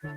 No.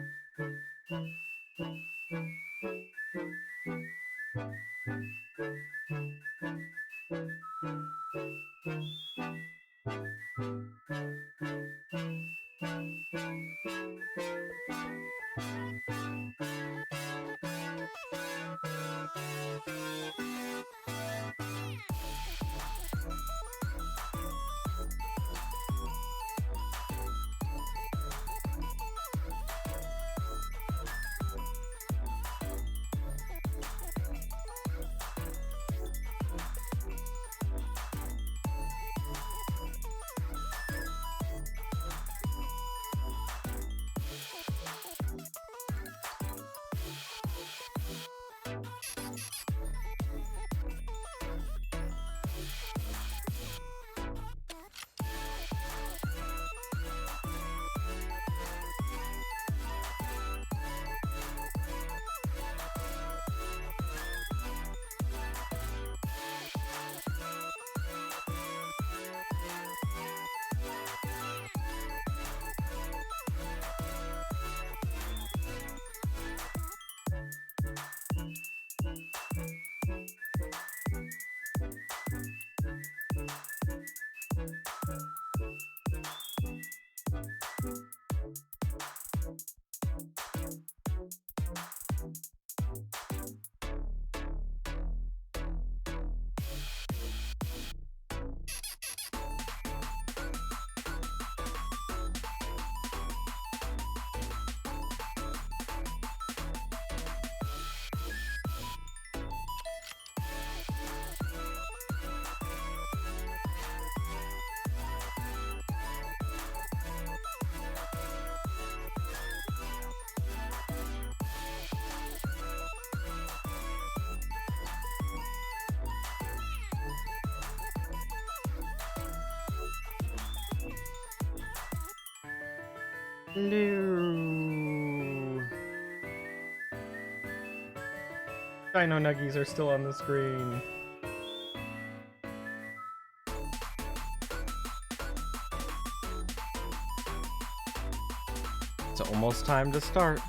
Dino Nuggies are still on the screen. It's almost time to start.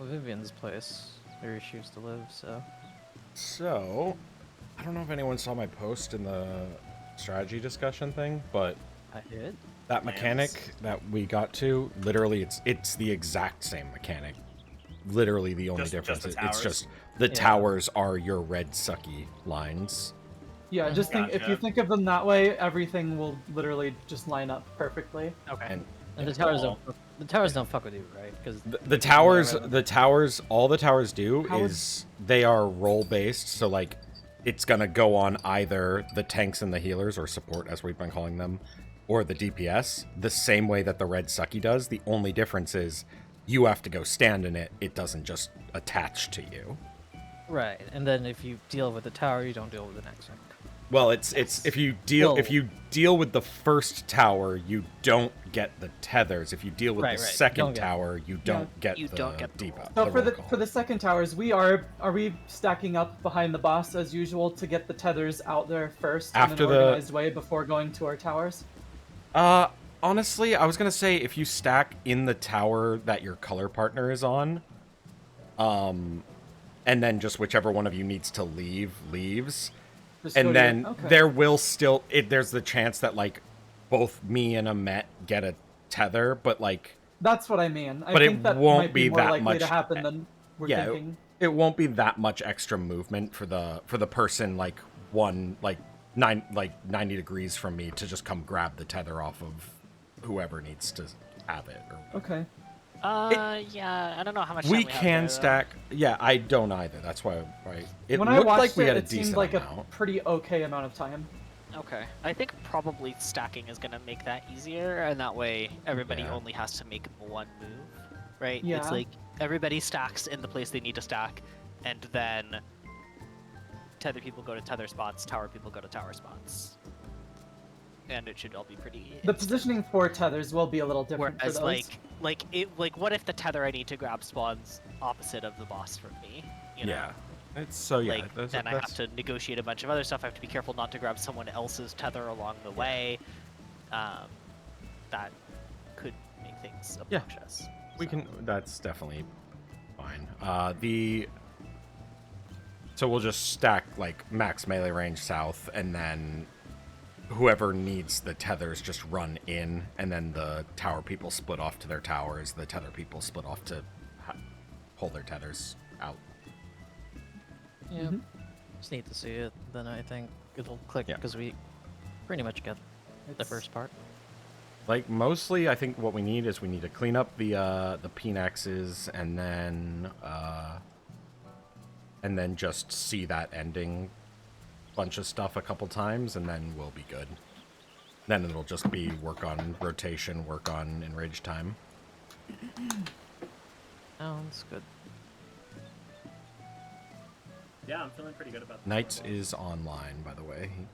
Well, Vivian's place, where she used to live, so. So, I don't know if anyone saw my post in the strategy discussion thing, but I did. that mechanic that we got to, literally, it's the exact same mechanic. Literally, the only difference is it's just the towers are your red sucky lines. Yeah, just think if you think of them that way, everything will literally just line up perfectly. Okay. And the towers don't fuck with you, right? Because the towers, all the towers do is they are role based. So like, it's gonna go on either the tanks and the healers, or support as we've been calling them, or the DPS. The same way that the red sucky does. The only difference is you have to go stand in it. It doesn't just attach to you. Right. And then if you deal with the tower, you don't deal with the next one. Well, it's if you deal with the first tower, you don't get the tethers. If you deal with the second tower, you don't get the debuff. So for the second towers, are we stacking up behind the boss as usual to get the tethers out there first in an organized way before going to our towers? Honestly, I was gonna say if you stack in the tower that your color partner is on, and then just whichever one of you needs to leaves. And then there will still there's the chance that like both me and Amet get a tether, but like that's what I mean. I think that won't be that likely much to happen than we're thinking. It won't be that much extra movement for the person like 90 degrees from me to just come grab the tether off of whoever needs to have it. Okay. Yeah, I don't know how much we time can have stack. Yeah, I don't either. That's why. It when looked I watched like we had a decent seemed like amount. a pretty okay amount of time. Okay, I think probably stacking is gonna make that easier, and that way everybody only has to make one move, right? Yeah. It's like everybody stacks in the place they need to stack, and then tether people go to tether spots, tower people go to tower spots. And it should all be pretty The positioning for tethers will be a little different. Whereas, for those. like what if the tether I need to grab spawns opposite of the boss from me? You know? Yeah. It's so yeah. Like, then I have to negotiate a bunch of other stuff. I have to be careful not to grab someone else's tether along the way. That could make things obnoxious. We can. That's definitely fine. So we'll just stack like max melee range south, and then whoever needs the tethers just run in, and then the tower people split off to their towers. The tether people split off to pull their tethers out. Yeah. Just need to see it. Then I think it'll click because we pretty much get the first part. Like mostly, I think what we need is we need to clean up the Pnaxes, and then just see that ending bunch of stuff a couple times, and then we'll be good. Then it'll just be work on rotation, work on enrage time. Sounds good. Yeah, I'm feeling pretty good about that. Knights is online, by the way. He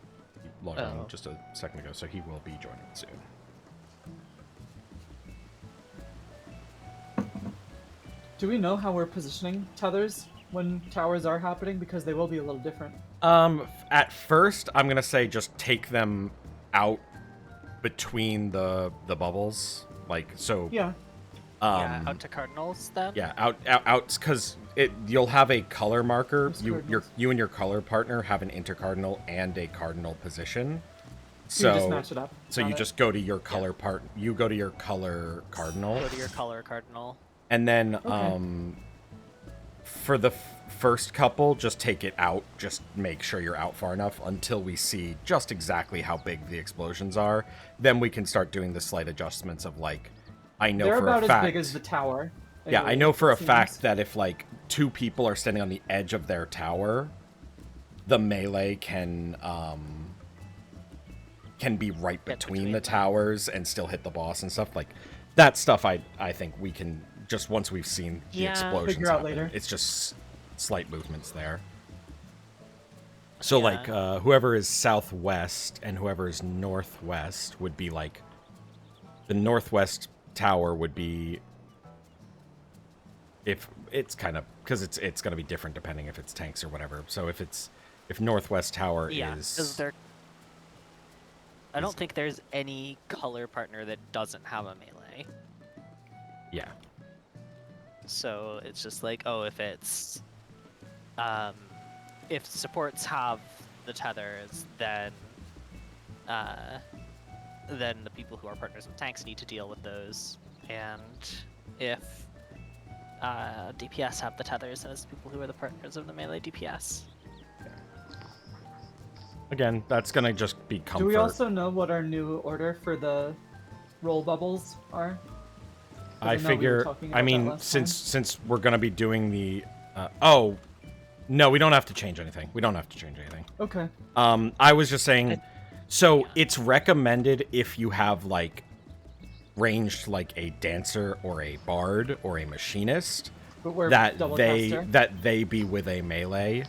logged on just a second ago, so he will be joining soon. Do we know how we're positioning tethers when towers are happening? Because they will be a little different. At first, I'm gonna say just take them out between the bubbles, like so. Yeah. Out to cardinals then. Yeah, out, because you'll have a color marker. You and your color partner have an intercardinal and a cardinal position. So you just match it up. So you just go to your color part. You go to your color cardinal. Go to your color cardinal. And then for the first couple, just take it out. Just make sure you're out far enough until we see just exactly how big the explosions are. Then we can start doing the slight adjustments of like, I know they're for a fact. They're about as big as the tower. Yeah, I know for a fact that if like two people are standing on the edge of their tower, the melee can be right between the towers and still hit the boss and stuff. Like that stuff I think we can just once we've seen the explosions figure out happen, later. it's just slight movements there. So like whoever is southwest and whoever is northwest would be like the northwest tower would be, if it's kind of because it's going to be different depending if it's tanks or whatever. So if northwest tower is I don't think there's any color partner that doesn't have a melee. Yeah. So it's just like, oh, if it's if supports have the tethers, then the people who are partners with tanks need to deal with those, and if DPS have the tethers, then it's the people who are the partners of the melee DPS. Again, that's gonna just be comfort. Do we also know what our new order for the roll bubbles are? I figure. I mean, since we're gonna be doing the. Oh, no, we don't have to change anything. We don't have to change anything. Okay. I was just saying. So it's recommended if you have like ranged like a dancer or a bard or a machinist that they be with a melee,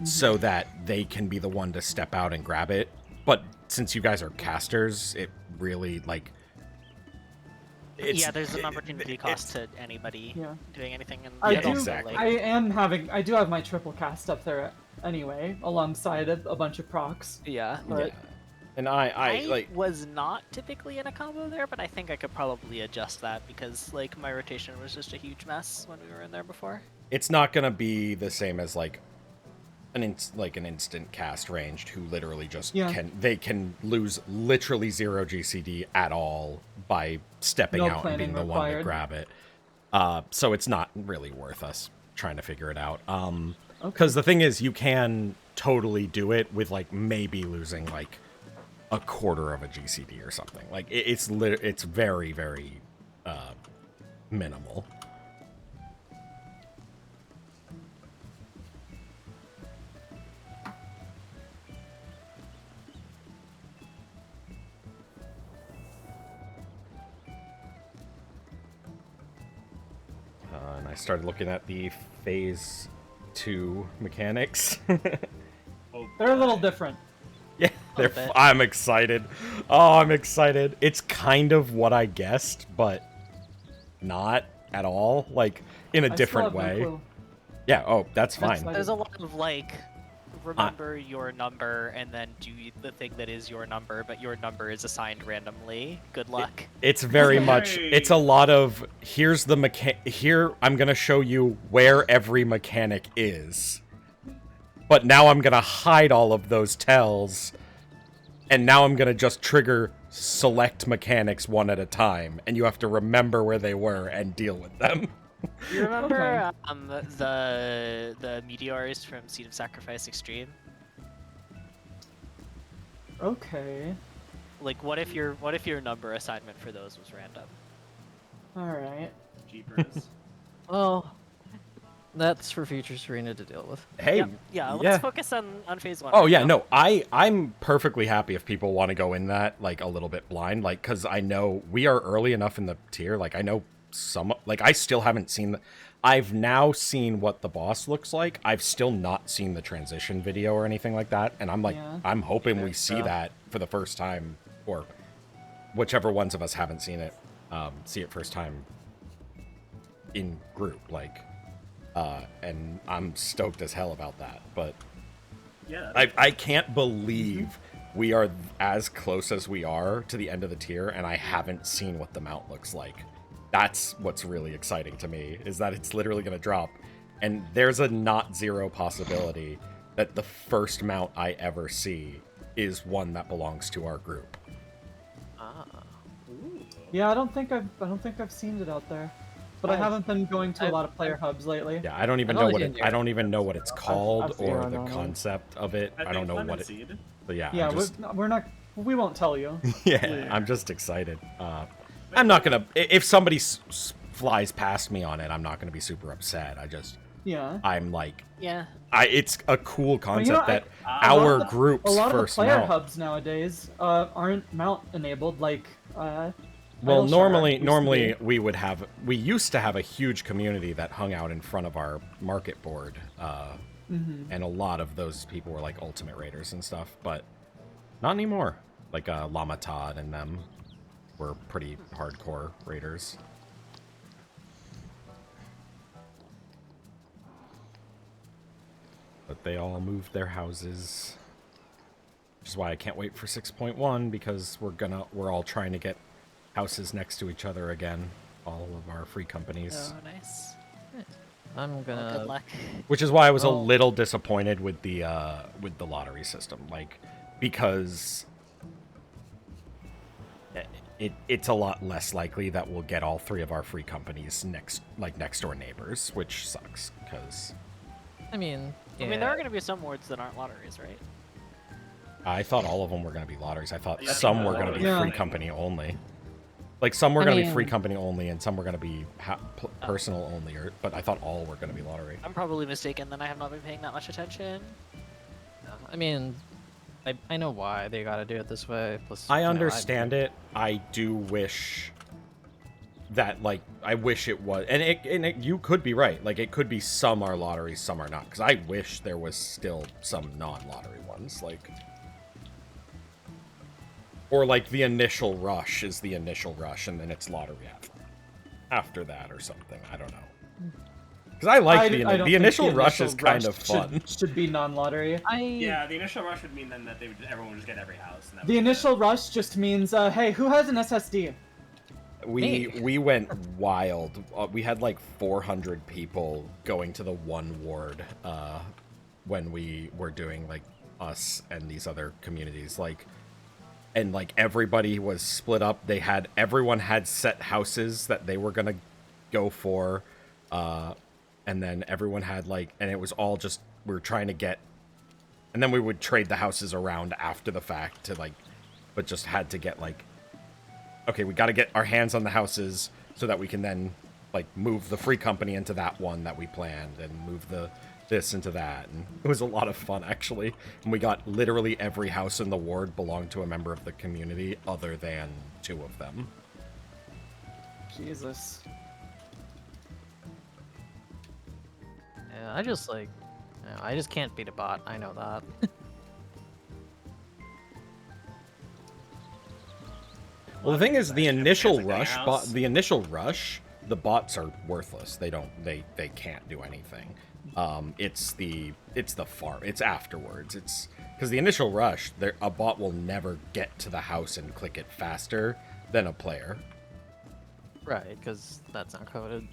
so that they can be the one to step out and grab it. But since you guys are casters, it really like. There's an opportunity cost to anybody doing anything. In I do have my triple cast up there anyway, alongside a bunch of procs. Yeah. But and I like was not typically in a combo there, but I think I could probably adjust that because like my rotation was just a huge mess when we were in there before. It's not gonna be the same as like an instant cast ranged who literally just can lose literally 0 GCD at all by stepping out and being the one to grab it. So it's not really worth us trying to figure it out. Because the thing is, you can totally do it with like maybe losing like a quarter of a GCD or something. Like it's very, very minimal. And I started looking at the phase 2 mechanics. they're a little different. Yeah, I'm excited. Oh, I'm excited. It's kind of what I guessed, but not at all. Like, in a different way. Yeah, oh, that's fine. There's a lot of, like, remember your number and then do the thing that is your number, but your number is assigned randomly. Good luck. It's very much, it's a lot of, here's the here, I'm going to show you where every mechanic is. But now I'm going to hide all of those tells, and now I'm going to just trigger select mechanics one at a time, and you have to remember where they were and deal with them. You remember the meteors from Seed of Sacrifice Extreme? Okay. Like, what if your number assignment for those was random? Alright. Jeepers. Well, that's for future Serena to deal with. Hey, let's focus on phase 1. Oh yeah, no, I'm perfectly happy if people want to go in that like a little bit blind, like, because I know we are early enough in the tier. Like, I know some, like, I still haven't seen I've now seen what the boss looks like. I've still not seen the transition video or anything like that, and I'm like, I'm hoping we see that for the first time, or whichever ones of us haven't seen it, see it first time in group, like, and I'm stoked as hell about that. But yeah, I can't believe we are as close as we are to the end of the tier, and I haven't seen what the mount looks like. That's what's really exciting to me, is that it's literally going to drop. And there's a not zero possibility that the first mount I ever see is one that belongs to our group. Yeah, I don't think I've seen it out there. But I haven't been going to a lot of player hubs lately. Yeah, I don't even know what I don't even know what it's called or the concept of it. I don't know what it. But yeah, yeah, we won't tell you. Yeah, I'm just excited. I'm not gonna. If somebody flies past me on it, I'm not gonna be super upset. I'm like, it's a cool concept that our group's first mount. A lot of the player hubs nowadays aren't mount enabled. Like, well, normally we used to have a huge community that hung out in front of our market board, and a lot of those people were like ultimate raiders and stuff, but not anymore. Like Llama Todd and them were pretty hardcore raiders. But they all moved their houses, which is why I can't wait for 6.1, because we're all trying to get houses next to each other again. All of our free companies. Oh, nice. I'm Well, gonna. good luck. Which is why I was a Well- little disappointed with the lottery system, like, because it's a lot less likely that we'll get all 3 of our free companies next door neighbors, which sucks because I mean, I mean, there are going to be some wards that aren't lotteries, right? I thought all of them were going to be lotteries. I thought Yeah, some I think were they're going to be lotteries. free Yeah. company only. Like, some were I going to be free mean- company only, and some were going to be personal only. But I thought all were going to be lottery. I'm probably mistaken, then I have not been paying that much attention. I mean, I know why they gotta do it this way. Plus, I you know, understand it. I do wish that, like, I wish it was, and you could be right. Like, it could be some are lotteries, some are not. Because I wish there was still some non-lottery ones, like, or like the initial rush is the initial rush, and then it's lottery after that or something. I don't know. Because I like I don't the think initial rush is initial kind rush of fun. Should be non-lottery. Yeah, the initial rush would mean then that everyone would just get every house. And that The would be initial rush just means, hey, who has an SSD? We went wild. We had like 400 people going to the one ward when we were doing like us and these other communities, like, and like everybody was split up. Everyone had set houses that they were gonna go for, and then everyone had like, and it was all just we were trying to get, and then we would trade the houses around after the fact to like, but just had to get like, okay, we got to get our hands on the houses so that we can then like move the free company into that one that we planned and move this into that. And it was a lot of fun, actually. And we got literally every house in the ward belonged to a member of the community other than 2 of them. Jesus. Yeah, I just like, you know, I just can't beat a bot. I know that. Well, the thing is, the Nice. initial There's, like, a rush, house. the bots are worthless. They can't do anything. It's afterwards. It's because the initial rush, a bot will never get to the house and click it faster than a player. Right, because that's not coded.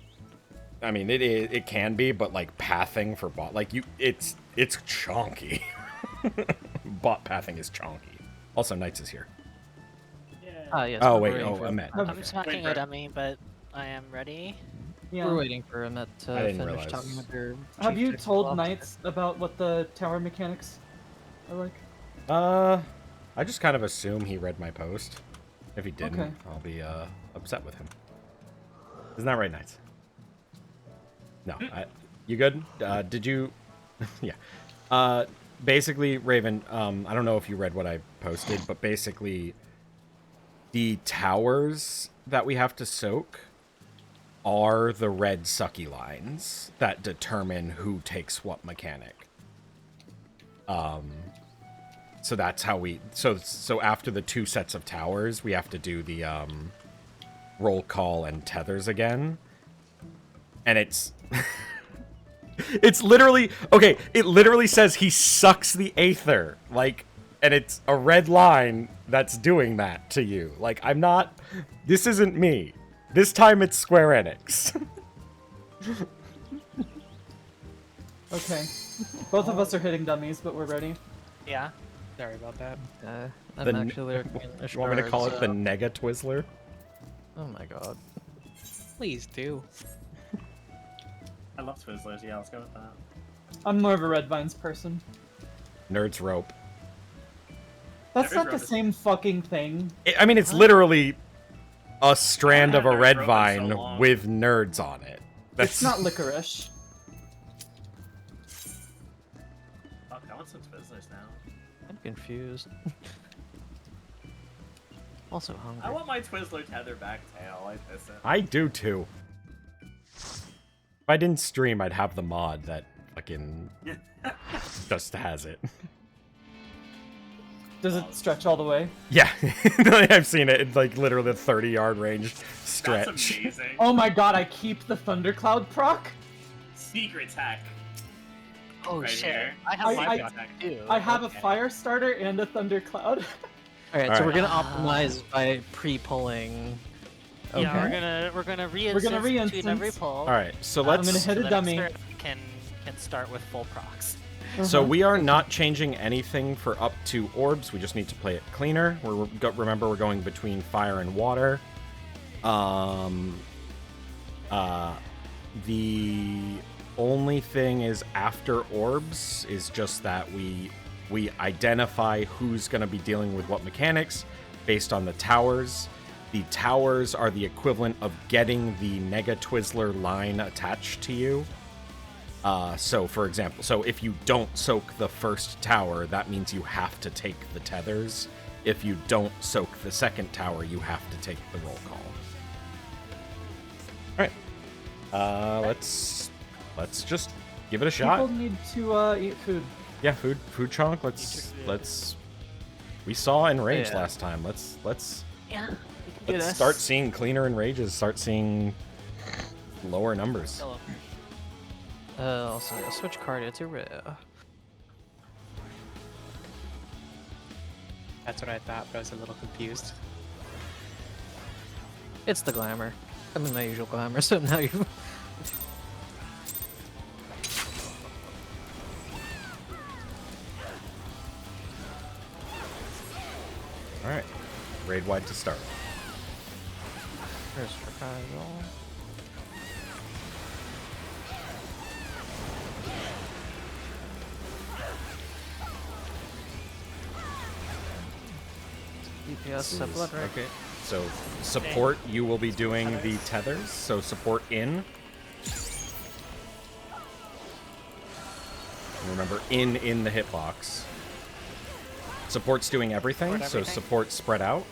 I mean, it can be, but like pathing for bot, like it's chonky. Bot pathing is chonky. Also, Knights is here. Yes. Oh we're wait, waiting for- Ahmet. I'm Okay. smacking Wait, a dummy, but I am ready. Yeah. We're waiting for Emmett I to didn't finish realize. talking with your. Have chief you technical told officer. Knights about what the tower mechanics are like? I just kind of assume he read my post. If he didn't, Okay. I'll be upset with him. Isn't that right, Knights? No, you good? Did you? Yeah. Basically, Raven. I don't know if you read what I posted, but basically, the towers that we have to soak are the red sucky lines that determine who takes what mechanic. So that's how we so after the 2 sets of towers, we have to do the roll call and tethers again. And it's it's literally okay, it literally says he sucks the aether. Like, and it's a red line that's doing that to you. Like, this isn't me. This time it's Square Enix. Okay. Both of us are hitting dummies, but we're ready. Yeah. Sorry about that. I'm The actually looking at You want me to call it shards, the Nega Twizzler? Oh my god. Please do. I love Twizzlers. Yeah, let's go with that. I'm more of a Red Vines person. Nerd's Rope. That's Every not the rope is- same fucking thing. I mean, it's literally a strand I of a haven't red heard Rope in so vine long. with nerds on it. It's not licorice. Fuck, I want some Twizzlers now. I'm confused. Also hungry. I want my Twizzler tether back tail. I miss it. I do too. If I didn't stream, I'd have the mod that fucking just has it. Does it stretch all the way? Yeah, I've seen it. It's like literally the 30-yard range stretch. That's amazing. Oh my god, I keep the Thundercloud proc? Secret tech. Oh Right shit. here. I have I- my I- backpack too. I have Okay. a fire starter and a Thundercloud. Alright, so Alright. we're gonna optimize by pre-pulling Yeah, we're gonna re-instance between every re-instance. pull. All right, so I'm let's. gonna hit a that dummy. Extra can start with full procs. So we are not changing anything for up to orbs. We just need to play it cleaner. Remember, we're going between fire and water. The only thing is after orbs is just that we identify who's going to be dealing with what mechanics based on the towers. The towers are the equivalent of getting the Nega Twizzler line attached to you. So, for example, if you don't soak the first tower, that means you have to take the tethers. If you don't soak the second tower, you have to take the roll call. All right. Let's just give it a shot. People need to eat food. Yeah, food chunk. Let's. We saw Enrage Yeah. last time. Let's Yeah. let's start seeing cleaner Enrages. Start seeing lower numbers. Hello. Also, I'll switch cardio to rare. That's what I thought, but I was a little confused. It's the glamour. I'm in my usual glamour, so now you. All right, raid wide to start. There's Reprisal. DPS, blood right. Okay. So support, you will be doing the tethers. So support in. Remember, in the hitbox. Support's doing everything, Support so everything. support spread out.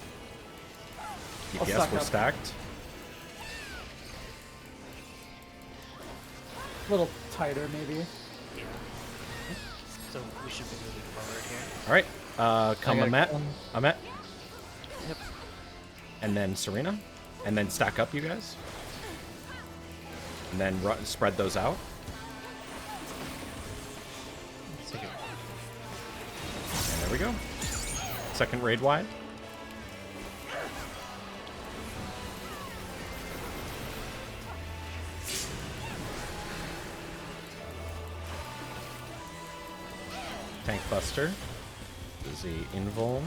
I'll DPS stack were up. stacked. A little tighter, maybe. So we should be moving forward here. All right, come I got Amet, Yep. and then Serena, and then stack up, you guys, and then spread those out. And there we go. Second raid wide. Tank Buster. This is the invuln.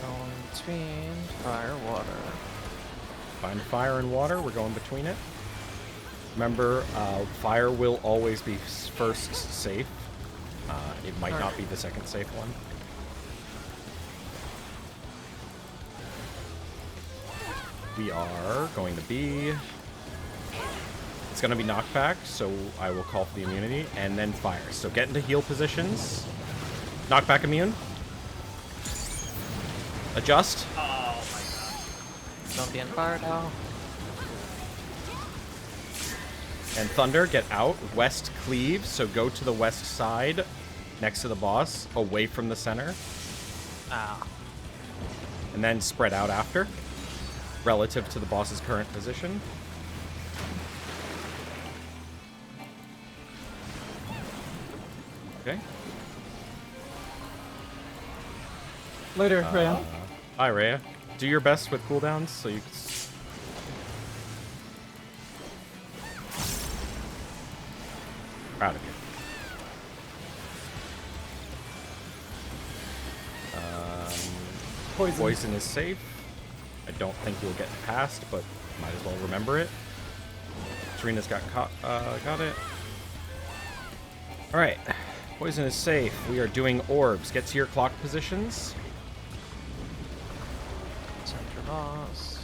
Going between fire, water. Find fire and water. We're going between it. Remember, fire will always be first safe. It might not be the second safe one. We are going to be... It's going to be knockback, so I will call for the immunity, and then fire. So get into heal positions. Knockback immune. Adjust. Don't be on fire now. And Thunder, get out. West cleave, so go to the west side, next to the boss, away from the center. Ah. And then spread out after, relative to the boss's current position. Okay. Later, Rhea. Hi, Rhea. Do your best with cooldowns so you can... Proud of you. Poison is safe. I don't think you'll get past, but might as well remember it. Serena's got it. All right, poison is safe. We are doing orbs. Get to your clock positions. Center boss.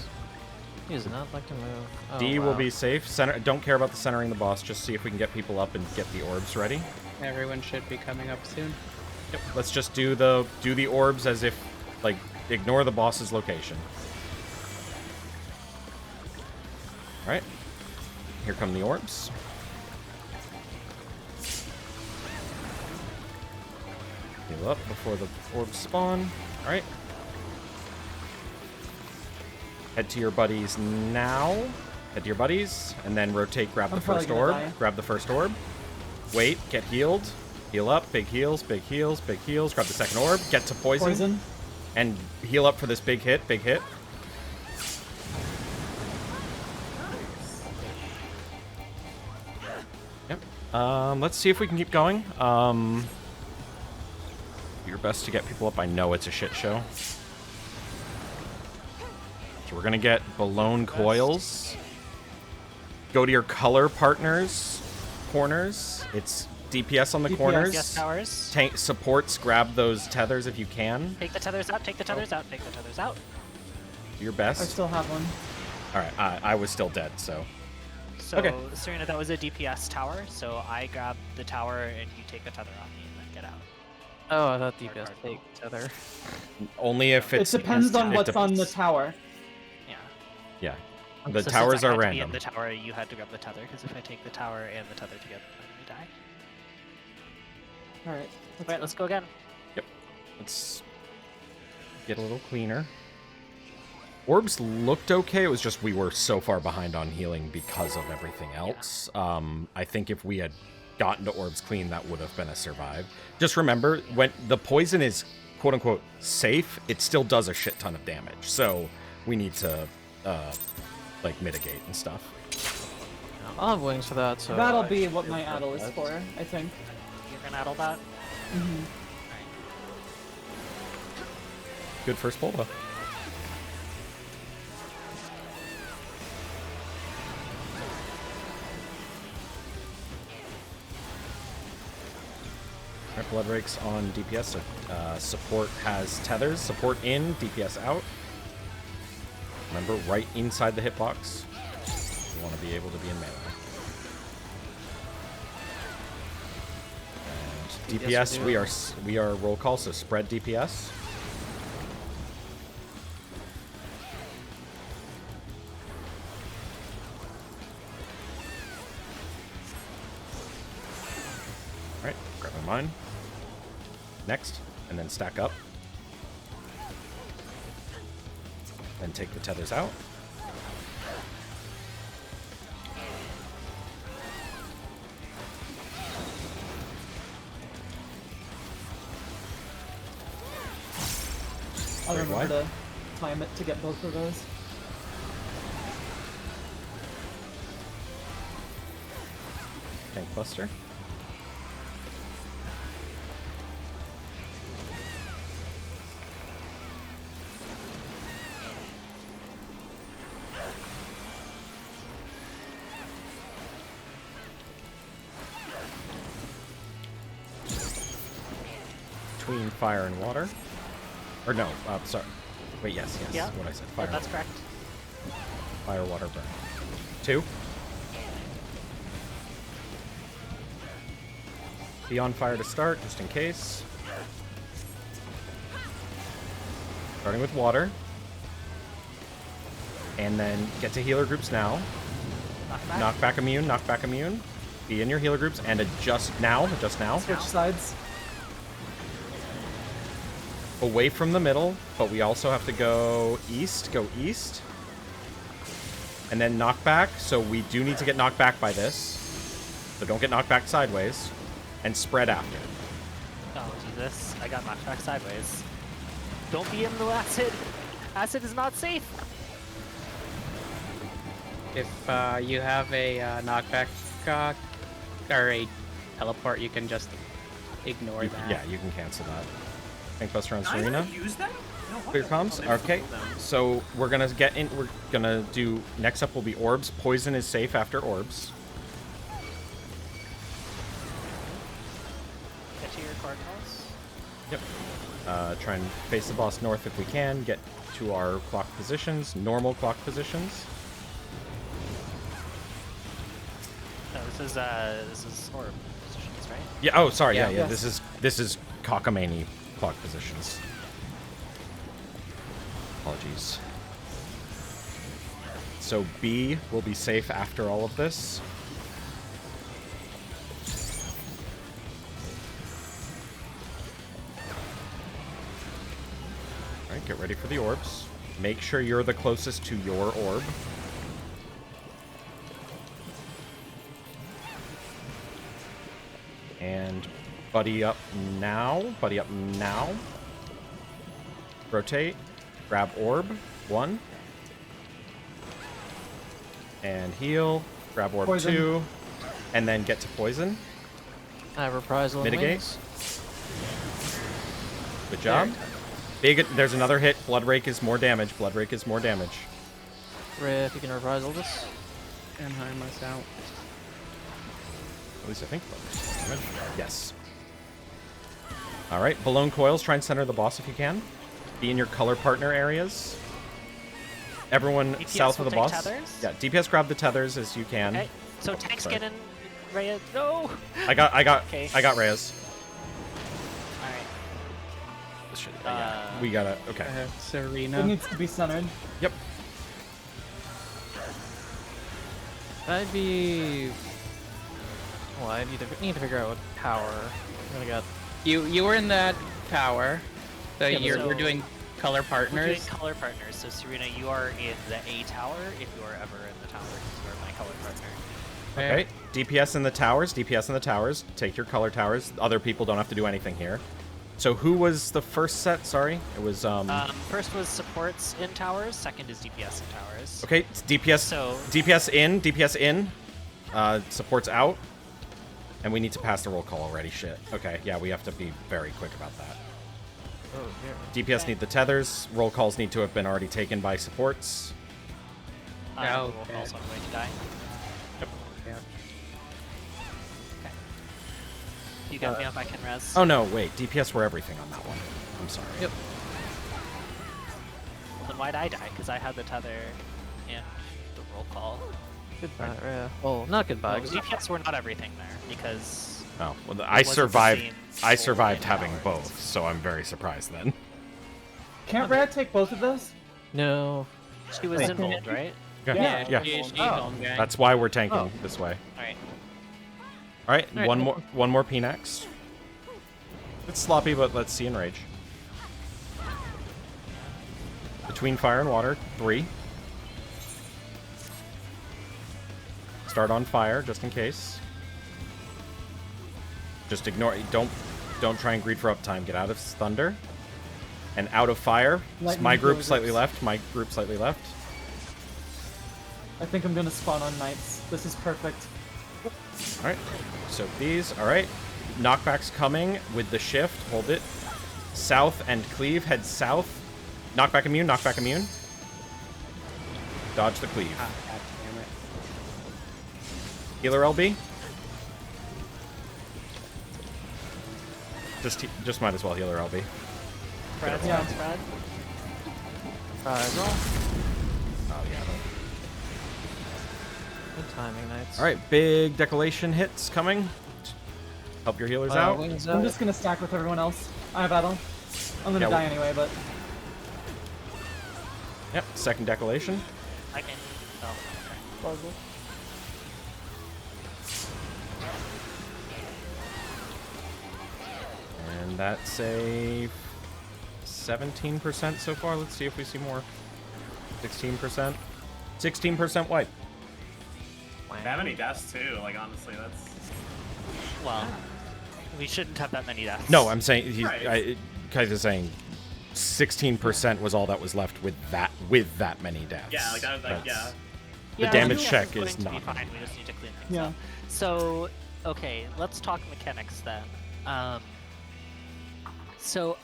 He does not like to move. Oh, D will wow. be safe. Center. Don't care about the centering the boss. Just see if we can get people up and get the orbs ready. Everyone should be coming up soon. Yep. Let's just do the orbs as if, like, ignore the boss's location. All right. Here come the orbs. Heal up before the orbs spawn. All right. Head to your buddies now. Head to your buddies, and then rotate, grab the I'm probably first gonna orb. die. Grab the first orb. Wait, get healed. Heal up, big heals, big heals, big heals. Grab the second orb, get to Poison. and heal up for this big hit, big hit. Yep. Let's see if we can keep going. Do your best to get people up. I know it's a shit show. So we're gonna get Balone Coils. Go to your color partners corners. It's DPS on the DPS. corners. Yes, towers. Tank supports, grab those tethers if you can. Take the tethers out, take the tethers out, take the tethers out. Do your I best. still have one. Alright, I was still dead, so. So, Okay. Serena, that was a DPS tower, so I grab the tower and you take the tether off me and then get out. Oh, I thought DPS take tether. Only if It it's. depends on it what's on the depends. tower. Yeah. Yeah. So The since towers I are had to be random. in the tower, you had to grab the tether, because if I take the tower and the tether together, I'm gonna die. Alright. Alright, let's go again. Let's get a little cleaner. Orbs looked okay. It was just we were so far behind on healing because of everything else. I think if we had gotten to orbs clean, that would have been a survive. Just remember, when the poison is quote unquote safe, it still does a shit ton of damage. So we need to like mitigate and stuff. I'll have wings for that, so... That'll I be should what be my able to addle is that. for, I think. You're gonna addle that? Mm-hmm. Good first pull though. Alright, Blood Rakes on DPS. So, support has tethers. Support in, DPS out. Remember, right inside the hitbox. You want to be able to be in melee. And DPS DPS, we are roll call, so spread DPS. Alright, grabbing mine. Next, and then stack up. Then take the tethers out. I'll Very remember wide. to time it to get both of those. Tank Buster. Between fire and water. Or no, sorry. Wait, yes, Yeah. what I said. Yeah, Fire, that's correct. fire, water, burn. 2. Be on fire to start, just in case. Starting with water. And then get to healer groups now. Knock back. Knock back immune. Be in your healer groups and adjust now. Switch sides. Away from the middle, but we also have to go east. Go east. And then knock back. So we do need to get knocked back by this. So don't get knocked back sideways. And spread after. Oh, Jesus. I got knocked back sideways. Don't be in the acid. Acid is not safe. If you have a knockback or a teleport, you can just ignore that. Yeah, you can cancel that. Tank Buster on I Serena. never used them? No, what Clear the- comms. oh, they Okay, sold them. so we're gonna get in. We're gonna do. Next up will be orbs. Poison is safe after orbs. Get to your cardinals. Yep. Try and face the boss north if we can. Get to our clock positions. Normal clock positions. No, this is orb positions, right? Yeah. Oh, sorry. Yeah. Yeah. Yeah. Yes. This is cockamamie clock positions. Apologies. So B will be safe after all of this. Alright, get ready for the orbs. Make sure you're the closest to your orb. And buddy up now. Buddy up now. Rotate. Grab orb. 1. And heal. Grab orb Poison. 2. And then get to poison. I have reprisal. and Mitigate. wings. Good job. Big. There's another hit. Blood Rake is more damage. Blood Rake is more damage. Riff, you can reprisal this. And harm us out. At least I think. Damage. Yes. All right. Balloon coils. Try and center the boss if you can. Be in your color partner areas. Everyone DPS south of will the take boss. tethers? Yeah. DPS grab the tethers as you can. Okay. So tanks sorry. get in. Rhea, no. I got Okay. Reyes. All right. Shit, yeah. We gotta. Okay. I have It Serena. needs to be centered. Yep. I'd be. Well, I need to figure out what tower. I'm gonna get. You were in that tower, so Yeah, but we're so- doing color We're doing partners. color partners. So Serena, you are in the A tower if you are ever in the tower. You are my color partner. Okay. DPS in the towers. DPS in the towers. Take your color towers. Other people don't have to do anything here. So who was the first set? Sorry, it was First was supports in towers. Second is DPS in towers. Okay, it's DPS. So- DPS in. DPS in. Supports out. And we need to pass the roll call already. Shit. Okay. Yeah, we have to be very quick about that. Oh, here. DPS Okay. need the tethers. Roll calls need to have been already taken by supports. The Yeah, roll okay. call's on the way to die. Yeah. Okay. You got me up. I can res. Oh no, wait. DPS were everything on that one. I'm sorry. Yep. Well, then why'd I die? Because I had the tether and the roll call. Goodbye, Rhea. Well, not goodbye. Well, DPS were not everything there because Oh, well, I wasn't the survived. same I for survived in having towers. both, so I'm very surprised then. Can't Brad take both of those? No. she was Wait. involved, right? Yeah. Yeah. She's Oh. home gang. That's why we're tanking Oh. this way. All right. All right, All right, one more P next. It's sloppy, but let's see Enrage. Between fire and water, 3. Start on fire, just in case. Just ignore. Don't try and greed for uptime. Get out of thunder. And out of fire. Lightning My group closes. slightly left. My group slightly left. I think I'm gonna spawn on knights. This is perfect. All right. So these. All right. Knockback's coming with the shift. Hold it. South and cleave. Head south. Knockback immune. Knockback immune. Dodge the cleave. Ah, God damn it. Healer LB. Just might as well healer LB. Fred, Yeah. Fred. Reprisal. Oh yeah. Good timing, Knights. All right. Big decolation hits coming. Help your healers out. Wings I'm out. just gonna stack with everyone else. I have battle. I'm gonna Yeah, die anyway, but Yep. Second decolation. I can. Oh, okay. And that's a 17% so far. Let's see if we see more. 16%. 16% wipe. That many deaths too. Like honestly, that's Well, we shouldn't have that many deaths. No, I'm saying he's Right. Kai's is saying 16% was all that was left with that many deaths. yeah. Like that. Like That's- yeah. The damage I think check that's going is to be not. fine. We just need to clean things Yeah. up. So, okay, let's talk mechanics then. So,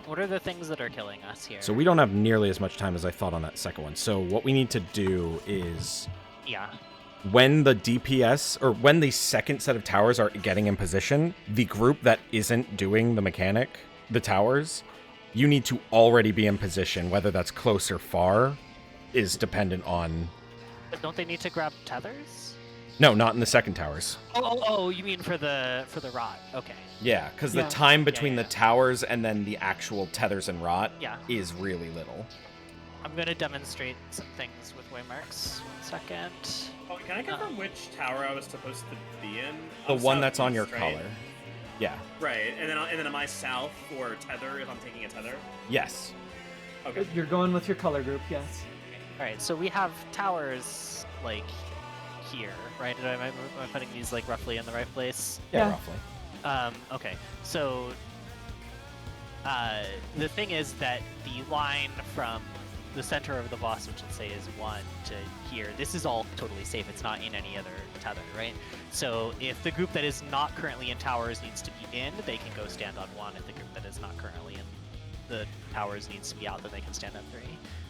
what are the things that are killing us here? So we don't have nearly as much time as I thought on that second one. So what we need to do is Yeah. when the DPS or when the second set of towers are getting in position, the group that isn't doing the mechanic, the towers, you need to already be in position, whether that's close or far, is dependent on... But don't they need to grab tethers? No, not in the second towers. Oh, you mean for the rot? Okay. Yeah, because Yeah. the time between yeah. the towers and then the actual tethers and rot Yeah. is really little. I'm gonna demonstrate some things with waymarks. 1 second. Oh, can I confirm which tower I was supposed to be in? The I'm one that's on your southeast, right? color. Yeah. Right, and then am I south or tether if I'm taking a tether? Yes. Okay. you're going with your color group, yes. All right, so we have towers like here, right? Am I putting these like roughly in the right place? Yeah, Yeah. roughly. Okay, so the thing is that the line from the center of the boss, which let's say is 1 to here, this is all totally safe. It's not in any other tether, right? So if the group that is not currently in towers needs to be in, they can go stand on 1. If the group that is not currently in the towers needs to be out, then they can stand on 3.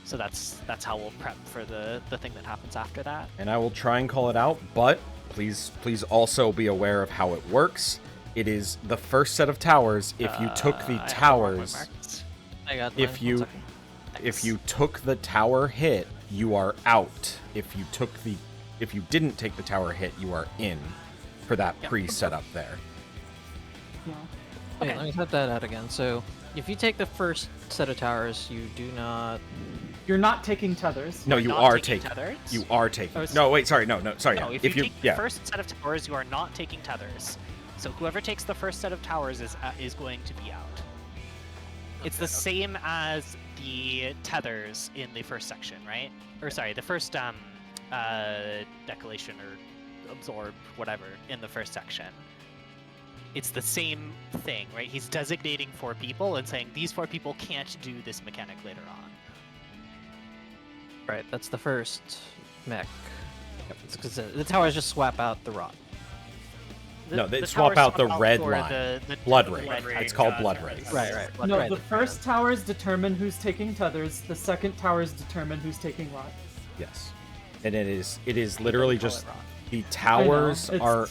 So that's how we'll prep for the thing that happens after that. And I will try and call it out, but please also be aware of how it works. It is the first set of towers. If you took the I have towers, marked. I got if mine. you One second. if you took the tower hit, you are out. If you didn't take the tower hit, you are in for that Yep. pre-setup there. Yeah. Wait, Okay. let me type that out again. So, if you take the first set of towers, you do not. You're not taking tethers. No, you not are taking taking. tethers? You are taking. Oh, No, wait, sorry, no, sorry. No, yeah. if you take the yeah, first set of towers, you are not taking tethers. So whoever takes the first set of towers is going to be out. It's the same as the tethers in the first section, right? Or sorry, the first decolation or absorb, whatever, in the first section. It's the same thing, right? He's designating 4 people and saying these 4 people can't do this mechanic later on. Right, that's the first mech. Because the towers just swap out the rot. No, they the swap towers out the swap red for line. the Blood the Ring. red Ring. It's called Gotcha. Blood Ring. Right. No, right. the first towers determine who's taking tethers. The second towers determine who's taking rot. Yes, and it is literally call just it rot. the towers it's- are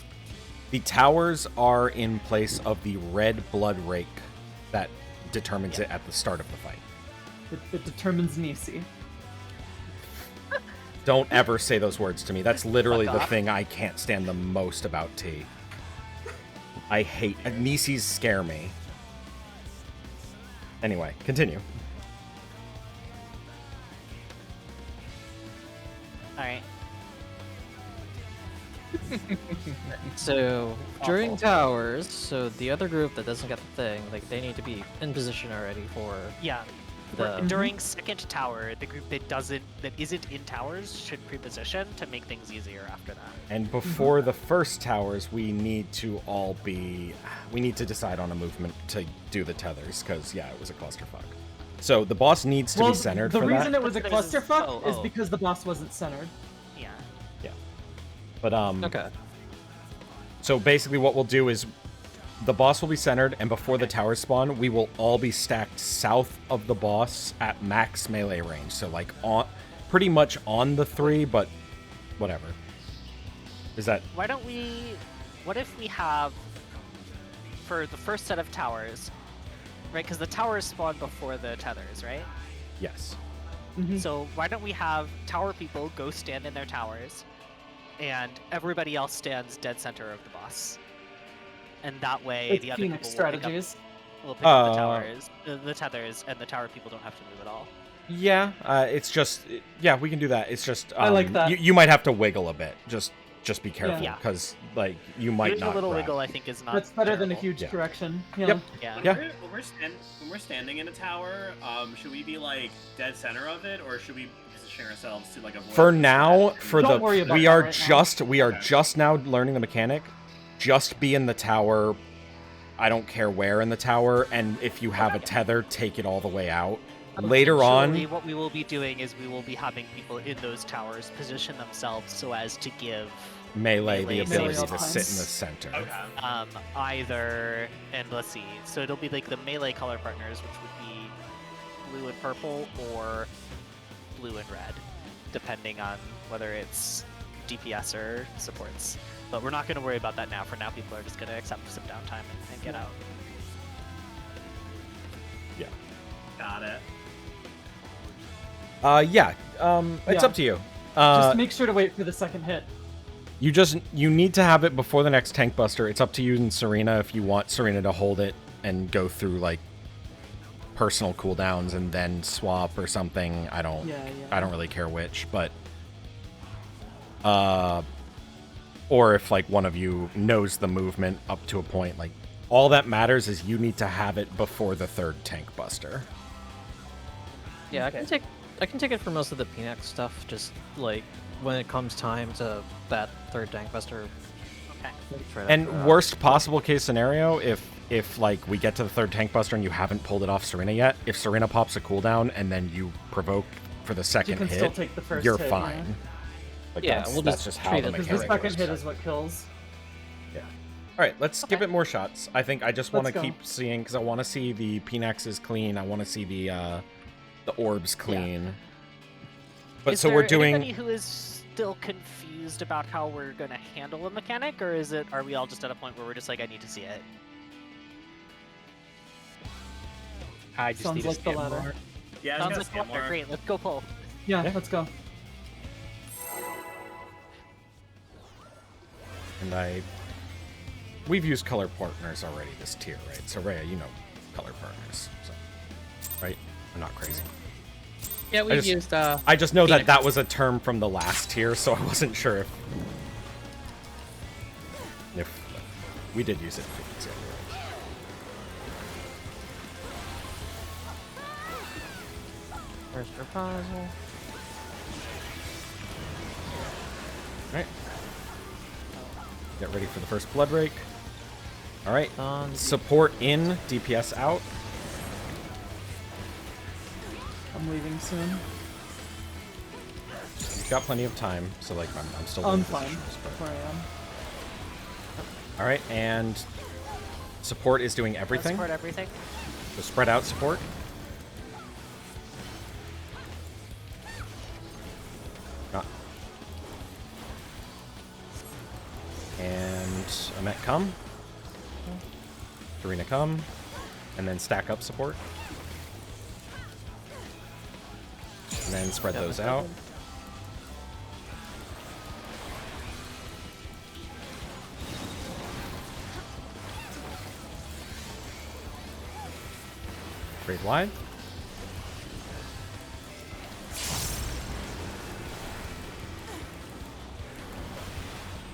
the towers are in place of the red blood rake that determines it at the start of the fight. It determines Nisi. Don't ever say those words to me. That's literally Fuck the off. thing I can't stand the most about T. I hate Nisis scare me. Anyway, continue. All right. So during Awful. towers, so the other group that doesn't get the thing, like they need to be in position already for Yeah. the. During second tower, the group that isn't in towers should pre-position to make things easier after that. And before the first towers, we need to decide on a movement to do the tethers, because yeah, it was a clusterfuck. So the boss needs to be centered the for reason that. it was a There's- clusterfuck is oh. because the boss wasn't centered. Yeah. But Okay. so basically what we'll do is the boss will be centered, and before the towers spawn, we will all be stacked south of the boss at max melee range. So like on pretty much on the 3, but whatever. Is that What if we have, for the first set of towers, right? Because the towers spawn before the tethers, right? yes? So why don't we have tower people go stand in their towers, and everybody else stands dead center of the boss, and that way It's the other Phoenix people will pick up- strategies. will pick up the towers, the tethers, and the tower people don't have to move at all. Yeah, it's just yeah, we can do that. It's just I like that. You might have to wiggle a bit. Just be careful, Yeah. because like you might Doing not a little grab. wiggle, I think, is not. That's better than a terrible. huge Yeah. correction. Yeah. Yep. Yeah. Yeah. When we're standing in a tower, should we be like dead center of it, or should we position ourselves to like avoid? For now, for Don't worry about we that are right now. we are Okay. just now learning the mechanic. Just be in the tower. I don't care where in the tower, and if you have a tether, take it all the way out. Later Eventually, on, what we will be doing is we will be having people in those towers position themselves so as to give melee the melee ability melee to sit in the center. Okay. either, and let's see, so it'll be like the melee color partners, which would be blue and purple or blue and red, depending on whether it's DPS or supports. But we're not going to worry about that now. For now, people are just going to accept some downtime and get out. Yeah. Got it. Yeah. It's Yeah. up to you. Just make sure to wait for the second hit. You need to have it before the next tank buster. It's up to you and Serena if you want Serena to hold it and go through like personal cooldowns and then swap or something. I don't really care which, but or if like one of you knows the movement up to a point, like all that matters is you need to have it before the third tank buster. Yeah, I can take it for most of the Phoenix stuff. Just like when it comes time to that third tank buster. Okay. And worst possible case scenario, if like we get to the third tank buster and you haven't pulled it off Serena yet, if Serena pops a cooldown and then you provoke for the You second can hit, still take the first you're hit, fine. yeah. Like Yeah, that's, we'll that's just just how treat the it Because mechanic the second works. hit is what kills. Yeah. All right, let's give Okay. it more shots. I think I just want to Let's go. keep seeing because I want to see the Pnaxes clean. I want to see the orbs clean. But Is so there we're doing. anybody who is still confused about how we're gonna handle a mechanic, or are we all just at a point where we're just like, I need to see it? I just Sounds need to like the scan latter. more. Yeah, I Sounds was like gonna water. more. Great, let's go pull. Yeah, Yeah. let's go. And we've used color partners already this tier, right? So Rhea, you know color partners, so, right? I'm not crazy. Yeah, we've just- used I just know that Phoenix. that was a term from the last tier, so I wasn't sure if we did use it. So, Where's your puzzle? right. Get ready for the first blood rake. All right. Done. Support in, DPS out. I'm leaving soon. You've got plenty of time, so like I'm still. I'm in fine. positions, but- Where I am. All right, and support is doing everything. Support everything. So spread out support. Ah. And Amet come. Serena come. And then stack up support. And then spread those out. Great wide.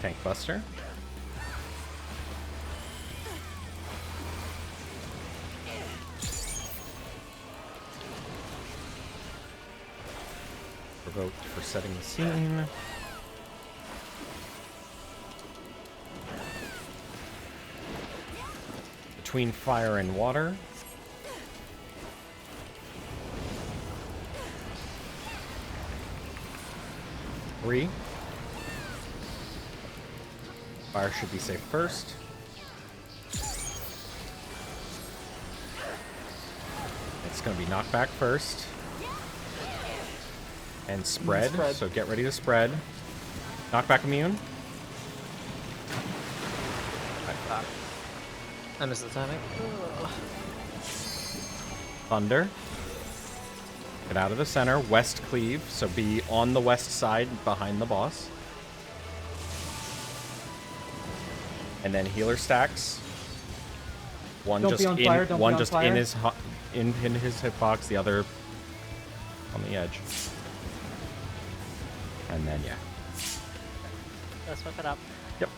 Tank Buster. Provoked for setting the scene. Between fire and water. Three. Fire should be safe first. It's going to be knockback first. And spread. Spread. So get ready to spread. Knockback immune. I missed the timing. Thunder. Get out of the center. West cleave. So be on the west side behind the boss. And then healer stacks. One Don't just be on in fire, don't be one on just fire. in his in his hitbox, the other on the edge. And then yeah. Let's whip it up. Yep.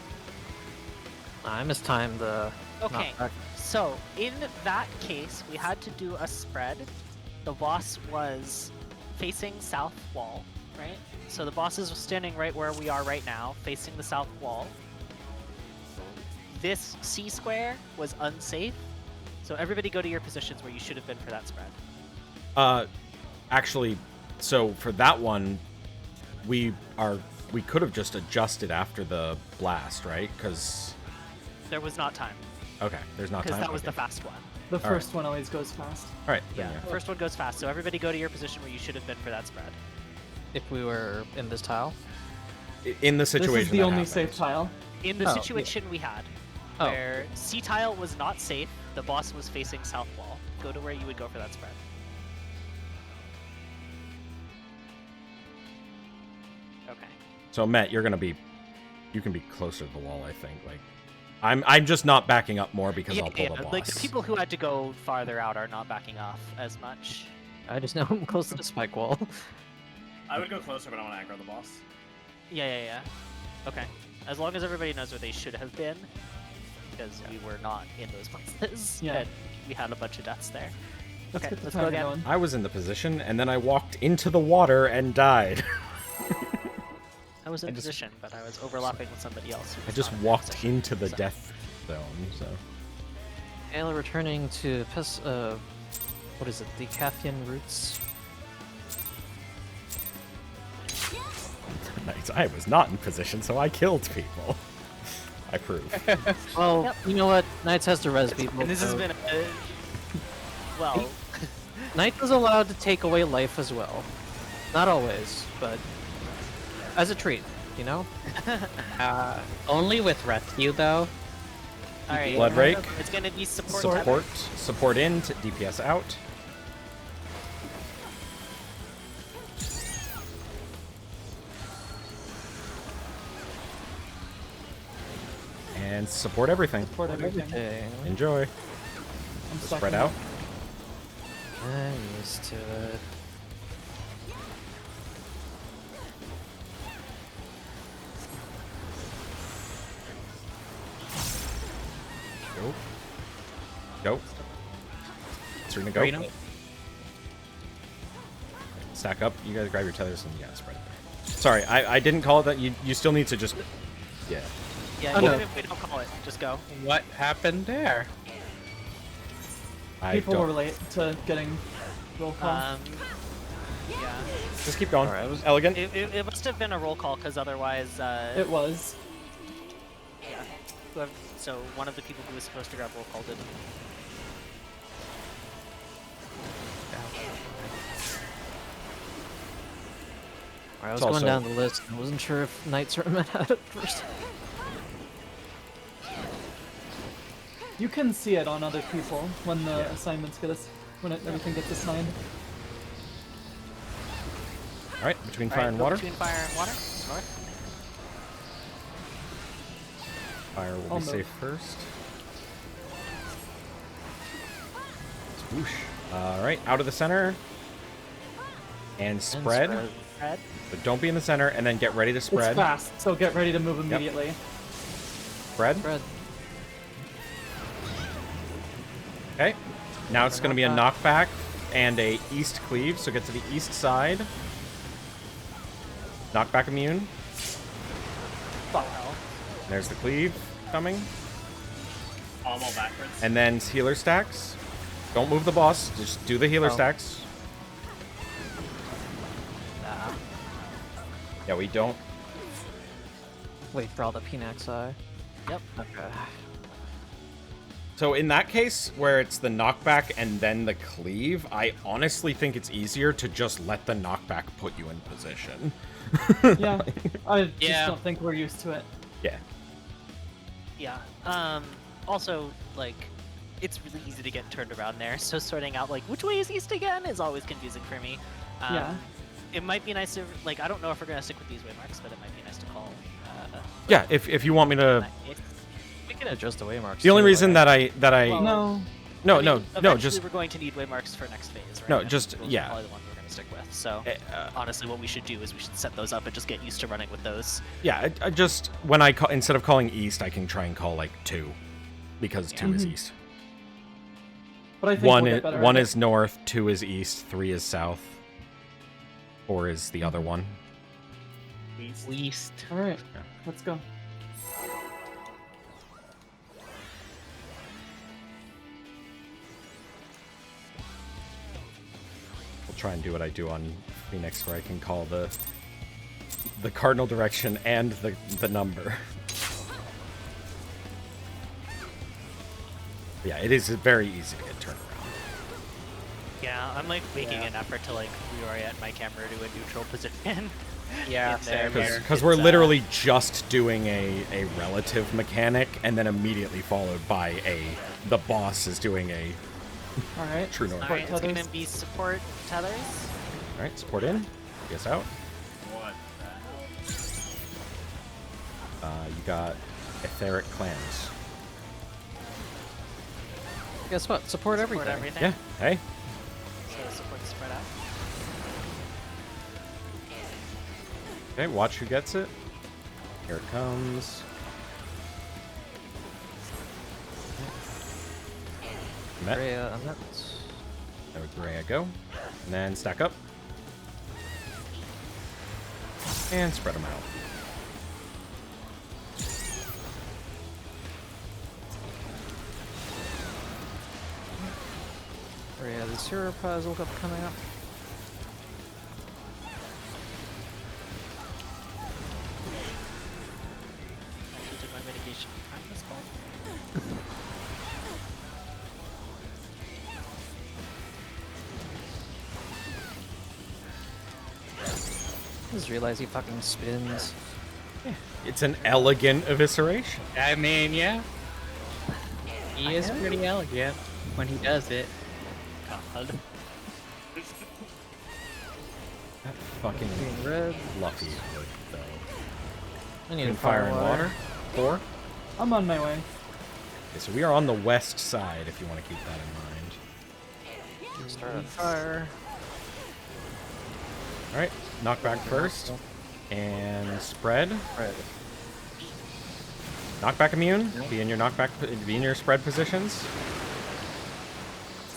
I mistimed the. Okay, knockback. so in that case, we had to do a spread. The boss was facing south wall, right? So the boss is standing right where we are right now, facing the south wall. This C square was unsafe, so everybody go to your positions where you should have been for that spread. Actually, so for that one, we could have just adjusted after the blast, right? Because There was not time, okay, there's not because time. that was Okay. the fast one. The right. first one always goes fast. All right. Yeah, then, first one goes fast, so everybody go to your position where you should have been for that spread. If we were in this tile. In the This situation. is the that only happened. safe tile. In the Oh, yeah. situation we had, Oh. where C-tile was not safe, the boss was facing south wall. Go to where you would go for that spread. Okay. So Matt, you can be closer to the wall, I think. Like, I'm just not backing up more because I'll pull the boss. Like the people who had to go farther out are not backing off as much. I just know I'm close to the spike wall. I would go closer, but I want to aggro the boss. Yeah. Okay. As long as everybody knows where they should have been, because we were not in those places, Yeah. and we had a bunch of deaths there. Let's Okay, get the let's go timer again. going. I was in the position, and then I walked into the water and died. was in I just- position, but I was overlapping with somebody else. who I was just not in walked position, into the so. death zone, so. Ayla returning to what is it? The Cathian roots. Nice. I was not in position, so I killed people. I prove. Well, Yep. you know what? Knights has to res people. And this has so been a well. Knight is allowed to take away life as well. Not always, but as a treat, you know? Only with rescue though. All right. Blood rake. It's gonna be support. Support in, DPS out. And support everything. Support everything. Everything. Enjoy. I'm Spread stacking out. up. I'm used to it. Go. Go. Serena, go. Serena. Stack up. You guys grab your tethers and yeah, spread it there. Sorry, I didn't call it that. You still need to just... Yeah. Yeah, Oh, even no. if we don't call it, just go. What happened there? I People don't... were late to getting roll call. Yeah. Just keep going. Alright, Elegant. It must have been a roll call because otherwise, It was. yeah. So one of the people who was supposed to grab roll call didn't. I was It's going also- down the list. I wasn't sure if Knights or Men had it first. You can see it on other people when the Yeah. assignments get everything gets assigned. All right, between All fire right, and go water. Between fire and water. North. Fire will I'll be move. safe first. Swoosh. All right, out of the center. And And spread. Red. But don't be in the center, and then get ready to It's spread. fast, so get ready to move immediately. Spread. Red. Okay. Now it's going to be a knockback and a east cleave, so get to the east side. Knockback immune. Fuck. There's the cleave coming. I'm all backwards. And then healer stacks. Don't move the boss, just do the healer Oh. stacks. Nah. Yeah, we don't. Wait for all the Pinax eye. Yep. Okay. So in that case, where it's the knockback and then the cleave, I honestly think it's easier to just let the knockback put you in position. Yeah, I just Yeah. don't think we're used to it. Yeah. Yeah. Also, like, it's really easy to get turned around there. So sorting out like which way is east again is always confusing for me. Yeah. It might be nice to like I don't know if we're gonna stick with these waymarks, but it might be nice to call. Yeah, if you want me to... that case. We can adjust the waymarks. The only too, reason like, that I... Well, No. no, I mean, no, eventually just... we're going to need waymarks for next phase, right? No, And just- those are yeah. Probably the one we're gonna stick with. So Uh, honestly, what we should do is we should set those up and just get used to running with those. Yeah, I just... When I call... Instead of calling east, I can try and call, like, 2. Because 2 is east. But I think One we'll is, get better one at it. is north, 2 is east, 3 is south. 4 is the other one. Least. All right, Yeah. let's go. We'll try and do what I do on Phoenix, where I can call the cardinal direction and the number. Yeah, it is very easy to get turned around. Yeah, I'm like making an effort to like reorient my camera to a neutral position. Yeah, in there, same where here. Because we're it's, literally just doing a relative mechanic, and then immediately followed by the boss is doing a All right. true north. All right, it's tethers. gonna be support tethers. All right, support in. Guess out. What the hell? You got etheric clans. Guess what? Support Support everything. Yeah. Hey. So support spread out. Okay. Watch who gets it. Here it comes. Met. Rhea, and that's... There would Rhea go. And then stack up. And spread them out. Yeah, the sewer puzzle coming up. Actually did my mitigation behind this ball. I just realized he fucking spins. It's an elegant evisceration. I mean, yeah. He is pretty elegant when he does it. God. That fucking Green, red. lucky wood, though. I need Green a fire and water. 4. I'm on my way. Okay, so we are on the west side, if you want to keep that in mind. Start on fire. All right, knockback first, and spread. Red. Knockback immune. Be in your spread positions.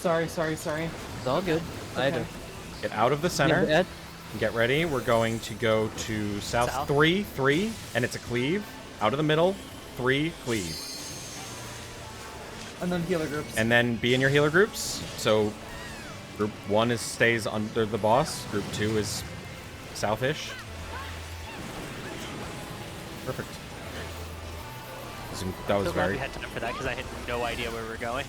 Sorry. It's all good. I Okay. do. Get out of the center. Ed? Get ready. We're going to go to south. 3, and it's a cleave. Out of the middle, 3, cleave. And then healer groups. And then be in your healer groups. So group 1 stays under the boss. Group 2 is southish. Perfect. That was So glad very... we had time for that because I had no idea where we were going.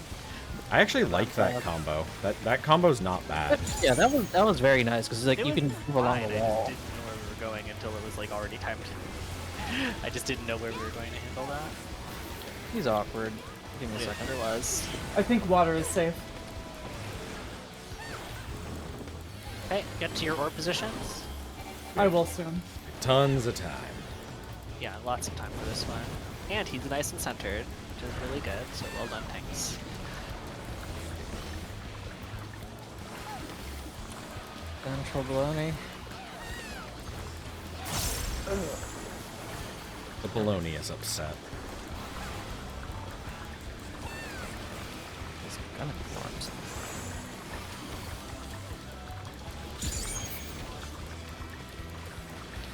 I actually like that combo. That combo's not bad. Yeah, that was very nice because like It you was can move along fine, the I wall. just didn't know where we were going until it was like already time to. I just didn't know where we were going to handle that. He's awkward. Give me a second. There was. I think water is safe. Okay, get to your orb positions. I will soon. Tons of time. Yeah, lots of time for this one. And he's nice and centered, which is really good. So well done, Tanks. Control baloney. The baloney is upset. It's gonna be forms.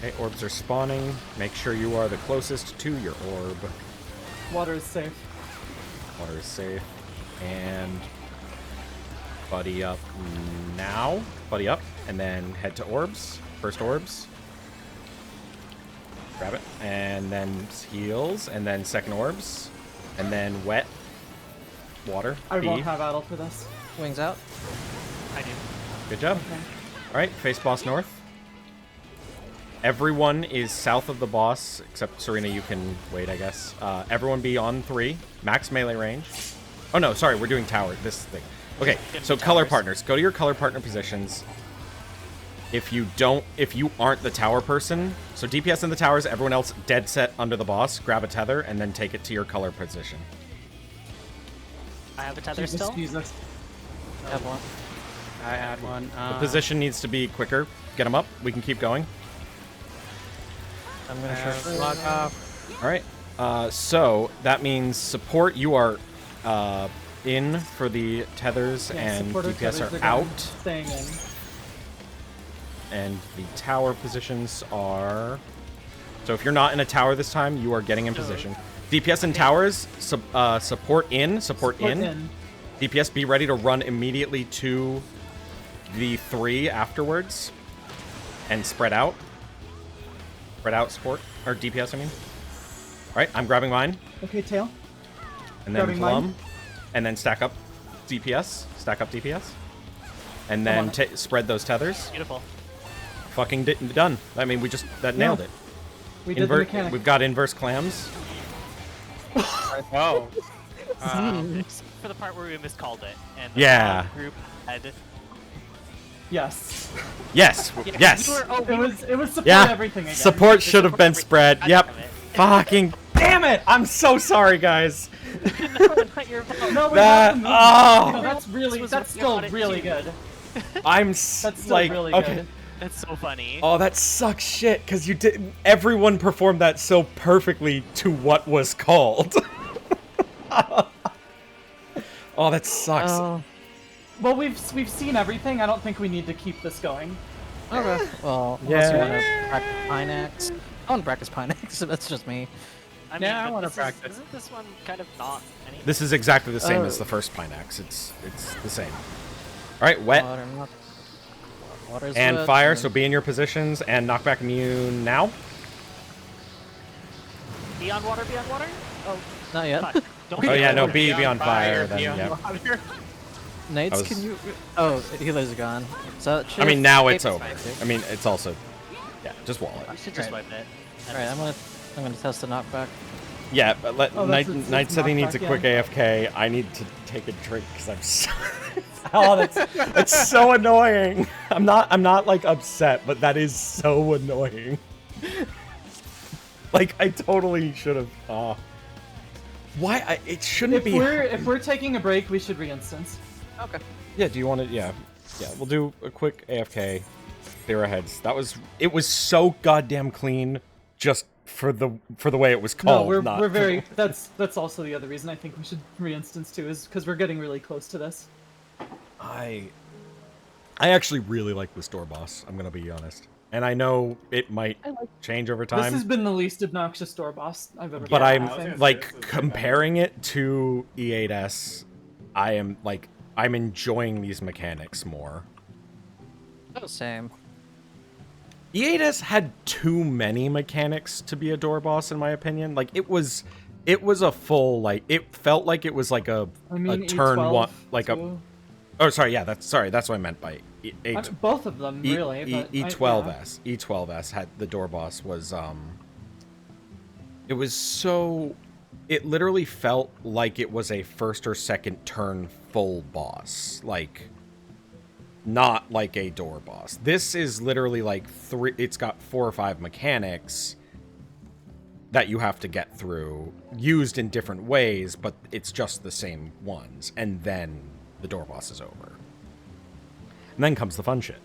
Okay, orbs are spawning. Make sure you are the closest to your orb. Water is safe. Water is safe. And buddy up now. Buddy up, and then head to orbs. First orbs. Grab it. And then heals, and then second orbs. And then wet. Water. I B. won't have Adel for this. Wings out. I do. Good job. Okay. Alright, face boss north. Everyone is south of the boss, except Serena, you can wait, I guess. Everyone be on 3. Max melee range. Oh no, sorry, we're doing tower, this thing. Okay, so color partners. Go to your color partner positions. If you aren't the tower person, so DPS in the towers, everyone else dead set under the boss, grab a tether, and then take it to your color position. I have a tether Jesus, still. Jesus. I have one. I had one. The position needs to be quicker. Get them up, we can keep going. I'm gonna short Lock off. Alright, so that means support, you are in for the tethers, Yeah, and supporter DPS tethers are gonna out. Staying in. And the tower positions are... So if you're not in a tower this time, you are getting in position. DPS in towers, support in. DPS be ready to run immediately to the 3 afterwards. And spread out. Spread out support. Or DPS, I mean. Alright, I'm grabbing mine. Okay, tail. And then Grabbing Plum. mine. And then stack up DPS. Stack up DPS. And then spread those tethers. Beautiful. Fucking done. I mean, nailed it. We did the mechanic. We've got inverse clams. Oh. For the part where we miscalled it, and Yeah. the group had. Yes. Yes. Yeah, Yes. It was support Yeah. everything again. Support should have been spread. God Yep. damn it. Fucking damn it. I'm so sorry, guys. No, not your fault. No, we That- have to move. oh. No, that's still really good. I'm That's still like really okay. good. That's so funny. Oh, that sucks shit because everyone performed that so perfectly to what was called. Oh, that sucks. Well, we've seen everything. I don't think we need to keep this going. Okay. Well, unless you want to practice Pineaxe. I want to practice Pineaxe, so that's just me. I mean, Yeah, I but wanna this practice. Isn't this one kind of not anything? This is exactly the same Oh. as the first Pineaxe. It's the same. right, wet Water's and wet, fire. and- So be in your positions and knockback immune now. Be on water, be on water. Oh, Not yet. fuck. Don't Oh yeah, no, Be be on on fire, fire. Then be on yeah. water. Knights, was- can you? Oh, healers are gone. So I mean, now it's Shape- over. I mean, it's also, yeah, just wall I it. should just Right. wipe it. All right, I'm gonna test the knockback. Yeah, but let Oh, Knight, that's- Knight that's said he needs a knockback, quick yeah. AFK. I need to take a drink because I'm so. Oh, that's so annoying. I'm not like upset, but that is so annoying. Like I totally should have. Why? It shouldn't If be. we're taking a break, we should re-instance. Okay. Yeah. Do you want to? Yeah. Yeah. We'll do a quick AFK. Clear our heads. It was so goddamn clean. Just for the way it was No, called. we're very. That's also the other reason I think we should re-instance too, is because we're getting really close to this. I actually really like this door boss. I'm gonna be honest, and I know it might change over This has time. been the least obnoxious door boss I've ever. But played, I'm I think. like comparing it to E8S. I'm enjoying these mechanics more. Oh, same. E8S had too many mechanics to be a door boss, in my opinion. Like it was a full like it felt like it was like a turn E12 one like a. too. Oh, sorry. Yeah, that's what I meant by Both of them really. but E12S. E12S had the door boss was it was so it literally felt like it was a first or second turn full boss. Like not like a door boss. This is literally like it's got 4 or 5 mechanics that you have to get through, used in different ways, but it's just the same ones, and then the door boss is over. And then comes the fun shit,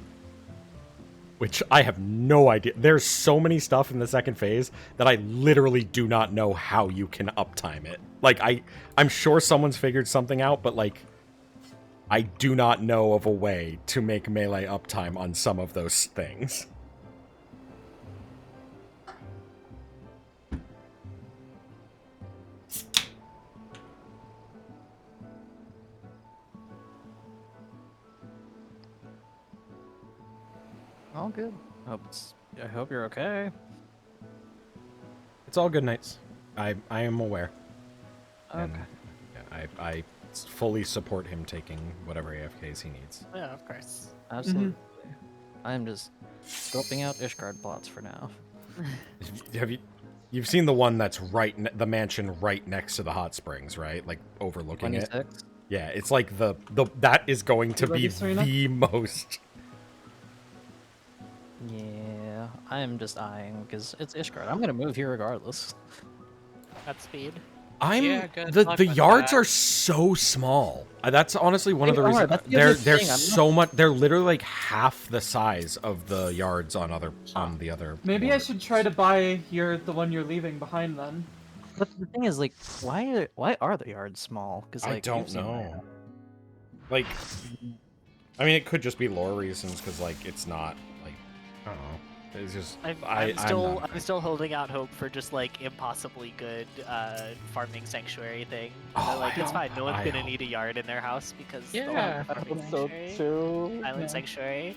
which I have no idea. There's so many stuff in the second phase that I literally do not know how you can uptime it. Like, I'm sure someone's figured something out, but, like, I do not know of a way to make melee uptime on some of those things. All good. I hope you're okay. It's all good, Knights. I am aware. Okay. And, yeah, I fully support him taking whatever AFKs he needs. Yeah, of course. Absolutely. I'm just scoping out Ishgard plots for now. You've seen the one that's the mansion right next to the hot springs, right? Like overlooking it. 26. Yeah, it's like the that is going to be ready, Serena? the most. Yeah, I'm just eyeing because it's Ishgard. I'm gonna move here regardless. At speed. Yeah, good The luck the with yards that. are so small. That's honestly one of They the are, reasons that's the they're other they're thing, I'm so much. They're literally like half the size of the yards on the other. Maybe I board. should try to buy the one you're leaving behind then. But the thing is, like, why are the yards small? Because like, I don't you've seen know. Like, I mean, it could just be lore reasons because like it's not like I don't know. It's just I'm still holding out hope for just like impossibly good farming sanctuary thing. Oh, Like it's fine. No one's I gonna hope- need a yard in their house because they'll Yeah, have a farming So sanctuary, too. island Yeah. sanctuary.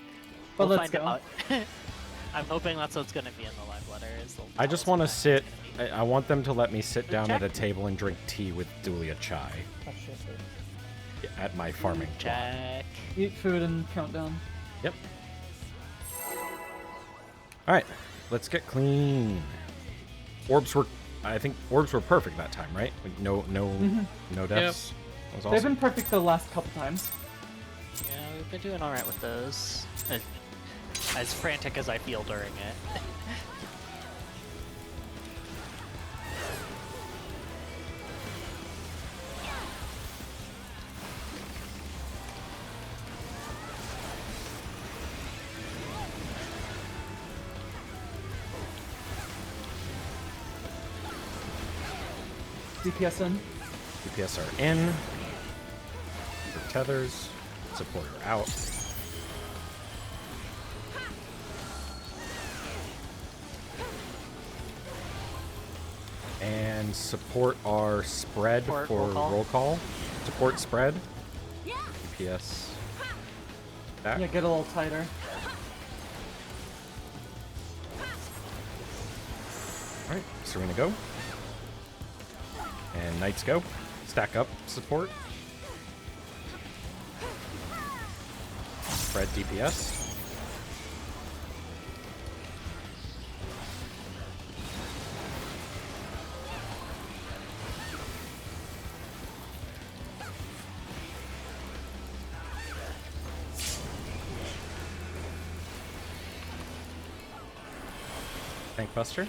But We'll let's find go. out. I'm hoping that's what's gonna be in the live letter. Is they'll I tell just us want to what sit. it's gonna be. I want them to let me sit Good down at a check. table and drink tea with Dulia chai at my farming plot. Check. Eat food and countdown. Yep. All right, let's get clean. I think orbs were perfect that time, right? Like no deaths. That was They've awesome. been perfect the last couple times. Yeah, we've been doing all right with those. As frantic as I feel during it. DPS in. DPS are in. For tethers, support are out. And support our spread Support for roll call. roll call. Support spread. DPS Back. Yeah, get a little tighter. Alright, Serena go. And Knights go. Stack up support. Spread DPS. Tank Buster.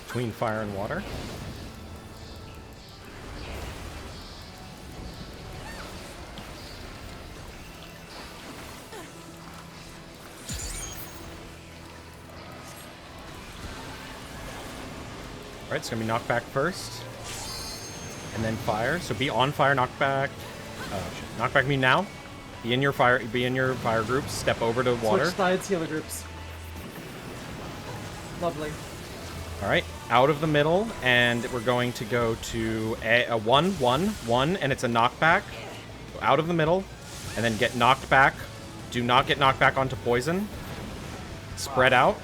Between fire and water. Alright, it's gonna be knockback first. And then fire. So be on fire, knockback. Knockback me now. Be in your fire groups. Step over to water. Switch sides, healer groups. Lovely. Alright, out of the middle, and we're going to go to a 1, 1, 1, and it's a knockback. Go out of the middle, and then get knocked back. Do not get knocked back onto poison. Spread out.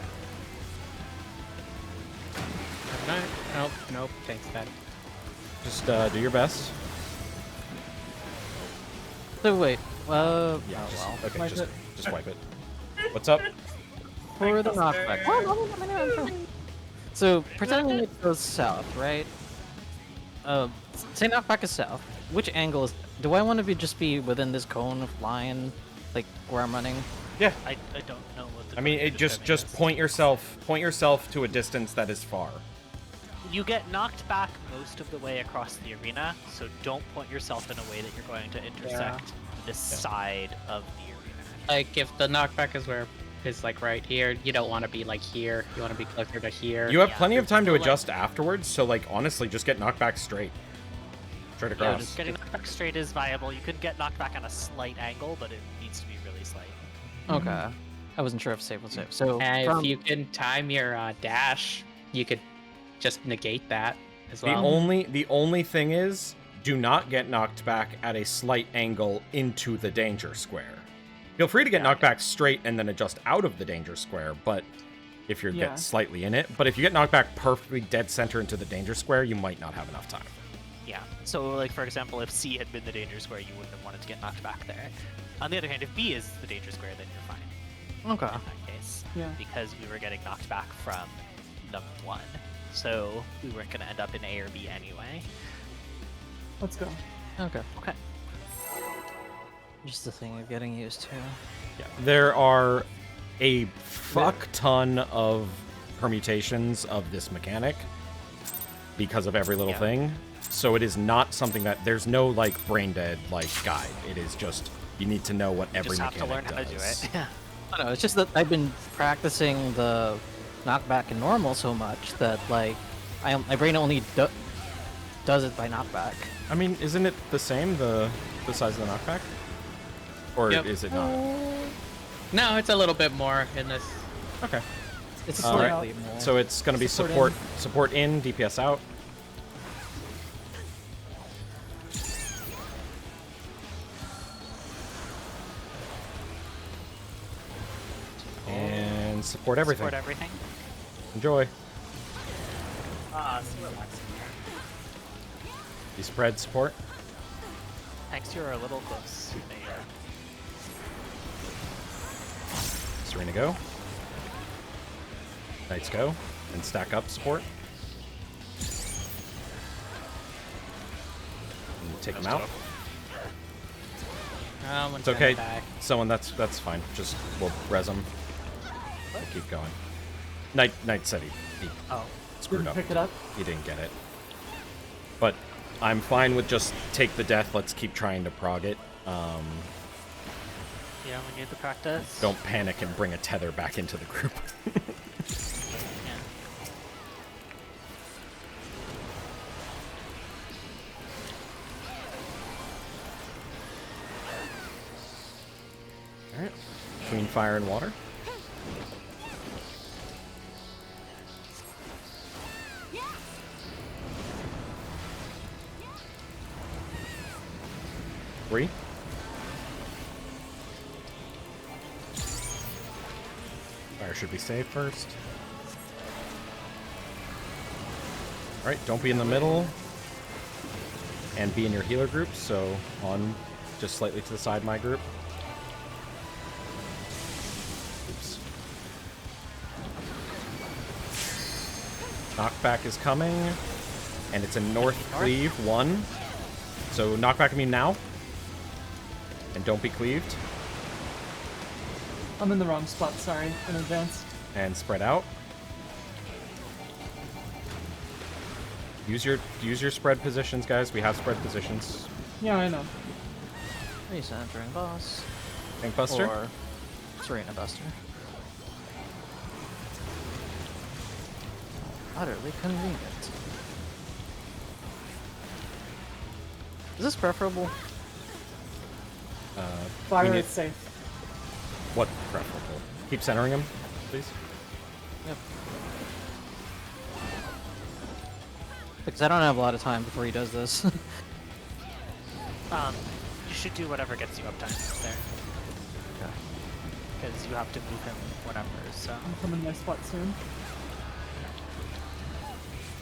Nope, nope, thanks, Dad. Just do your best. So wait, Yeah, oh, just, well. okay, Wipe it. just wipe it. What's up? For the Buster. knockback. So pretending it goes south, right? Say knockback is south. Which angle is? Do I want to just be within this cone of line, like where I'm running? Yeah. I don't know what the I mean, it just point yourself to a distance that is far. You get knocked back most of the way across the arena, so don't point yourself in a way that you're going to intersect this side of the arena. Like, if the knockback is where is like right here, you don't want to be like here. You want to be closer to here. You have Yeah. plenty of time to So, like- adjust afterwards, so like honestly, just get knocked back straight. Straight Yeah, across. just getting knocked back straight is viable. You could get knocked back on a slight angle, but it needs to be really slight. Okay. I wasn't sure if safe was safe. So And from- if you can time your dash, you could just negate that as The well. only thing is, do not get knocked back at a slight angle into the danger square. Feel free to get knocked back straight and then adjust out of the danger square, but if you Yeah. get slightly in it. But if you get knocked back perfectly dead center into the danger square, you might not have enough time. Yeah. So, like for example, if C had been the danger square, you wouldn't have wanted to get knocked back there. On the other hand, if B is the danger square, then you're fine okay. in that case. Yeah. Because we were getting knocked back from number 1. So we weren't going to end up in A or B anyway. Let's go. Okay. Okay. Just the thing of getting used to. Yeah. There are a fuck ton of permutations of this mechanic because of every little Yeah. thing. So it is not something that there's no like brain dead like guide. It is just you need to know what every Just have to mechanic learn how to do does. it. Yeah. I don't know. It's just that I've been practicing the knockback and normal so much that like my brain only does it by knockback. I mean, isn't it the same the size of the knockback? Or Yep. is it not? No, it's a little bit more in this. Okay. It's All right. slightly more. So it's going to be Support support in, DPS out. And support everything. Support everything. Enjoy. Ah, so relaxing. You spread support. Thanks, you're a little close. Serena go. Knights go. And stack up support. And take them out. It's It's okay. Someone that's fine. Just we'll res them. We'll keep going. Knight said he Oh. screwed Didn't up. pick it up. He didn't get it. But I'm fine with just take the death. Let's keep trying to prog it. Yeah, we need the practice. Don't panic and bring a tether back into the group. Yeah. Alright. Between fire and water. Three. Fire should be safe first. Alright, don't be in the middle. And be in your healer group, so on just slightly to the side my group. Oops. Knockback is coming. And it's a north cleave, 1. So knockback immune now. And don't be cleaved. I'm in the wrong spot, sorry, in advance. And spread out. Use your spread positions, guys. We have spread positions. Yeah, I know. Recentering boss. Tank Buster. Or Serena Buster. Utterly convenient. Is this preferable? Fire need- is safe. What preferable? Keep centering him, please. Yep. Because I don't have a lot of time before he does this. You should do whatever gets you uptime there. Because you have to move him whenever, so. I'm coming to my spot soon.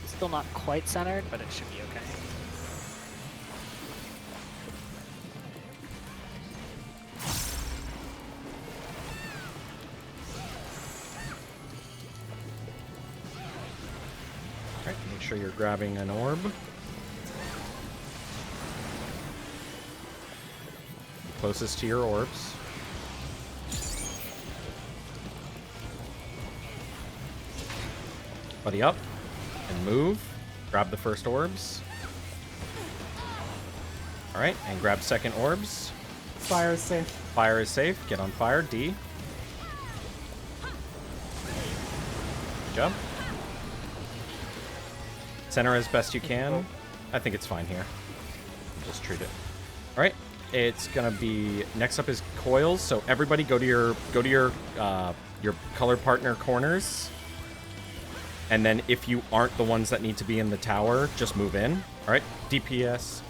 Still not quite centered, but it should be okay. Alright, make sure you're grabbing an orb. Closest to your orbs. Buddy up and move. Grab the first orbs. Alright, and grab second orbs. Fire is safe. Fire is safe. Get on fire. D. Good job. Center as best you can. I think it's fine here. Just treat it. All right. It's gonna be next up is coils. So everybody go to your color partner corners. And then if you aren't the ones that need to be in the tower, just move in. All right. DPS.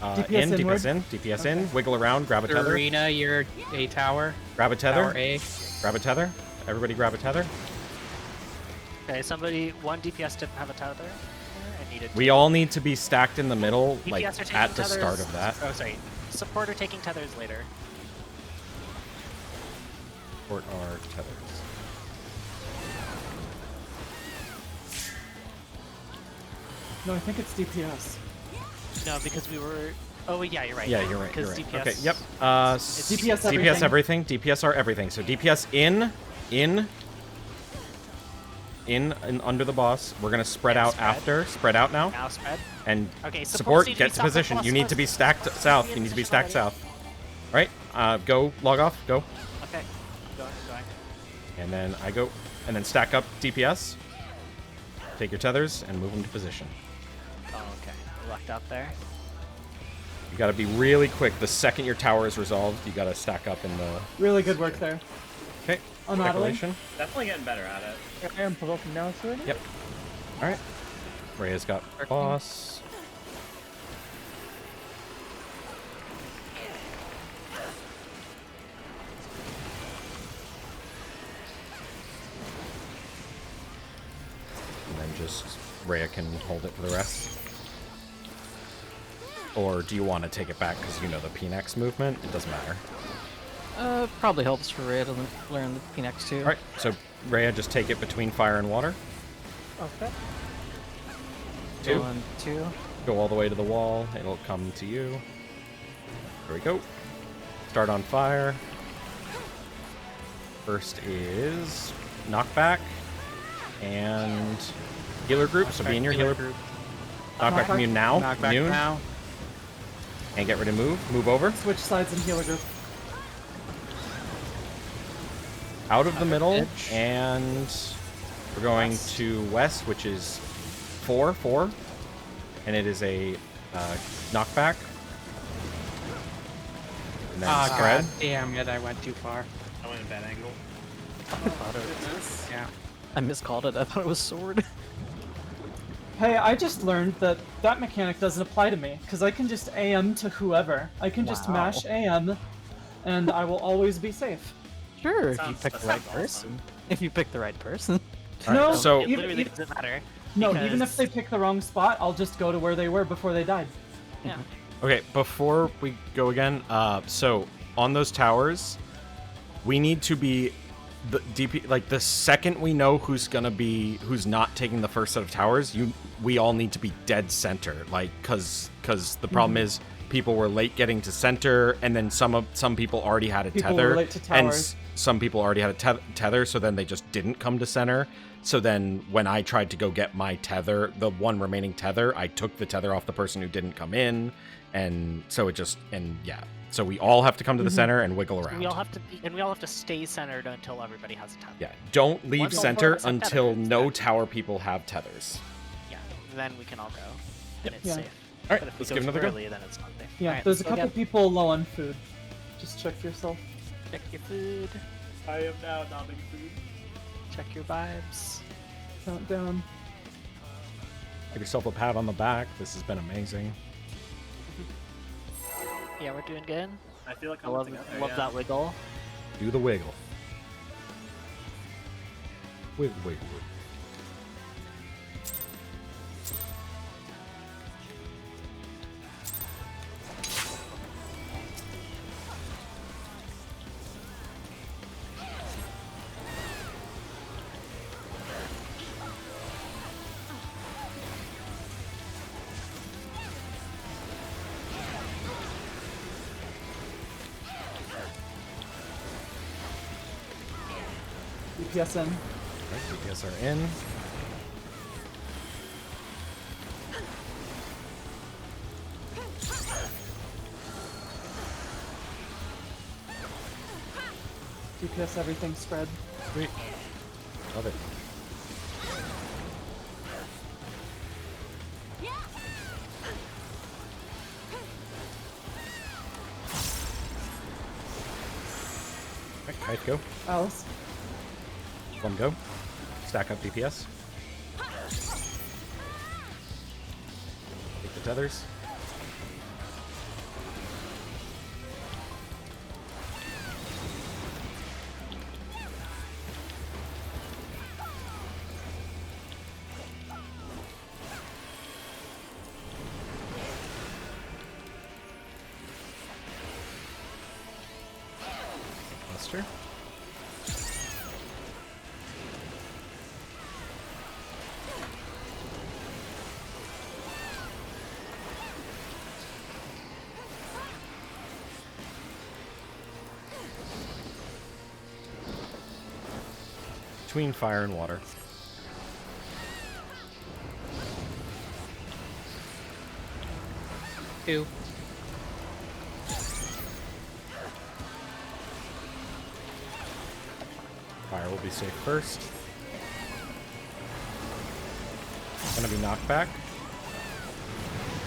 DPS DPS inward? in, DPS in. Wiggle around. Grab a tether. Serena, you're a tower. Grab a tether. Tower A. Grab a tether. Everybody grab a tether. Okay, one DPS didn't have a tether. I needed We all need to be stacked in the middle, DPS like are taking at the tethers. start of that. Oh, sorry. Support are taking tethers later. Support our tethers. No, I think it's DPS. No, because we were. Oh, yeah, you're right. Yeah, you're right. You're Because right. DPS. Okay, yep. DPS DPS everything. DPS are everything. So DPS in and under the boss. We're gonna spread And out spread. after. Spread out now. Now spread. And Okay, support. supports need to Get be to south of position. boss You need first. to be stacked south. You need to be stacked south. Right. Go. Log off. Go. Okay. Going. And then I go. And then stack up DPS. Take your tethers and move them to position. Oh, okay. Lucked up there. You gotta be really quick. The second your tower is resolved, you gotta stack up in the. Really good work there. Okay. On Adeline. Speculation. Definitely getting better at it. I am provoking now, sir. Yep. All right. Rhea's got boss. And then just Rhea can hold it for the rest. Or do you want to take it back because you know the P-Nex movement? It doesn't matter. Probably helps for Rhea to learn the P-Nex too. All right. So Rhea, just take it between fire and water. Okay. 2. 1, 2. Go all the way to the wall. It'll come to you. There we go. Start on fire. First is knockback and healer group. So be in your healer group. Knockback Knockback. immune now. Knockback Immune. now. And get ready to move. Move over. Switch sides in healer group. Out of the middle. edge. And we're going to west, which is 4. And it is a knockback. And then Oh spread. god damn it, I went too far. I went in a bad angle. I miscalled it. I thought it was sword. Hey, I just learned that that mechanic doesn't apply to me, because I can just AM to whoever. I can just Wow. mash AM, and I will always be safe. Sure, if you Sounds- pick that the right sounds person. awesome. If you pick the right person. No, so- It even, literally even, doesn't matter. no, even if because- they pick the wrong spot, I'll just go to where they were before they died. Yeah. Okay, before we go again, so on those towers, we need to be the DP. Like the second we know who's not taking the first set of towers, we all need to be dead center. Like, cause the problem is people were late getting to center, and then some people already had a People tether, were late to and towers. some people already had a tether, so then they just didn't come to center. So then when I tried to go get my tether, the one remaining tether, I took the tether off the person who didn't come in, and so so we all have to come to the center and wiggle around. We all have to be, and we all have to stay centered until everybody has a tether. Yeah, don't leave Once all center four of us have until tethers, no then- tower people have tethers. Yeah. Then we can all go, and it's Yeah. safe. All right, But if we let's go give too another go. early, then it's not safe. Yeah, Alright, there's a let's go couple again. people low on food. Just check yourself. Check your food. I am now nobbing food. Check your vibes. Count down. Give yourself a pat on the back. This has been amazing. Yeah, we're doing good. I feel like I I'm love together, love yeah. that wiggle. Do the wiggle. Wiggle, wiggle, wiggle. DPS in. Right, DPS are in. DPS everything spread. Sweet. Love it. Right, kite go. Alice. One go. Stack up DPS. Take the tethers. Buster. Between fire and water. Two. Fire will be safe first. Gonna be knockback.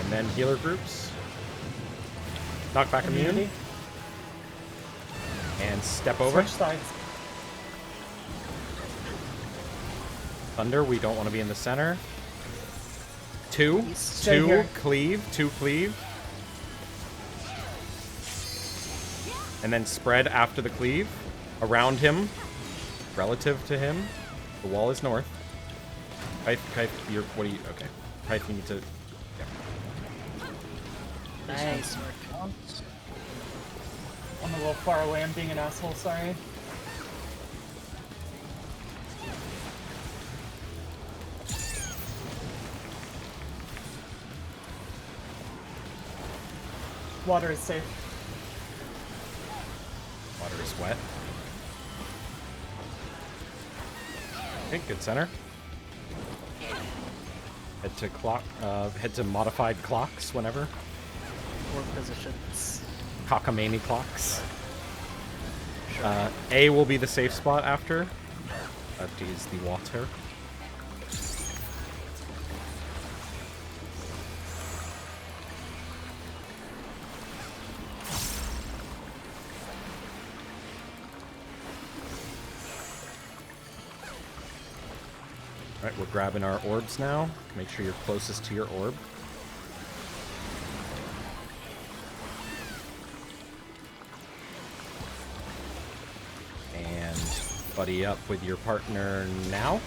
And then healer groups. Knockback immune. And step over. Switch sides. Thunder, we don't want to be in the center. Two. Stay Two here. cleave. Two cleave. And then spread after the cleave. Around him. Relative to him. The wall is north. Kite, you're, what do you, okay. Kite, you need to, yeah. Nice. I'm a little far away. I'm being an asshole. Sorry. Water is safe. Water is wet. Okay, good center. Head to modified clocks whenever. Four positions. Cockamamie clocks. A will be the safe spot after. D is the water. Alright, we're grabbing our orbs now. Make sure you're closest to your orb. And buddy up with your partner now.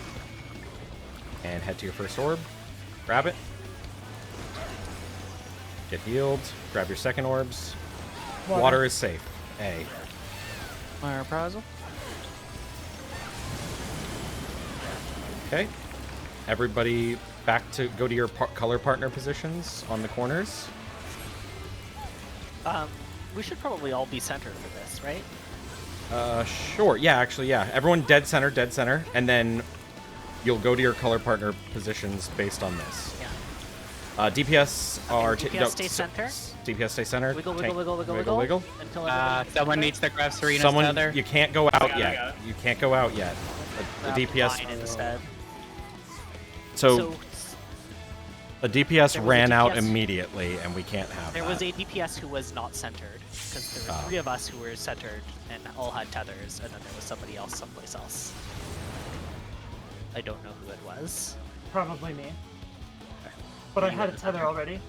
And head to your first orb. Grab it. Get healed. Grab your second orbs. Water is safe. A. My reprisal. Okay. Everybody back to go to your color partner positions on the corners. We should probably all be centered for this, right? Sure. Yeah, actually, yeah. Everyone dead center, and then you'll go to your color partner positions based on this. Yeah. DPS are... DPS stay center. DPS stay center. Wiggle, tank- wiggle, wiggle, wiggle, wiggle. Until everybody Someone needs to grab Serena's Someone, tether. you can't go out I got yet. it. You can't go out yet. The grab DPS... mine instead. So, a DPS there was a ran out DPS immediately, and we can't have there that. was a DPS who was not centered, because there were 3 of us who were centered and all had tethers, and then there was somebody else someplace else. I don't know who it was. Probably me. But I had a tether already.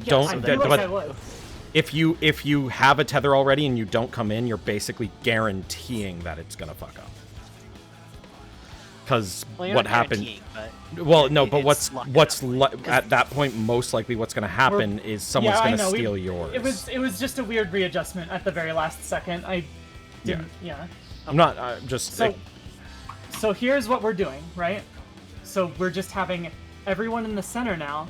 Don't... so I then- feel like I but was. if you have a tether already and you don't come in, you're basically guaranteeing that it's gonna fuck up. Because Well, you're what not happened... guaranteeing, but Well, no, but it's luck what's enough. at that point most likely what's going to happen is someone's Yeah, I going to know, steal yours. It was just a weird readjustment at the very last second. I didn't. Yeah. I'm not just So here's what we're doing, right? So we're just having everyone in the center now,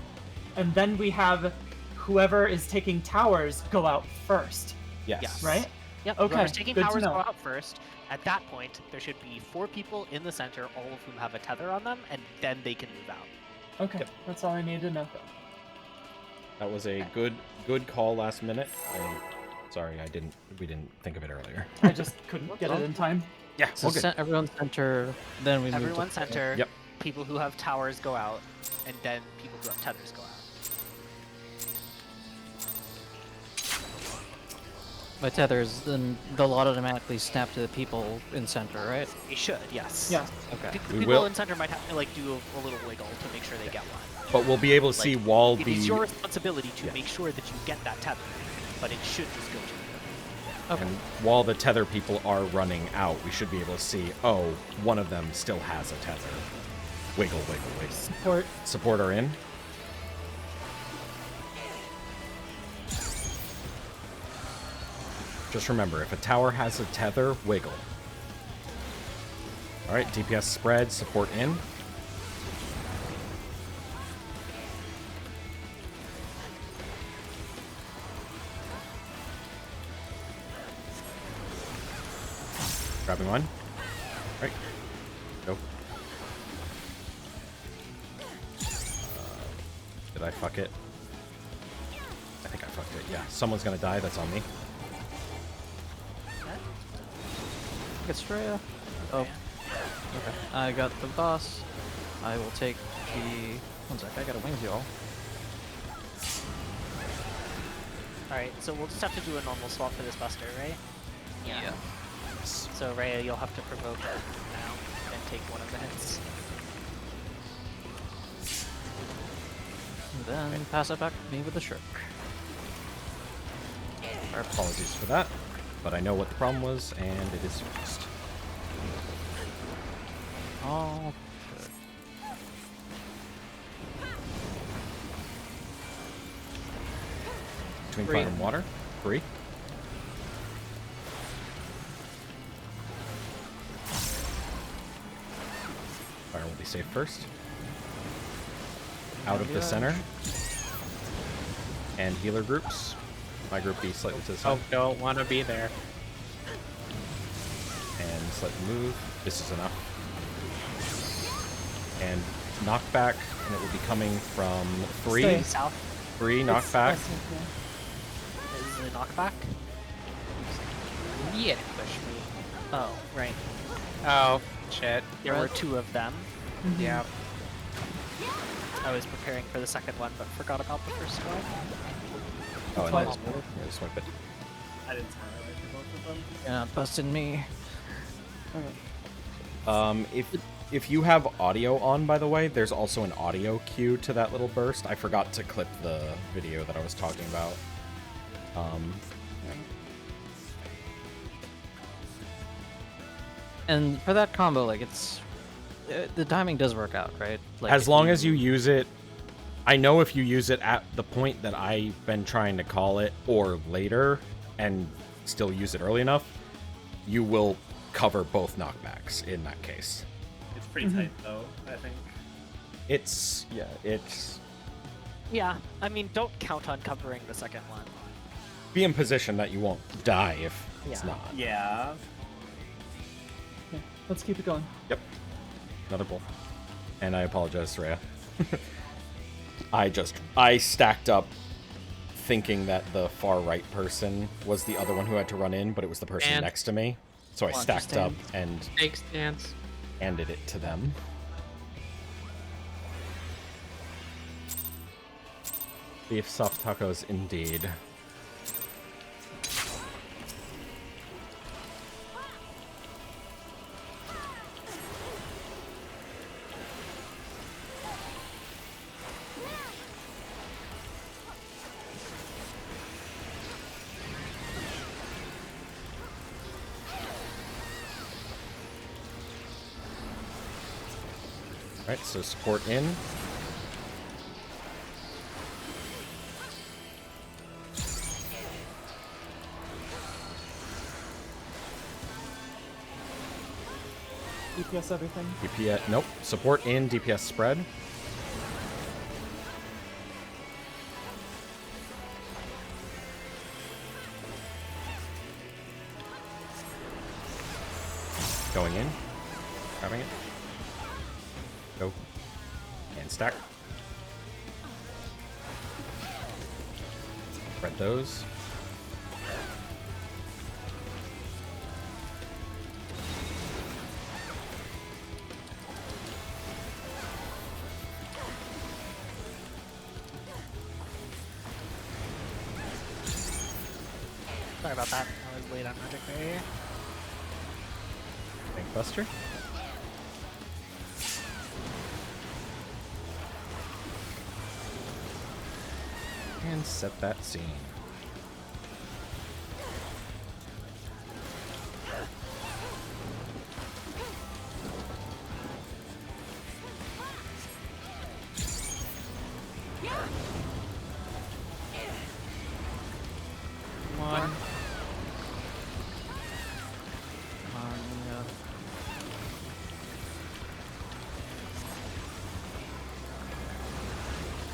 and then we have whoever is taking towers go out first, yes. right? Yep, Okay, whoever's taking good to towers know. go out first. At that point, there should be 4 people in the center, all of whom have a tether on them, and then they can move out. Okay, that's all I needed to know. That was a good call last minute. Sorry, we didn't think of it earlier. I just couldn't get it in time. Yeah, So good. everyone center, then we move to- Everyone center. Yep. People who have towers go out, and then people who have tethers go out. My tethers, then they'll automatically snap to the people in center, right? They should, yes. Yeah. Okay. We People will- in center might have to like do a little wiggle to make sure they get one. But we'll be able to see Like, while It the is your responsibility to Yeah. make sure that you get that tether, but it should just go to you. and while the tether people are running out, we should be able to see. Oh, one of them still has a tether. Wiggle, wiggle, wiggle. Support. Support are in. Just remember, if a tower has a tether, wiggle. Alright, DPS spread, support in. Grabbing one. Right. Go. Did I fuck it? I think I fucked it. Yeah, someone's gonna die. That's on me. Get Straya. Oh. Okay. I got the boss. I will take the... One sec, I gotta wing y'all. Alright, so we'll just have to do a normal swap for this buster, right? Yeah. So Rhea, you'll have to provoke now and take one of the hits. And then pass it back to me with the shirk. Our apologies for that, but I know what the problem was, and it is fixed. Oh, shit. Between Free. fire and water. Free. Fire will be safe first. Out of the Yeah. center. And healer groups. My group be slightly to the Oh, side. don't want to be there. And slightly move. This is enough. And knockback, and it will be coming from three. Stay. South Three It's- knockback. is the knockback. Yeah, push me. Oh, right. Oh, shit. There were Red. 2 of them. Yeah. I was preparing for the second one, but forgot about the first one. Oh, and fine. that is more. Yeah, just wipe it. I didn't tell you for both of them. You're not busting me. If if you have audio on, by the way, there's also an audio cue to that little burst. I forgot to clip the video that I was talking about. And for that combo, like the timing does work out, right? Like As if long as you use it, I know if you use it at the point that I've been trying to call it or later and still use it early enough, you will cover both knockbacks in that case. It's pretty tight though, I think. It's Yeah, I mean, don't count on covering the second one. be in position that you won't die if it's Yeah. not. Yeah. Okay, let's keep it going. Yep. Another bull. And I apologize, Rhea. I stacked up thinking that the far right person was the other one who had to run in, but it was the person And- next to me. So I Watch stacked your up and Snake stance. handed it to them. Beef soft tacos indeed. Alright, so support in. DPS everything. DPS, nope. Support in, DPS spread. Going in. Grabbing it. Go. And stack. Spread those. Sorry about that. I was late on Magic there. Bank Buster. And set that scene. One.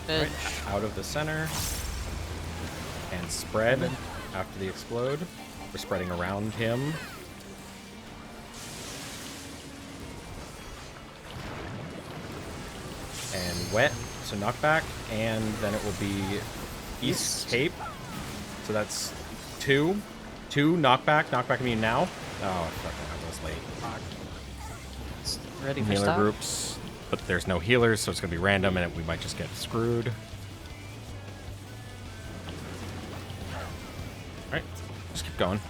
Right, out of the center. And spread after the explode. We're spreading around him. And wet, so knockback, and then it will be east tape. So that's two. Two knockback immune now. Oh, fucking, I was late. Ready for Healer stop? groups, but there's no healers, so it's gonna be random, and we might just get screwed. Alright, just keep going.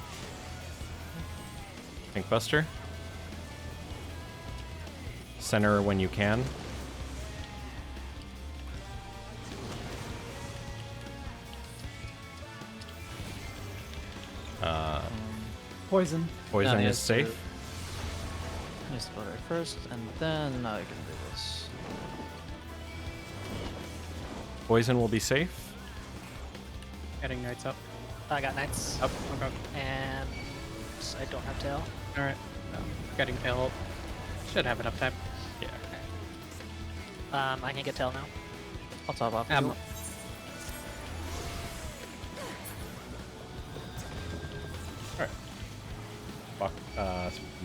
Pink Buster. Center when you can. Poison. Poison No, he is has to- safe. Needs to go right first, and then I can do this. Poison will be safe. Getting knights up. I got knights. Up. Okay. And I don't have tail. Alright. Getting tail. Should have enough time. Yeah. I can get tail now. I'll top off. Alright.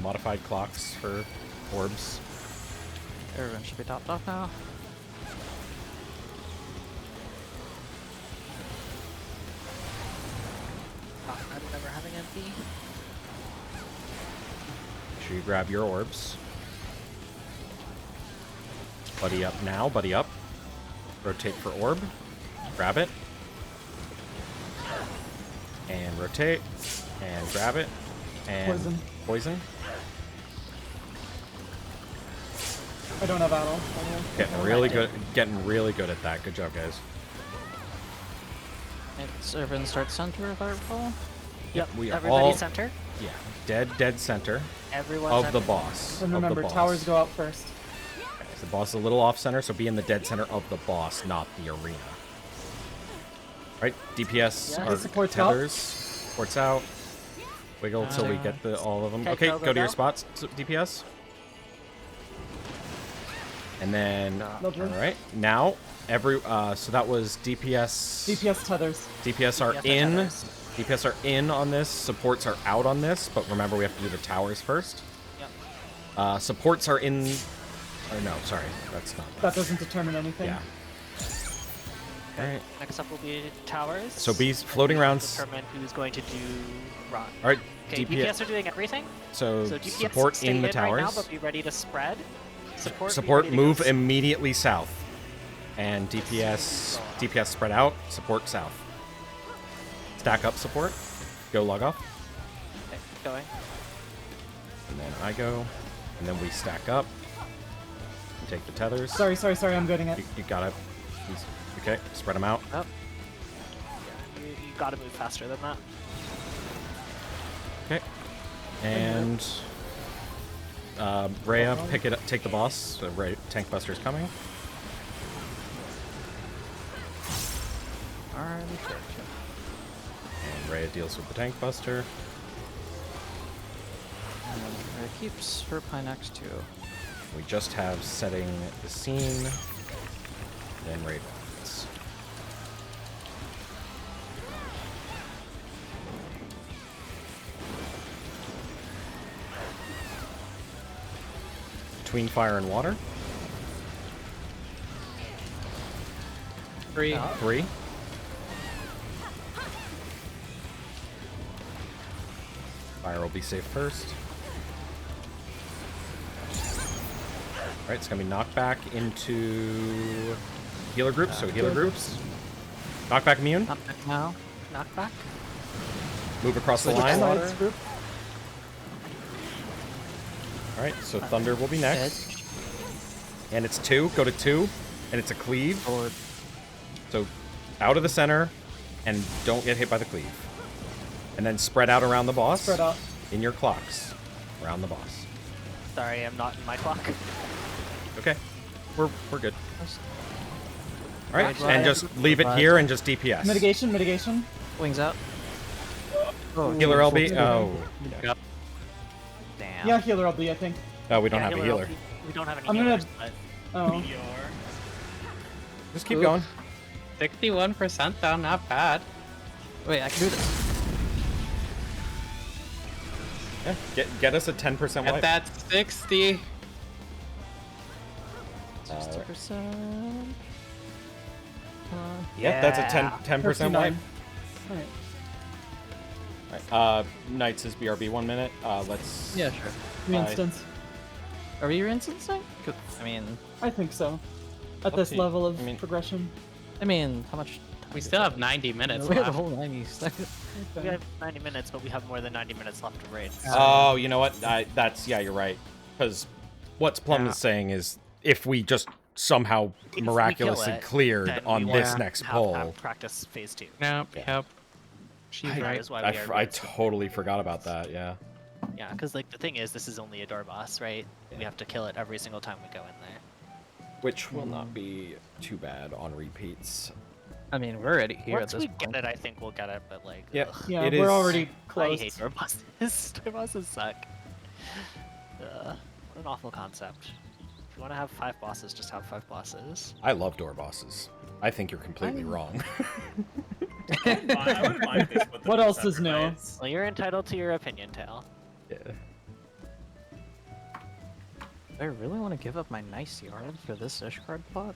Modified clocks for orbs. Everyone should be topped off now. I'm never having MP. Make sure you grab your orbs. Buddy up now, buddy up. Rotate for orb. Grab it. And rotate. And grab it. And Poison. poison. I don't have battle. Getting really good at that. Good job, guys. It's everyone starts center if I recall. Yep. We are Everybody all center. yeah, dead center Everyone of center. the boss. And remember, of the boss. towers go out first. Okay, so the boss is a little off center, so be in the dead center of the boss, not the arena. Right, DPS Yeah. are Supports out. tethers. Supports out. Wiggle till we get all of them. Okay, Okay, go to your spots, DPS. And then, Lovely. all right, now so that was DPS. DPS tethers. DPS are DPS in. tethers. DPS are in on this. Supports are out on this. But remember, we have to do the towers first. Yep. Supports are in. Oh no, sorry, that's not. That doesn't determine anything. Yeah. All right. Next up will be towers. So bees floating around. Determine who's going to do run. All right. Okay, DPS are doing everything. So So DPS support stay in the right towers. now, but be ready to spread. Support. be Support ready to move go immediately south, and DPS spread out. Support south. Stack up support. Go log off, Okay, going. and then I go, and then we stack up. And take the tethers. Sorry, I'm getting it. You gotta. Okay, spread them out. Up. Yeah, you gotta move faster than that. Okay, and Rhea, pick it up. Take the boss. Tank Buster's coming. Alright, And Rhea deals with the Tank Buster. and it keeps her pie next to. We just have setting the scene, then Ravens. Between fire and water. 3. 3. Fire will be safe first. Alright, it's gonna be knockback into healer groups, so healer groups. Knockback immune. Not back now. Knock back. Move across the Switch line. sides group. Alright, so Thunder will be next. Edge. And it's 2. Go to 2. And it's a cleave. Forward. So out of the center and don't get hit by the cleave. And then spread out around the boss. Spread out. In your clocks. Around the boss. Sorry, I'm not in my clock. Okay. We're good. Alright, Right, and just leave it here and just DPS. Mitigation. Wings out. Oh, Healer LB. full Oh. Yep. Damn. Yeah, healer LB, I think. Oh, we don't Yeah, have a healer. We don't have any I'm gonna- healers, but Oh. Meteor. Just keep Ooh. going. 61% though, not bad. Wait, I can do this. Yeah, get us a 10% At wipe. that 60. 60%. Yep, that's a 10% wipe. 59. Alright. Alright, Knights is BRB 1 minute. Let's. Yeah, sure. Reinstance. Are we reinstancing? I mean, I think so. At this Okay, level of I mean- progression. how much? We still have 90 minutes We have a left. whole 90 seconds. we have 90 minutes, but we have more than 90 minutes left to raid. Oh, you know what? You're right. Because what Plum Yeah. is saying is if we just somehow If we kill miraculously it, cleared then on we this won't next have poll. practice phase 2. Nope, Yeah. yep. She's That right. is why we are I doing so. totally forgot about that, yeah. Yeah, because like the thing is, this is only a door boss, right? We have to kill it every single time we go in there. Which will not be too bad on repeats. I mean, we're already here Once at this we point. get it, I think we'll get it. But like, Yeah. ugh, Yeah, It we're is- already I close. hate door bosses. Door bosses suck. What an awful concept. If you want to have 5 bosses, just have 5 bosses. I love door bosses. I think you're completely wrong. I wouldn't mind if they split them What into else is separate new? nights. Well, you're entitled to your opinion, Tail. Yeah. Do I really want to give up my nice yard for this ish card plot?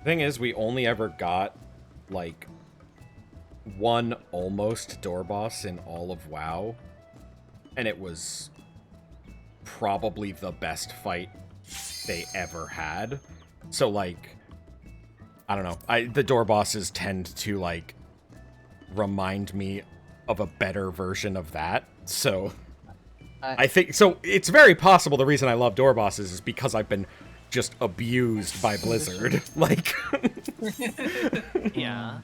Thing is, we only ever got like one almost door boss in all of WoW, and it was probably the best fight they ever had. So like, I don't know. The door bosses tend to like remind me of a better version of that. So I think so. It's very possible the reason I love door bosses is because I've been just abused by Blizzard. Like, Yeah.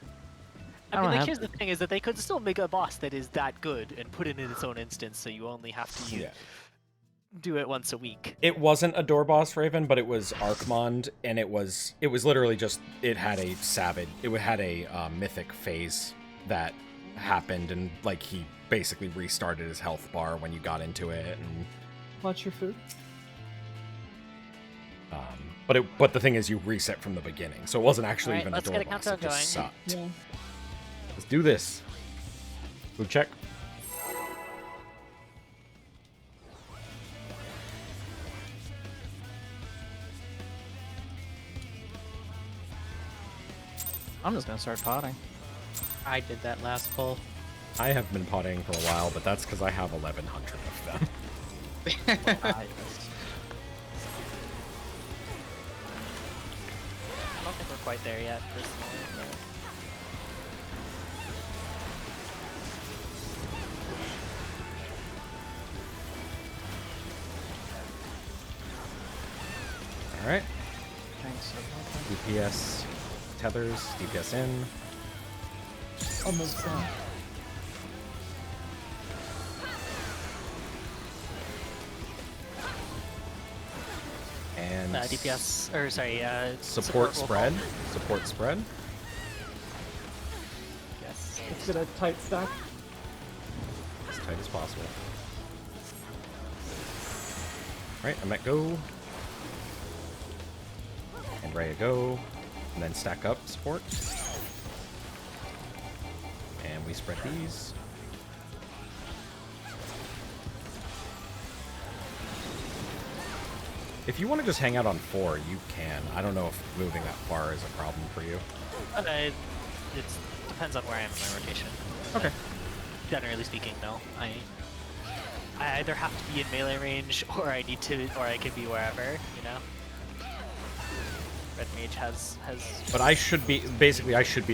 I don't mean, like, have- here's the thing: is that they could still make a boss that is that good and put it in its own instance, so you only have to yeah. do it once a week. It wasn't a door boss, Raven, but it was Archmond, and it was literally just it had a mythic phase that happened, and like he basically restarted his health bar when you got into it, and Watch your food. but the thing is, you reset from the beginning, so it wasn't actually Alright, even a let's door get a boss. It countdown just going. sucked. Yeah. Let's do this. Food check. I'm just gonna start potting. I did that last pull. I have been potting for a while, but that's because I have 1,100 of them. I don't think we're quite there yet, personally. But... All right. Thanks. DPS tethers, DPS in. I'll move some. And DPS, or sorry, support roll spread. call. Support spread. Yes. Let's get a tight stack. As tight as possible. Right, I'm at go. And Rhea go. And then stack up support. And we spread these. If you want to just hang out on 4, you can. I don't know if moving that far is a problem for you. It depends on where I am in my rotation. Okay. Generally speaking, no. I either have to be in melee range, or I can be wherever, you know. Red Mage has. But I should be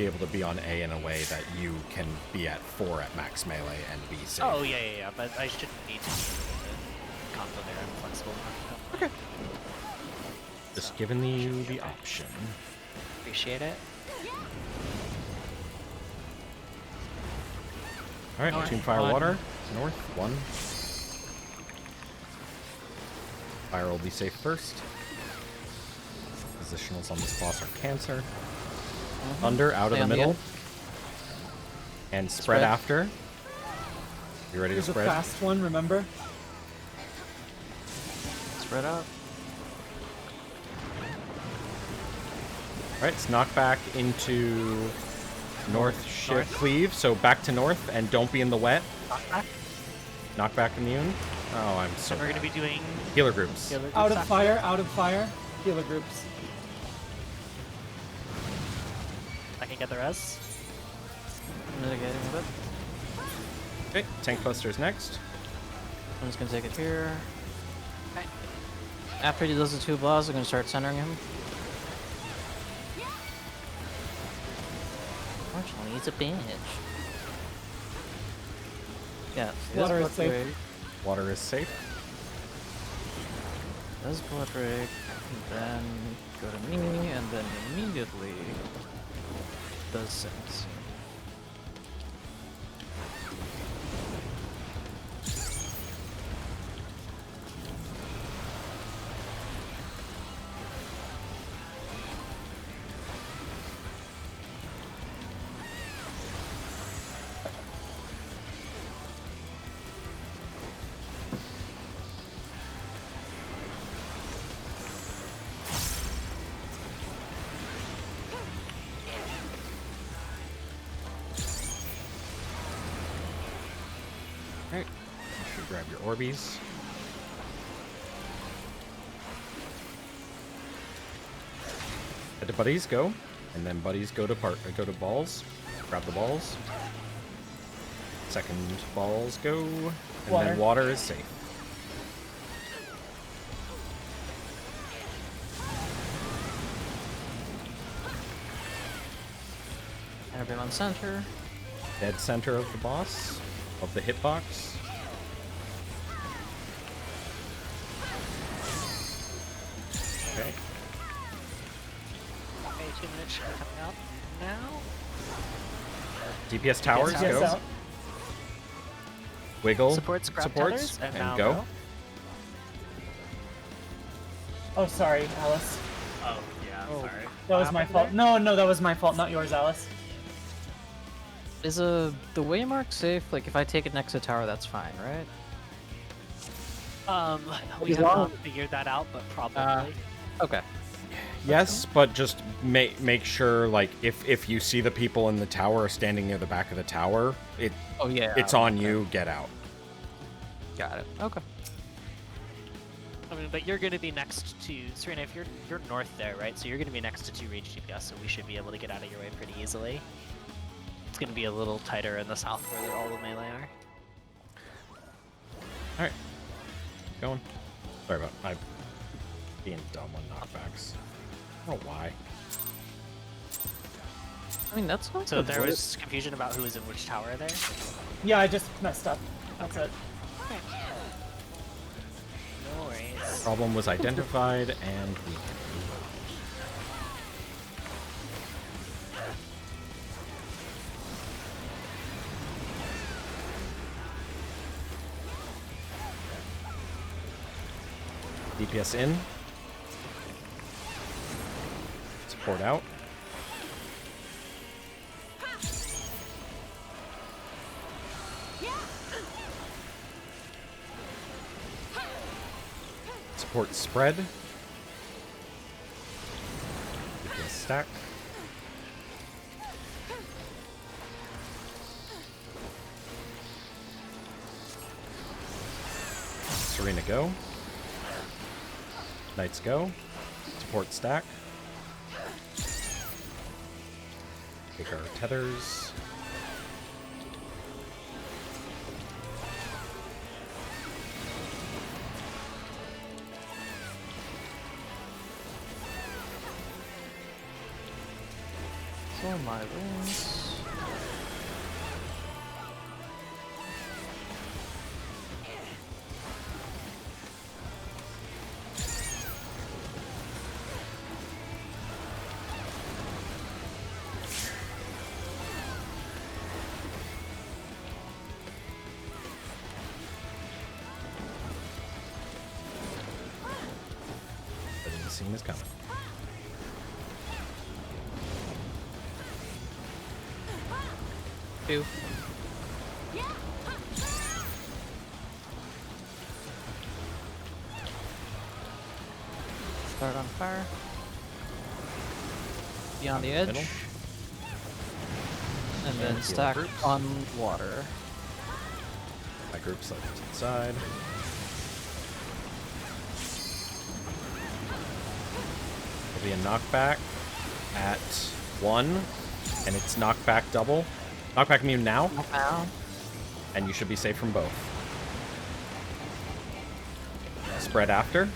able to be on A in a way that you can be at 4 at max melee and be safe. Oh yeah. But I shouldn't need to be combo there. I'm flexible enough. Okay. Just giving you the option. Appreciate it. All right, North, between fire, one. water, north, 1. Fire will be safe first. Positionals on this boss are cancer. Thunder out Stay of the on the middle. edge. And spread Spread. after. You ready Here's to a spread? fast one, remember? Spread out. All right, it's knock back into north shift North. cleave. So back to north and don't be in the wet. Knockback. Knockback immune. Oh, I'm so And we're bad. gonna be doing Healer groups. healer Out groups of fire, out of fire. Healer groups. I can get the res. Mitigating a bit. Okay, tank buster's next. I'm just gonna take it here. Okay. After he does the 2 blasts, I'm gonna start centering him. Unfortunately, he's a bitch. Yeah, he does Water is blood safe. rig. Water is safe. Does blood rig, then go to me, and then immediately does sense. Alright. You should grab your Orbeez. Let the buddies go. And then buddies go to balls. Grab the balls. Second balls go. And Water. then water is safe. Everyone center. Dead center of the boss. Of the hitbox. Okay. Okay, 2 minutes coming out now. DPS towers, DPS Yes, go. out. Wiggle. Supports, grab supports, tethers, and and now go. go. Oh, sorry, Alice. Oh, yeah, Oh. sorry. That was What my happened fault. there? No, that was my fault, not yours, Alice. Is the waymark safe? Like, if I take it next to tower, that's fine, right? We As have long- not figured that out, but probably. Okay. Yes, but just make sure, like, if you see the people in the tower are standing near the back of the tower, Oh yeah. it's on okay. you. Get out. Got it. Okay. I mean, but you're going to be next to Serena. If you're north there, right? So you're going to be next to 2 range DPS, so we should be able to get out of your way pretty easily. It's going to be a little tighter in the south where all the melee are. All right. Going. Sorry about I being dumb on knockbacks. I don't know why. I mean, that's not So the there worst. was confusion about who was in which tower there. Yeah, I just messed up. That's it. No worries. Problem was identified, and we DPS in. Support out. Support spread. DPS stack. Serena go. Knights go. Support stack. Take our tethers. So my rings. I didn't see this coming. Two. Start on fire. Be on the edge. Middle. And then heal stack groups. on water. My group's left to the side. There'll be a knockback at 1, and it's knockback double. Knockback immune now, Now. and you should be safe from both. Spread after.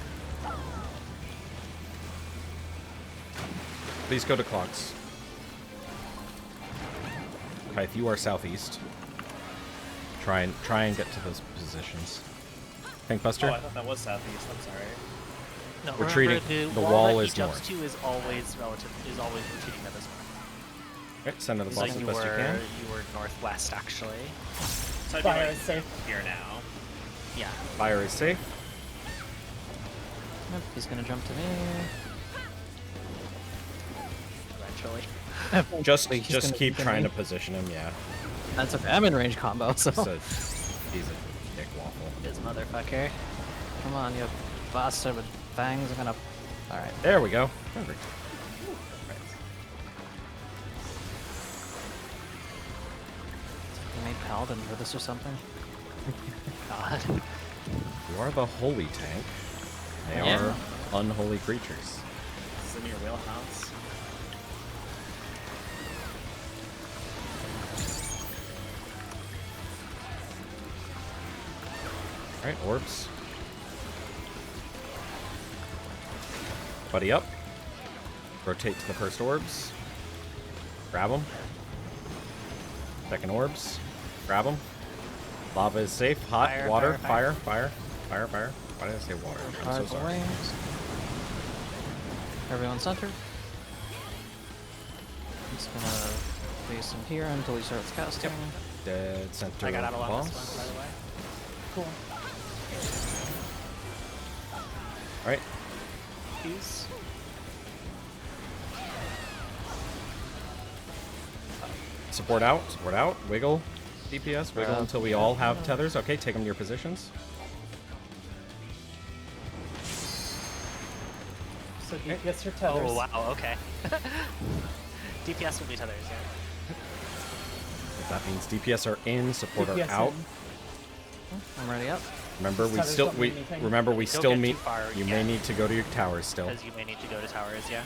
Please go to clogs. Okay, if you are southeast, try and get to those positions. Tank Oh, Buster. I thought that was southeast. I'm sorry. No, We're remember, treating- the wall wall that is he jumps north. to is always retreating that as well. Okay, center the So boss as you best you can. were northwest actually. So I'd be Fire like is safe. here now. Yeah. Fire is safe. Yep, he's gonna jump to me. Eventually. Just Wait, he's gonna keep jump trying me? to position him. Yeah, That's okay. I'm in range combo, so. he's a dick waffle. This motherfucker. Come on, you bastard with fangs. I'm gonna. Alright. There we go. Perfect. You made Paladin for this or something? God. You are the holy tank. They Yeah. are unholy creatures. This is in your wheelhouse. All right, orbs. Buddy up. Rotate to the first orbs. Grab them. Second orbs. Grab them. Lava is safe. Hot. Fire, water. fire, Fire. Fire. Fire. Fire. Why did I say water? I'm so Five sorry. wings. Everyone center. I'm just gonna place him here until he starts casting. Dead center. I got out along this boss. one, by the way. Cool. All right. Peace. Support out. Support out. Wiggle. DPS. Wiggle until we all have tethers. Okay, take them to your positions. So DPS your tethers. Oh wow, okay. DPS will be tethers, yeah. That means DPS are in. Support DPS are out. Oh, I'm ready up. Remember, These we tethers still don't mean anything. remember we Don't still get meet. too far You yet. may need to go to your towers still. Because you may need to go to towers, yeah.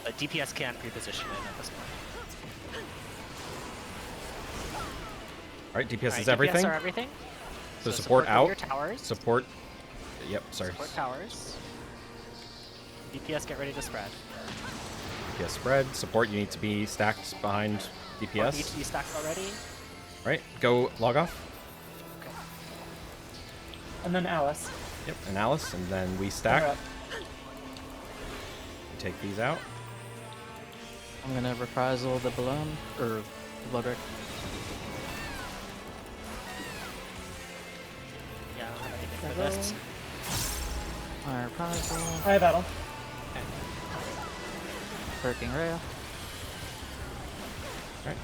But DPS can pre-position in at this point. All right, DPS Alright, is everything. DPS are everything. So support go to out. Your towers. Support. Yep. Sorry. Support towers. DPS get ready to spread. DPS spread. Support. You need to be stacked behind Need DPS. to be stacked already. Right. Go log off. And then Alice. Yep. And Alice, and then we You're stack. up. Take these out. I'm gonna reprisal the balloon or the blood wreck. Yeah, I don't have anything for this. Fire reprisal. I have battle. Perking Rhea. All right.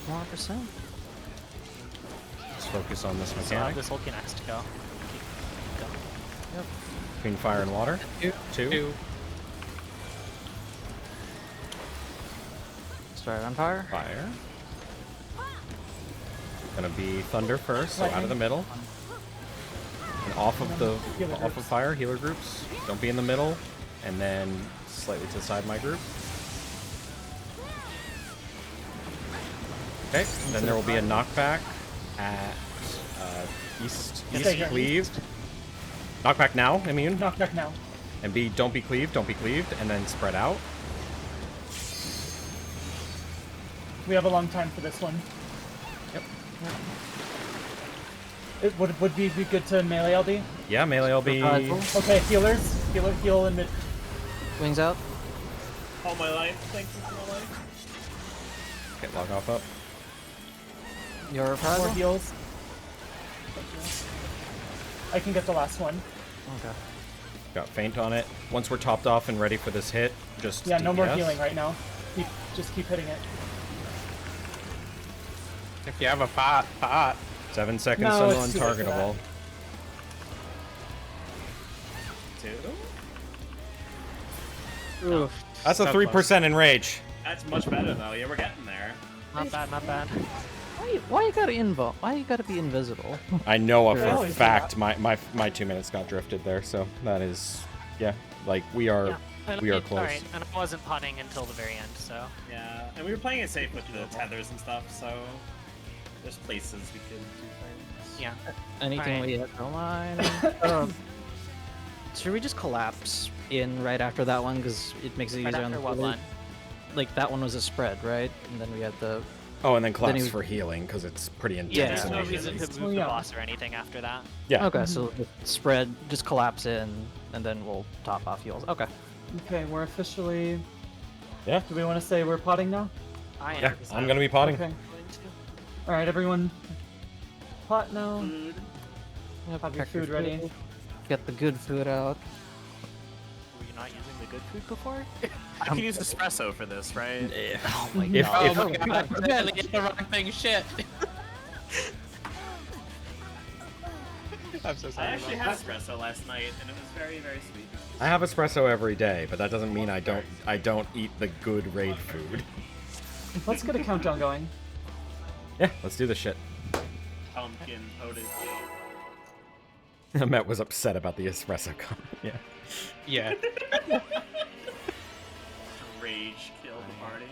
More percent. Let's focus on this So mechanic. this whole next to go. Keep going. Yep. Between fire and water. Two. Start on fire. Fire. Gonna be thunder first, so out of Lightning. the middle. And off of the Healer off of groups. fire, healer groups. Don't be in the middle. And then slightly to the side my group. Okay, then there will be a knockback at east Stay here. cleaved. Knockback now, immune. Knockback now. And B, don't be cleaved, and then spread out. We have a long time for this one. Yep. It would be good to melee LD. Yeah, melee will be. Reprisal. Okay, healers. Heal in mid. Wings out. All my life. Thank you for my life. Okay, log off up. Your More reprisal. heals. I can get the last one. Okay. Got feint on it. Once we're topped off and ready for this hit, just Yeah, no more DPS. healing right now. Just keep hitting it. If you have a pot. 7 seconds No, until it's too late for that. untargetable. 2. Oof. That's a So 3% enrage. That's much better though. Yeah, we're getting there. Not bad, not bad. Why you gotta Why you gotta be invisible? I know They for a always do fact my 2 minutes got drifted there, so that is, yeah, like we are Yeah. And we I are mean, close. Alright, and I wasn't punning until the very end, so. Yeah, and we were playing it safe with the tethers and stuff, so there's places we could do things. Yeah. Anything Alright. we hit, don't mind. Should we just collapse in right after that one because it makes it Right easier on after the what healer? one? Like that one was a spread, right? And then we had the Oh, and then collapse he- for healing because it's pretty intense. Yeah, Yeah. there's and no everything. reason to Oh, move the yeah. boss or anything after that. Yeah. okay. So the spread, just collapse in, and then we'll top off heals. Okay. Okay, we're officially. Yeah. Do we want to say we're potting now? I am. Yeah, I'm gonna be potting. Okay. All right, everyone. Pot now. Food. Yep, Have your pack food ready. Get the good food out. Were you not using the good food before? I can use espresso for this, right? Oh my If- god. if- Oh my god, I definitely get the wrong thing. Shit. I'm so I sorry. actually about had espresso last night, and it was very, very sweet. I have espresso every day, but that doesn't mean I don't eat the good raid food. Let's get a countdown going. Yeah, let's do this shit. Pumpkin potage. Matt was upset about the espresso comment. Yeah. Yeah. Rage kill the party.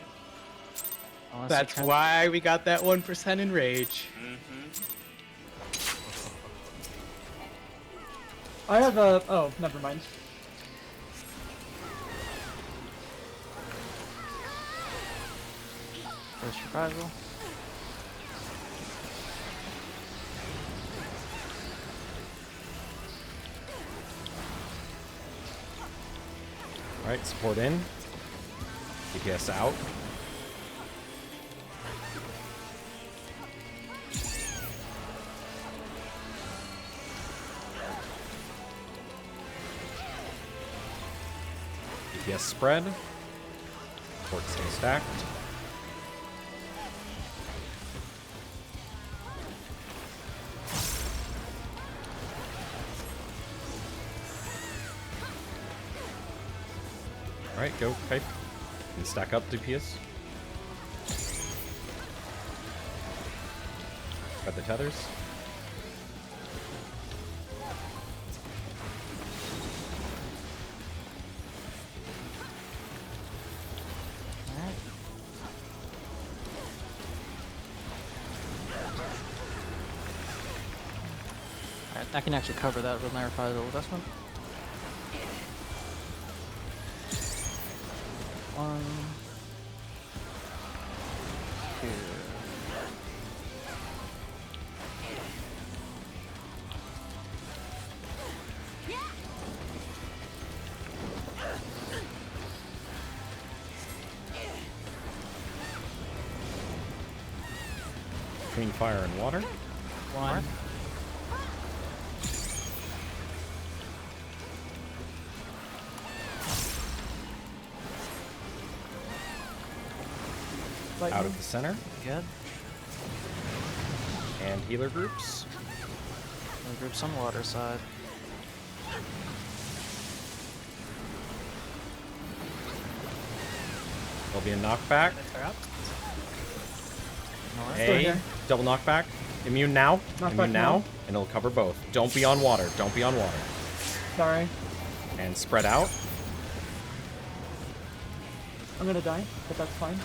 Honestly, That's trying- why we got that 1% in rage. Mm-hmm. I have a. Oh, never mind. First reprisal. Alright, support in. DPS out. DPS spread. Support stay stacked. Alright, go, Pipe. And stack up DPS. Got the tethers. Alright. Alright, I can actually cover that with my reprisal investment. One, two. Between fire and water. One. Out of the center. Good. And healer groups. We'll group some water side. There'll be a knockback. They're up. North. A here. double knockback. Immune now. Knockback Immune now. now. And it'll cover both. Don't be on water. Don't be on water. Sorry. And spread out. I'm gonna die, but that's fine.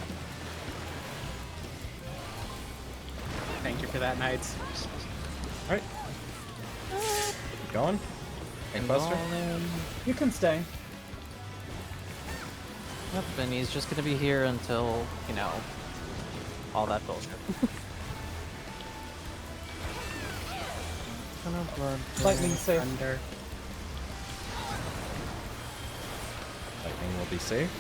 Thank you for that, Knights. Alright. Keep going. Hey, Buster. All in. You can stay. Yep, and he's just gonna be here until, you know, all that bullshit. Lightning safe. Thunder. Lightning will be safe.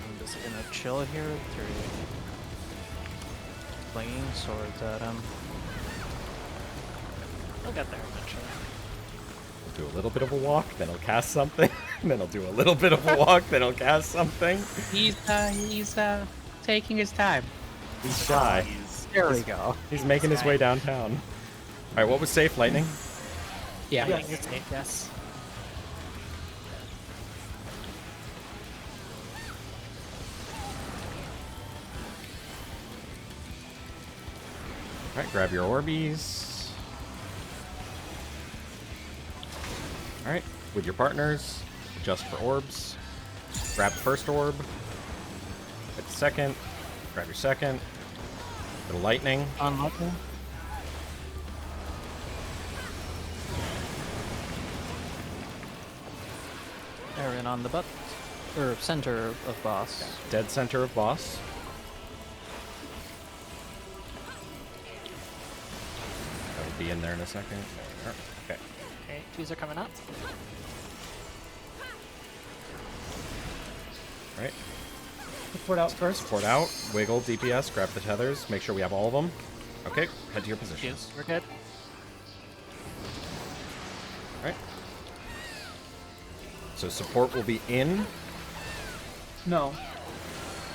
I'm just gonna chill here through flinging swords at him. I'll get there eventually. Do a little bit of a walk, then he'll cast something. Then he'll do a little bit of a walk, then he'll cast something. He's taking his time. He's shy. There we go. He's making his way downtown. Alright, what was safe? Lightning? Yeah. Yes. I think it's safe, yes. Alright, grab your Orbeez. Alright, with your partners, adjust for orbs. Grab the first orb. Get the second. Grab your second. The lightning. Unlucky. Aaron on the butt. Or center of boss. Dead center of boss. That'll be in there in a second. Okay. Okay, twos are coming up. Alright. Support out first. Support out. Wiggle, DPS. Grab the tethers. Make sure we have all of them. Okay, head to your positions. We're good. Alright. So support will be in. No.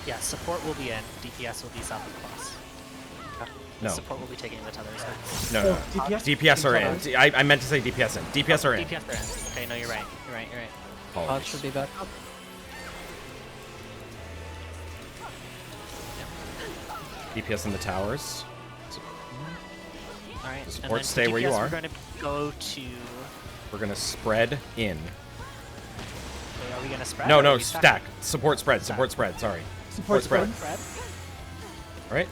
Yeah, support will be in. DPS will be south of the boss. No. Support will be taking the tethers next. No, Oh, no. DPS? DPS are in. I meant to say DPS in. DPS are in. DPS are in. Okay, no, you're right. You're right. You're right. Pod Apologies. should be back up. DPS in the towers. All right. The and support then stay for where you DPS, are. We're going to go to. We're gonna spread in. Wait, are we going to spread? No, or are no, we stack. Support spread. Support spread. Sorry. Support spread. Spread. All right.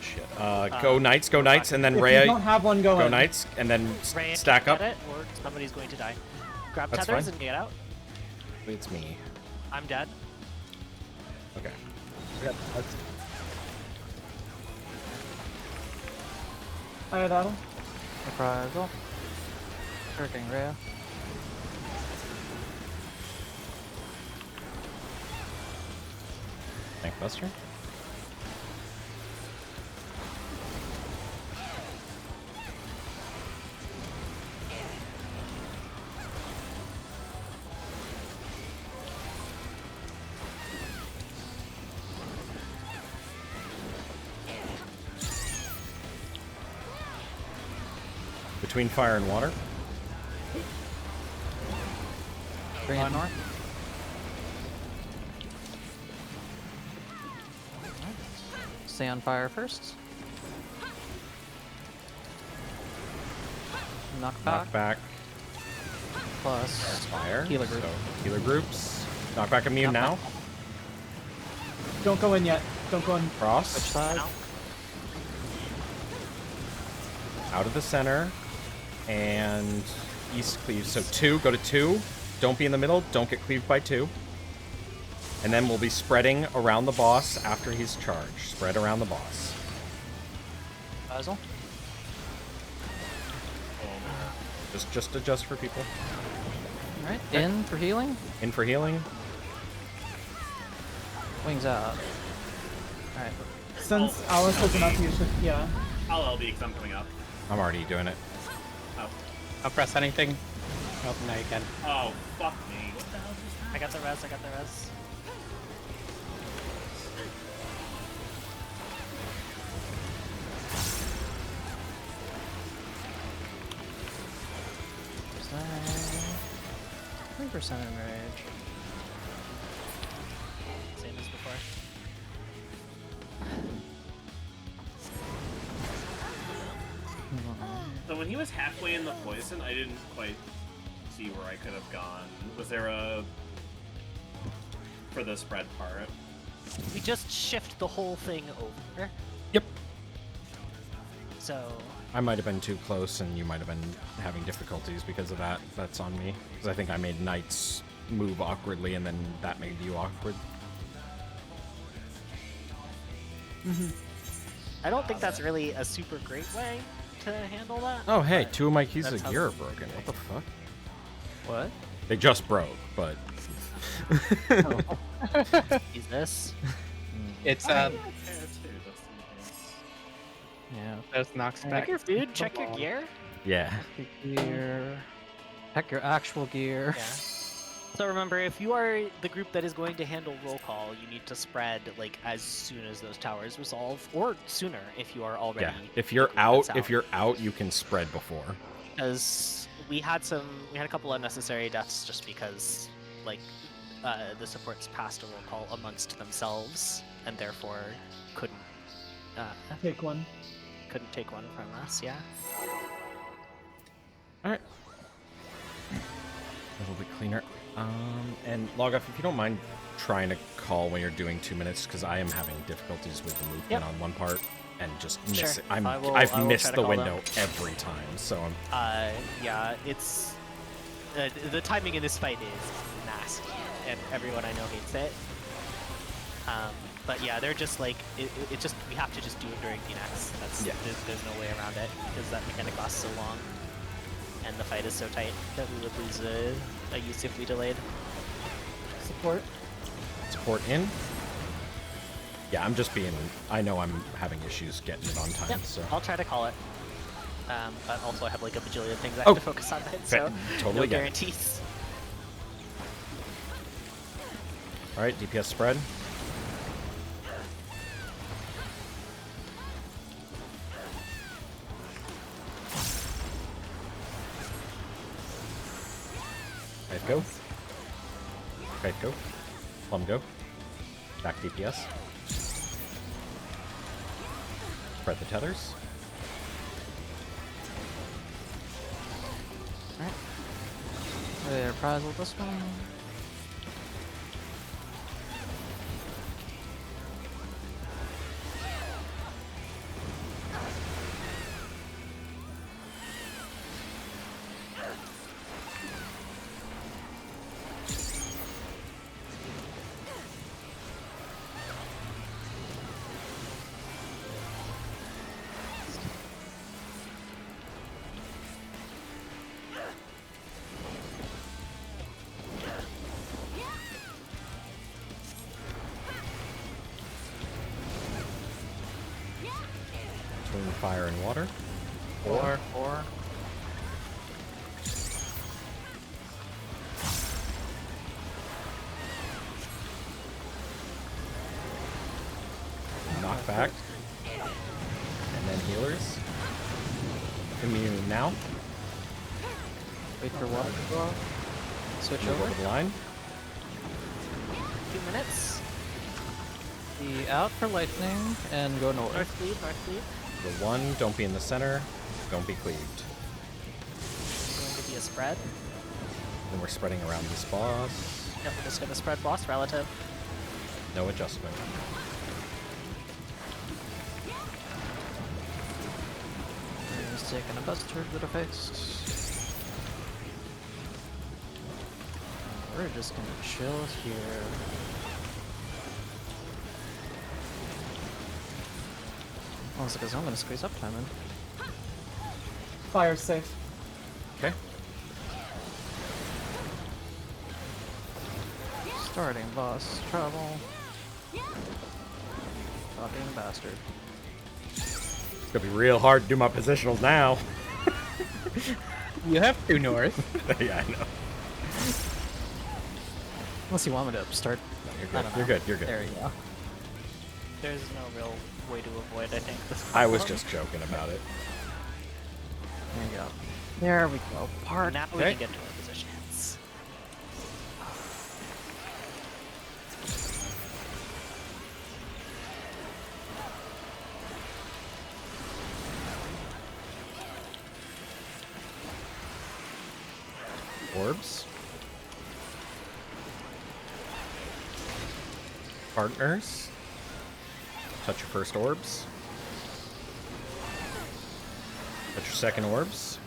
Shit. Go Knights, and then If Rhea. you don't have one going, Go Knights, and then Rhea stack can't up. get it, or somebody's going to die. Grab That's tethers fine. and get out. It's me. I'm dead. Okay. I have that. Reprisal. Hurricane Rhea. Tank Buster. Between fire and water. Bring it north. Stay on fire first. Knock back. Knock back. Plus Fire. healer group. So, healer groups. Knock back immune Knock now. back. Don't go in yet. Don't go in. Switch Cross. side. Out of the center. And east cleave. So 2. Go to 2. Don't be in the middle. Don't get cleaved by 2. And then we'll be spreading around the boss after he's charged. Spread around the boss. Reprisal. Just adjust for people. Alright, in for healing. In for healing. Wings out. Alright. Since Alice has enough, you should. Yeah. I'll LB because I'm coming up. I'm already doing it. Oh. I'll press anything. Oh, now you can. Oh, fuck me. What the hell just happened? I got the res. I got the res. Percent. 3% enrage. Same as before. So when he was halfway in the poison, I didn't quite see where I could have gone. Was there a... for the spread part? We just shift the whole thing over. Yep. So I might have been too close, and you might have been having difficulties because of that. That's on me. Because I think I made Knights move awkwardly, and then that made you awkward. I don't think that's really a super great way to handle that. Oh, hey, but 2 of my keys that's of how- gear are broken. What the fuck? What? They just broke, but... Is this? It's Yeah, too, just in case. Yeah. those knocks Check back. your food. Check your gear. Yeah. Check your gear. Check your actual gear. Yeah. So remember, if you are the group that is going to handle roll call, you need to spread like as soon as those towers resolve, or sooner if you are already. Yeah. If you're out, you can spread before. Because we had a couple unnecessary deaths just because like the supports passed a roll call amongst themselves and therefore couldn't Take one. take one from us. Yeah. Alright. A little bit cleaner. And Logoff, if you don't mind trying to call when you're doing 2 minutes, because I am having difficulties with the movement Yep. on one part and just miss Sure. it. I will I've try missed to the call window them. every time, so I'm... Yeah, it's the timing in this fight is nasty, and everyone I know hates it. But yeah, they're just like it just we have to just do it during PNX. That's Yeah. there's no way around it because that mechanic lasts so long, and the fight is so tight that we would lose a use if we delayed. Support. Support in. Yeah, I'm just being... I know I'm having issues getting it on time, Yep, so... I'll try to call it. But also I have like a bajillion things I Oh. have to focus on, it, so Totally no get it. guarantees. Alright, DPS spread. Kite go. Kite go. Plum go. Back DPS. Spread the tethers. Alright. Ready to reprisal this one. fire, and water. 4. Knockback. And then healers. Immune now. Wait for water to go off. Switch Move over. over the line. 2 minutes. Be out for lightning and go north. North lead, north lead. The 1, don't be in the center. Don't be cleaved. Going to be a spread. Then we're spreading around this boss. Yep, we're just gonna spread boss relative. No adjustment. He's taking a buster to the face. We're just gonna chill here. Oh, it's because I'm gonna squeeze up time in. Fire's safe. Okay. Starting boss trouble. Fucking bastard. It's gonna be real hard to do my positionals now. You have 2 north. Yeah, I know. Unless you want me to start. You're I good. don't You're know. good. You're good. There you go. There's no real way to avoid, I think, this I was problem. just joking about it. There you go. There we go. Part. Now we Okay. can get to our positions. Orbs. Partners. Touch your first orbs. Touch your second orbs.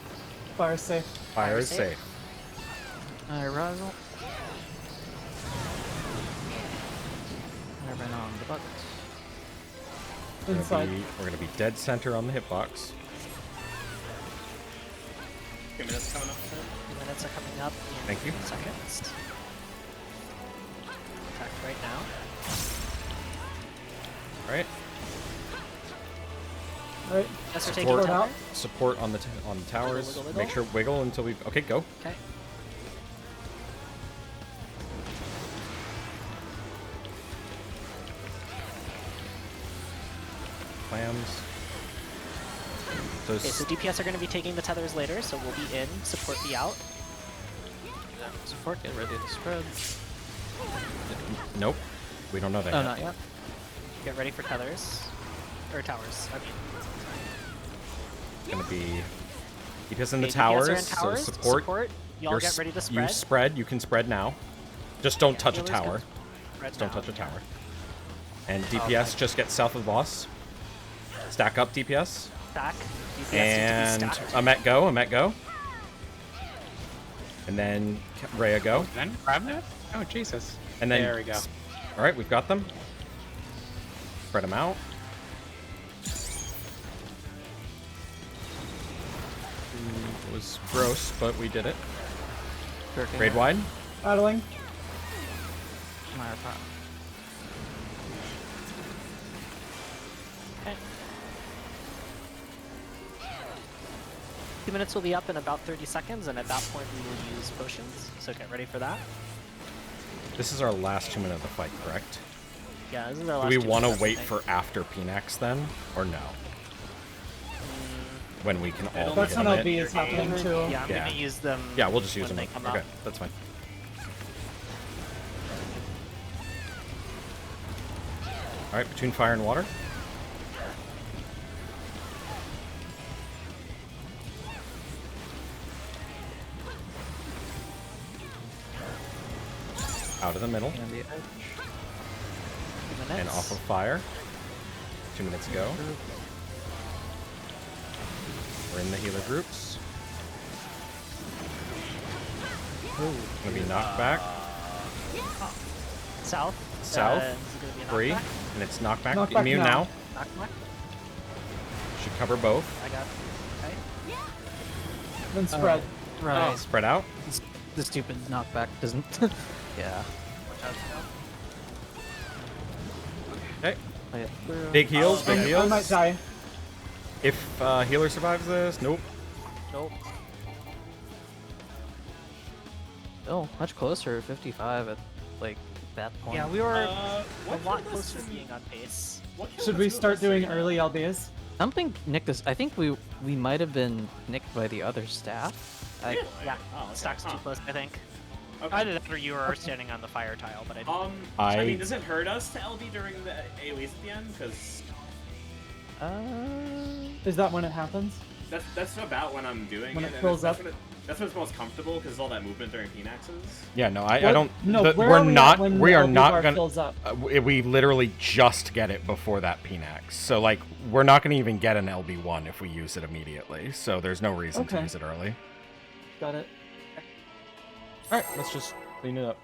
Fire's safe. Fire is safe. safe. I rival. I've been on the bucket. Inside. We're gonna be dead center on the hitbox. 2 minutes coming up soon. 2 minutes are coming up in Thank you. seconds. Attack right now. Right. Right. Yes, we're taking Support. tower. Support on the on the towers. Wiggle, wiggle, Make sure wiggle until we. Okay, go. Okay. Clams. So, Okay, so DPS are going to be taking the tethers later, so we'll be in. Support be out. Support, get ready to spread. nope. We don't know that Oh, yet. not yet. Get ready for tethers. Or towers, I mean. It's gonna be DPS in the Okay, DPS are in towers. towers. So support. Y'all Your get ready to You spread. spread. You can spread now. Just don't touch a Healers tower. can spread Just don't now. touch a tower. And DPS just get south of the boss. Stack up DPS. Stack. DPS And need to be stacked. Amet go. Amet go. And then Rhea go. Then grab that? Oh, Jesus. And then There we go. All right, we've got them. Spread them out. It was gross, but we did it. Jerking Grade it. wide. Battling. My part. Okay. 2 minutes will be up in about 30 seconds, and at that point we will use potions. So get ready for that. This is our last 2 minutes of the fight, correct? Yeah, this is our Do last we 2 want to minutes, I wait think. for after Pinax then, or no? When we can all That's get when on LB it? is happening too. Yeah, I'm Yeah. gonna use them. Yeah, we'll just use when them. they come Okay, up. that's fine. All right, between fire and water. Out of the middle And the edge. 2 minutes. and off of fire. 2 minutes ago. We're in the healer groups. Gonna be knocked back. South. South. This is gonna be a Free. knockback. And it's knockback. Knockback Immune now. now. Knockback. Should cover both. I got. Okay. Then spread. Right. Spread out. The stupid knockback doesn't. Yeah. Watch out now. Okay. Play it through. Big heals. Big I heals. might die. If healer survives this, nope. Nope. Still much closer, 55 at like that point. Yeah, we were a what lot killed us closer to in- being on pace. what killed Should us we in start the doing city? early LBs? Something nicked us. I think we might have been nicked by the other staff. Really? Yeah, Oh, okay. Stocks too Huh. close, I think. Okay. Either that or you were standing on the fire tile, but I didn't. I I- mean, does it hurt us to LB during the AoEs at the end? Because Is that when it happens? that's about when I'm doing When it. it and fills that's up? when that's when it's most comfortable because all that movement during Phoenixes. Yeah, no, I What- don't. No, the- where we're are we at not. when We the are LB not bar gonna. fills up? We literally just get it before that Pinax. So like, we're not gonna even get an LB1 if we use it immediately. So there's no reason to Okay. use it early. Got it. All right, let's just clean it up.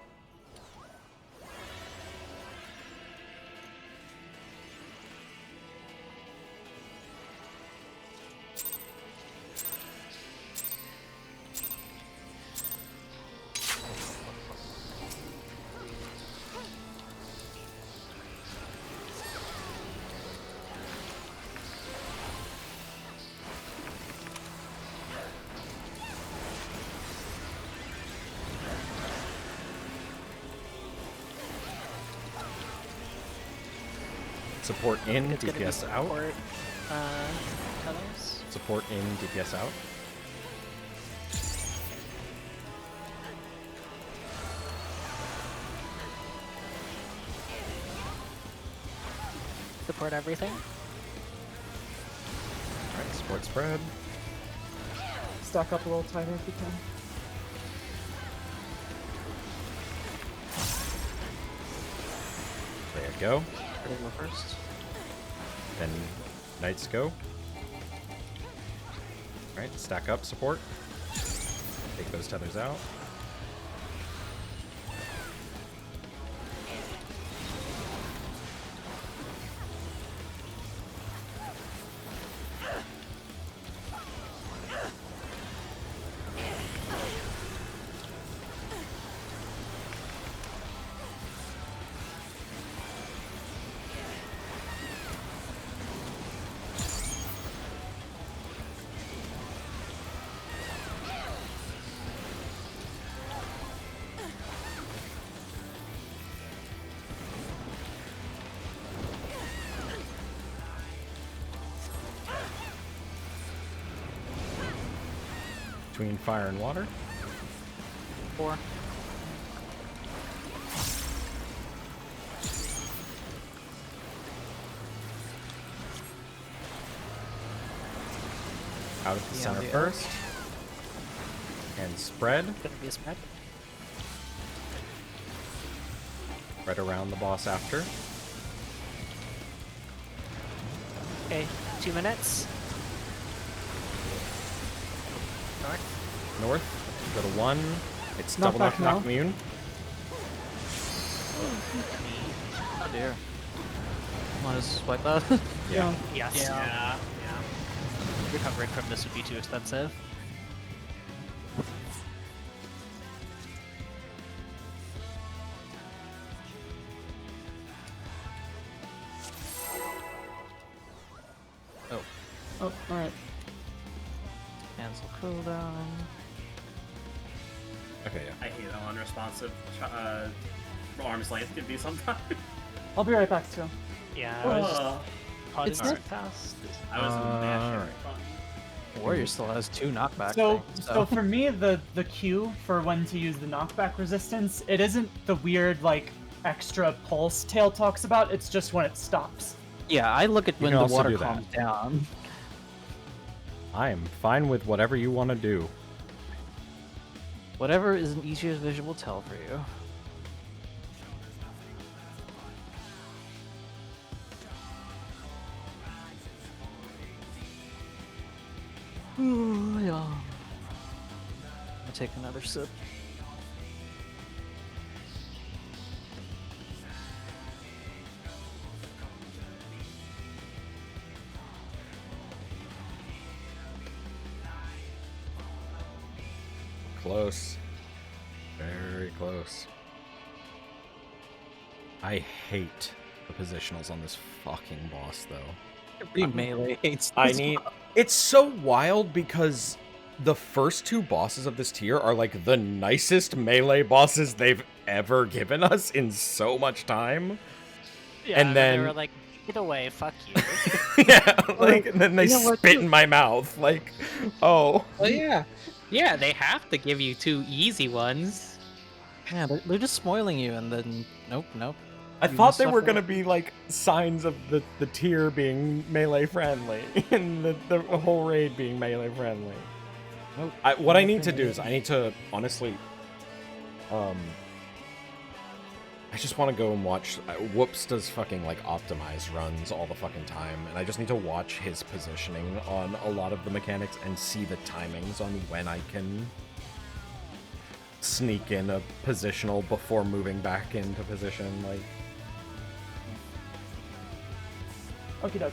Support in, It's gonna be DPS out. support, tethers. Support in, DPS out. Support everything. Alright, support spread. Stack up a little tighter if you can. There you go. Ready to go first. Then knights go. Alright, stack up support. Take those tethers out. Between fire and water. 4. Out of the Yeah, center the first. And spread. Gonna be a spread. Spread around the boss after. Okay, 2 minutes. North. North. Go to 1. It's Knock double back knock now. immune. Oh dear. Want to swipe that? Yeah. Yes. Yeah. Recovering from this would be too expensive. Oh, Oh, alright. cancel cooldown. Okay, yeah. I hate how unresponsive arm's length can be sometimes. I'll be right back too. Yeah, I was Ugh. just It's pausing not- fast. I was mashing Alright. fun. Warrior still has 2 knockback So, things, so for me, the cue for when to use the knockback resistance, it isn't the weird like extra pulse Tail talks about. It's just when it stops. yeah, I look at You when can the also water do that. calms down. I am fine with whatever you want to do. Whatever is an easiest visual tell for you. Ooh, yeah. I'll take another sip. Close. Very close. I hate the positionals on this fucking boss, though. Every melee hates I this need. boss. It's so wild because the first two bosses of this tier are like the nicest melee bosses they've ever given us in so much time. Yeah, And they then- were like, "Get away, fuck you." Yeah, like and then they You know what, spit too? in my mouth. Like, oh. Oh yeah, yeah. They have to give you 2 easy ones. Yeah, they're just spoiling you, and then nope. I You thought must they were suffer. gonna be like signs of the tier being melee friendly and the whole raid being melee friendly. Nope. What I need to do is I need to honestly, I just want to go and watch. Whoops does fucking like optimize runs all the fucking time, and I just need to watch his positioning on a lot of the mechanics and see the timings on when I can sneak in a positional before moving back into position. Like, Okie doke.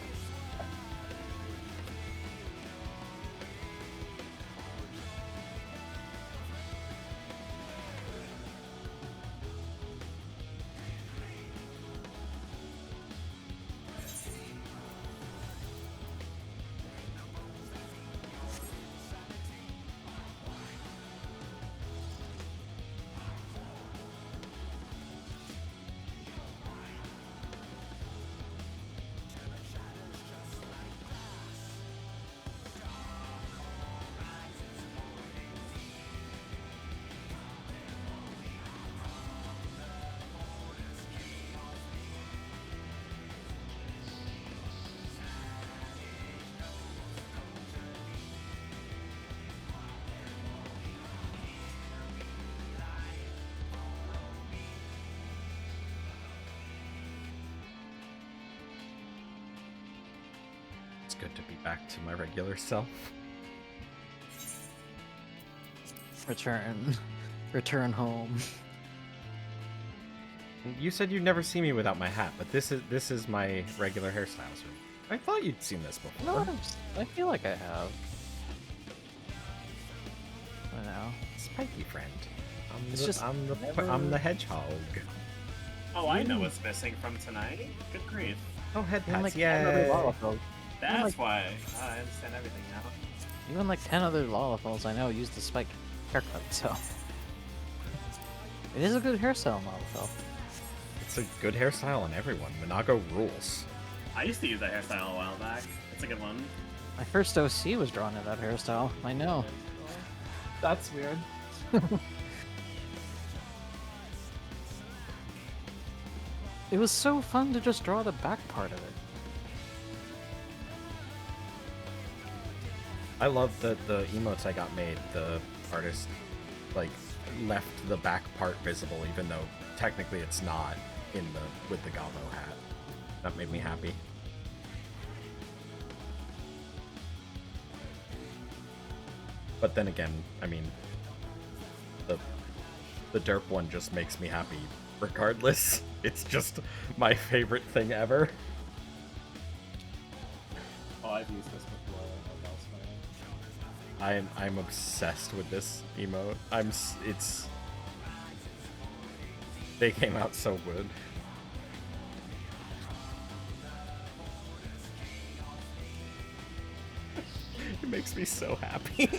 it's good to be back to my regular self. Return home. You said you'd never see me without my hat, but this is my regular hairstyle. So I thought you'd seen this before. No, I feel like I have. I know. Spiky friend. It's just I'm never- the hedgehog. Oh, I know what's missing from tonight. Good grief. Oh, head Even pats, like 10 other yeah. Lollipops. That's like- why. I understand everything now. Even like 10 other Lollipops I know use the spike haircut, so. It is a good hairstyle, Lollipop. It's a good hairstyle on everyone. Minago rules. I used to use that hairstyle a while back. It's a good one. My first OC was drawn in that hairstyle. I know. That's weird. It was so fun to just draw the back part of it. I love that the emotes I got made, the artist like left the back part visible, even though technically it's not in the with the Galvo hat. That made me happy. But then again, I mean, the derp one just makes me happy regardless. It's just my favorite thing ever. Oh, I've used this before. That's fine. I'm obsessed with this emote. It's they came out so good. It makes me so happy.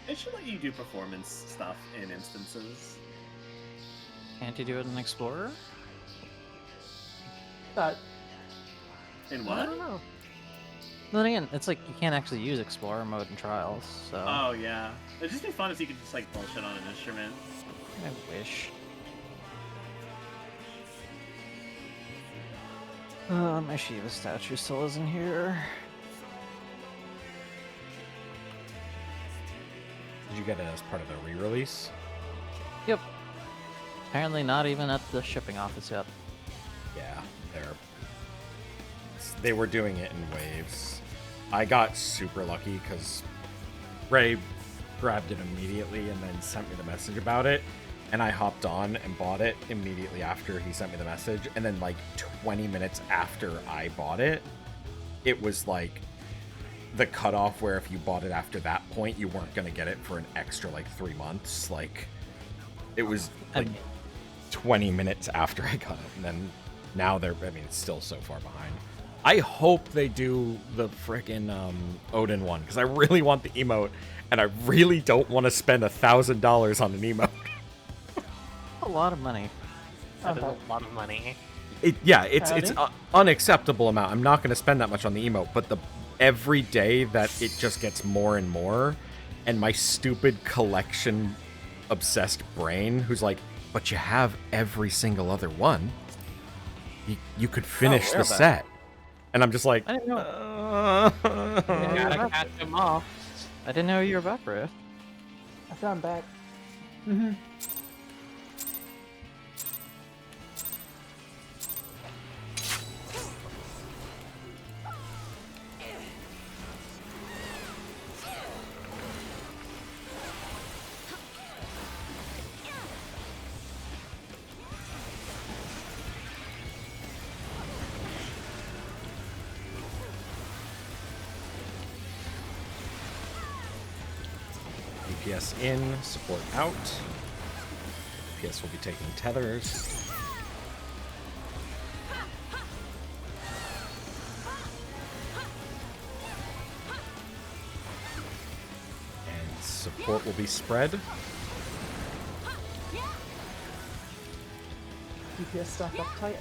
It should let you do performance stuff in instances. Can't you do it in Explorer? That In I what? don't know. Then again, it's like you can't actually use Explorer mode in Trials, so Oh yeah. It'd just be fun if you could just like bullshit on an instrument. I wish. My Shiva statue still isn't here. Did you get it as part of the re-release? Apparently not even at the shipping office yet. Yeah, they're they were doing it in waves. I got super lucky because Ray grabbed it immediately and then sent me the message about it. And I hopped on and bought it immediately after he sent me the message. And then like 20 minutes after I bought it, it was like the cutoff where if you bought it after that point, you weren't going to get it for an extra like 3 months. Like it was like 20 minutes after I got it. And then now it's still so far behind. I hope they do the frickin' Odin one because I really want the emote and I really don't want to spend $1,000 on an emote. A lot of money. That is a lot of money. It's an unacceptable amount. I'm not going to spend that much on the emote, but every day that it just gets more and more, and my stupid collection obsessed brain, who's like, but you have every single other one. You could finish the set, and I'm just like, I didn't know. You gotta catch them all. I didn't know you were back, Riff. I found back. DPS in, support out. DPS will be taking tethers. And support will be spread. DPS stacked up tight.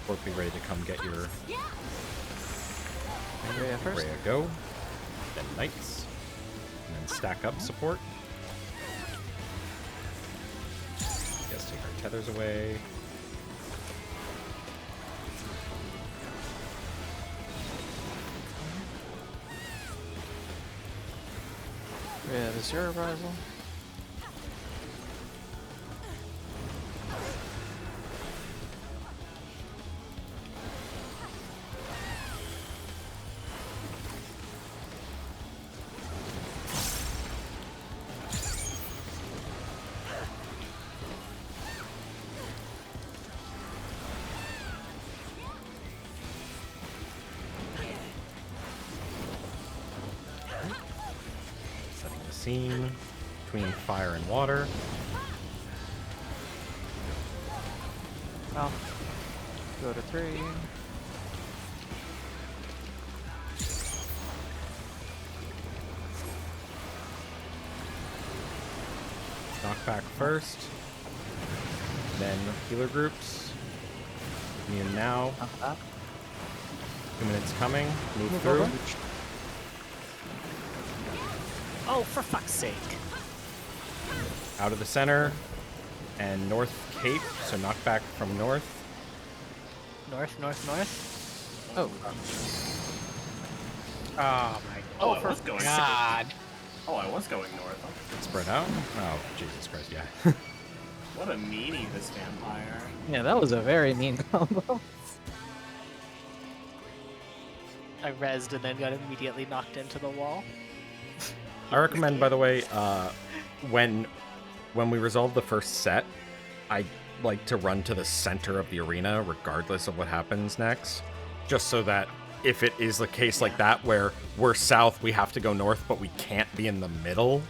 Support be ready to come get your Rhea first. Rhea go. Then Knights. And then stack up support. Yes, take our tethers away. Rhea, is your arrival? Scene between fire and water. Oh. Go to 3. Knockback first. Then healer groups. Immune now. 2 minutes coming. Move through. over. Oh, for fuck's sake. Out of the center. And north cape. So knockback from north. North, north, north. Oh. Oh my Oh, I was going. god. Oh, I was going north. Spread out. Oh, Jesus Christ, yeah. What a meanie, this vampire. Yeah, that was a very mean combo. I rezzed and then got immediately knocked into the wall. I recommend, by the way, when we resolve the first set, I like to run to the center of the arena, regardless of what happens next, just so that if it is the case like that, where we're south, we have to go north, but we can't be in the middle.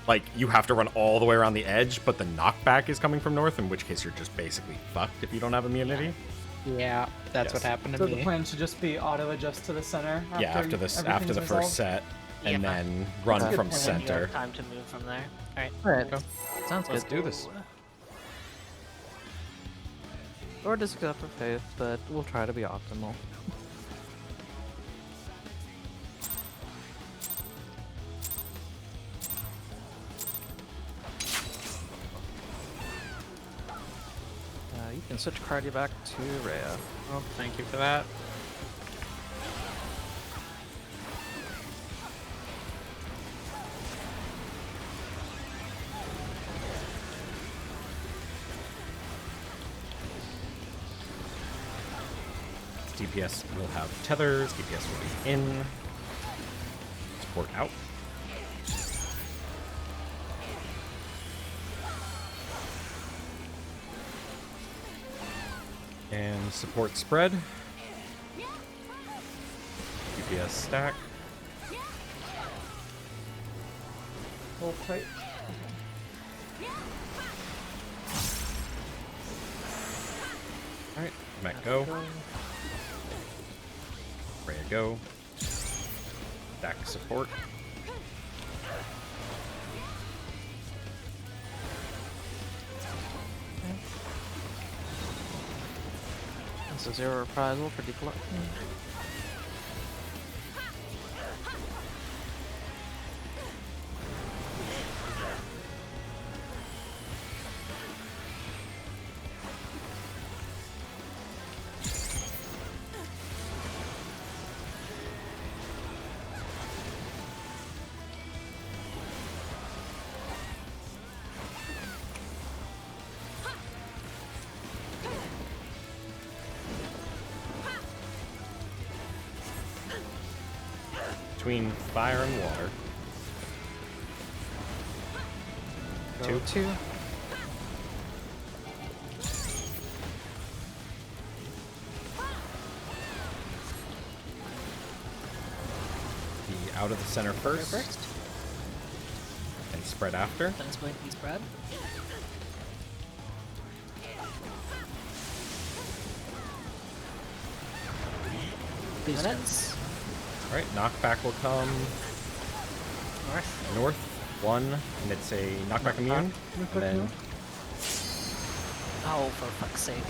Like, you have to run all the way around the edge, but the knockback is coming from north, in which case you're just basically fucked if you don't have immunity. Yeah, that's Yes. what happened to So me. the plan should just be auto adjust to the center. After the everything's first resolved? set, and Yeah. then run That's a from good plan. You center. have time to move from there. Alright. Alright. Sounds Let's good. do this. Or just go for faith, but we'll try to be optimal. You can switch Cardi back to Rhea. Oh, thank you for that. DPS will have tethers. DPS will be in. Support out. And support spread. DPS stack. Hold tight. Alright, Matt go. Freya go. Stack support. That's a 0 reprisal for decollecting. Between fire and water. Go 2. Be out of the center first. And spread after. Then split and spread. These Minutes. Alright, knockback will come North. north. 1, and it's a knockback immune. And then Oh, for fuck's sake.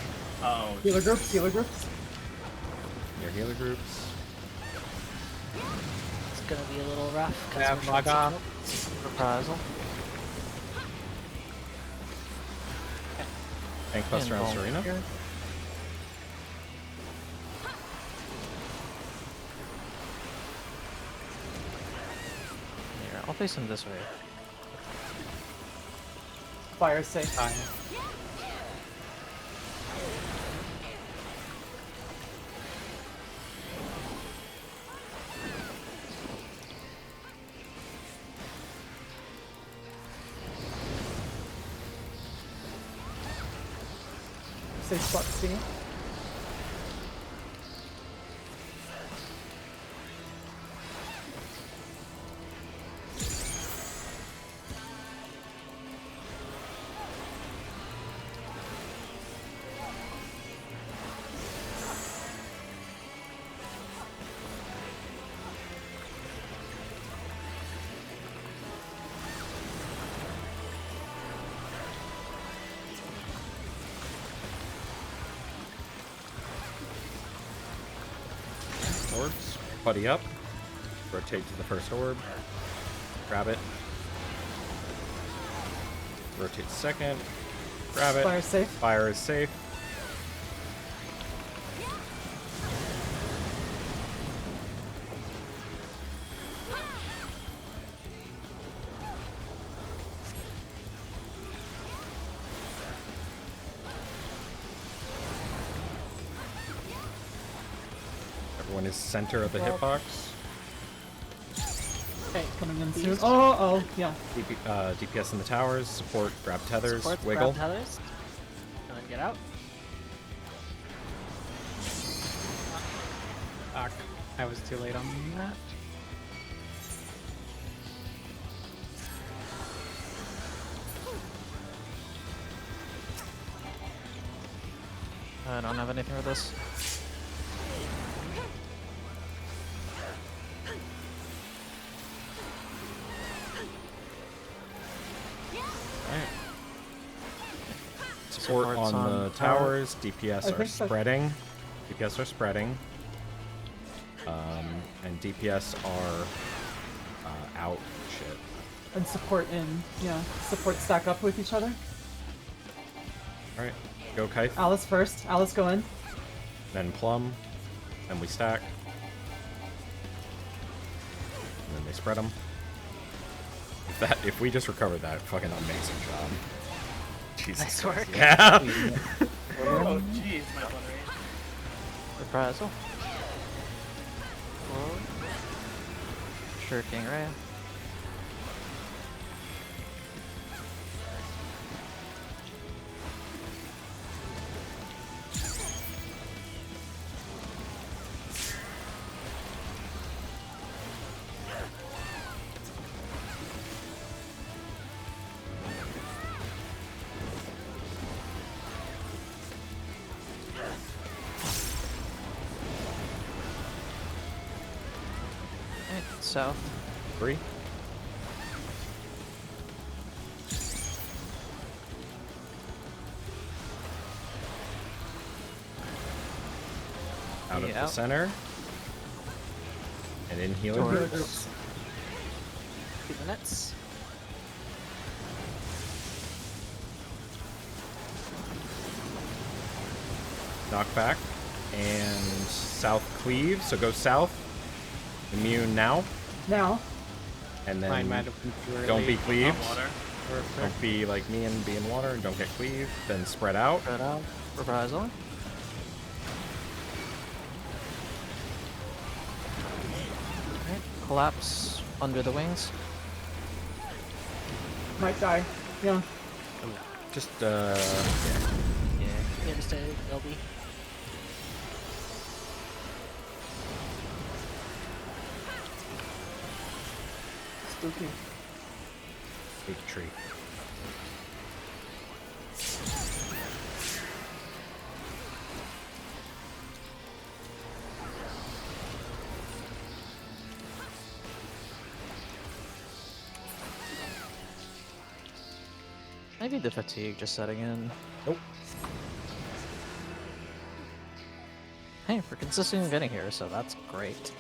Oh, Healer groups, healer groups. your healer groups. It's gonna be a little rough. 'cause Yeah, we're log short off. reprisal. Tank Buster on Serena. Here. Here, I'll face him this way. Fire safe. Fine. Safe spot to see. Orbs. Buddy up. Rotate to the first orb. Grab it. Rotate to second. Grab it. Fire safe. Fire is safe. Everyone is center of the hitbox. Okay, coming in soon. Oh, yeah. DPS in the towers. Support. Grab tethers. Support, Wiggle. grab tethers. And then get out. Fuck. I was too late on that. I don't have anything with this. Alright. Support Support's on the towers. DPS I are think so. spreading. DPS are spreading. And DPS are out. Shit. And support in. Yeah. Support stack up with each other. Alright. Go Kite. Alice first. Alice go in. Then Plum. Then we stack. And then they spread them. If we just recovered that, fucking amazing job. Jesus Nice Christ. work. Yeah. oh jeez, my blood rage. Reprisal. Forward. Sure King Ray. South. 3. Out of the out. center. And in healer Towards- groups. 2 minutes. Knockback. And south cleave. So go south. Immune now. Now. And then Mine might have been too early. don't be cleaved. Water. Don't be like me and be in water and don't get cleaved. Then spread out. Spread out. Reprisal. Alright, collapse under the wings. Might die. Yeah. Just Yeah, just a LB. Spooky. big tree. Maybe the fatigue just setting in. Nope. Hey, we're consistently getting here, so that's great.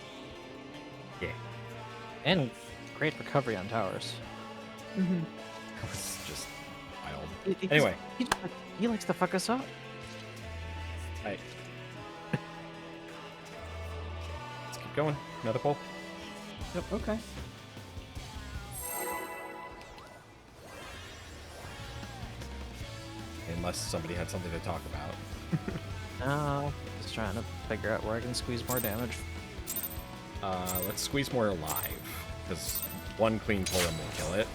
Yeah. And great recovery on towers. Mm-hmm. It's just wild. He's- Anyway. he likes to fuck us up. Right. Let's keep going. Another pull. Yep. Okay. Unless somebody had something to talk about. No, just trying to figure out where I can squeeze more damage. Let's squeeze more alive. Because one clean pull and will kill it.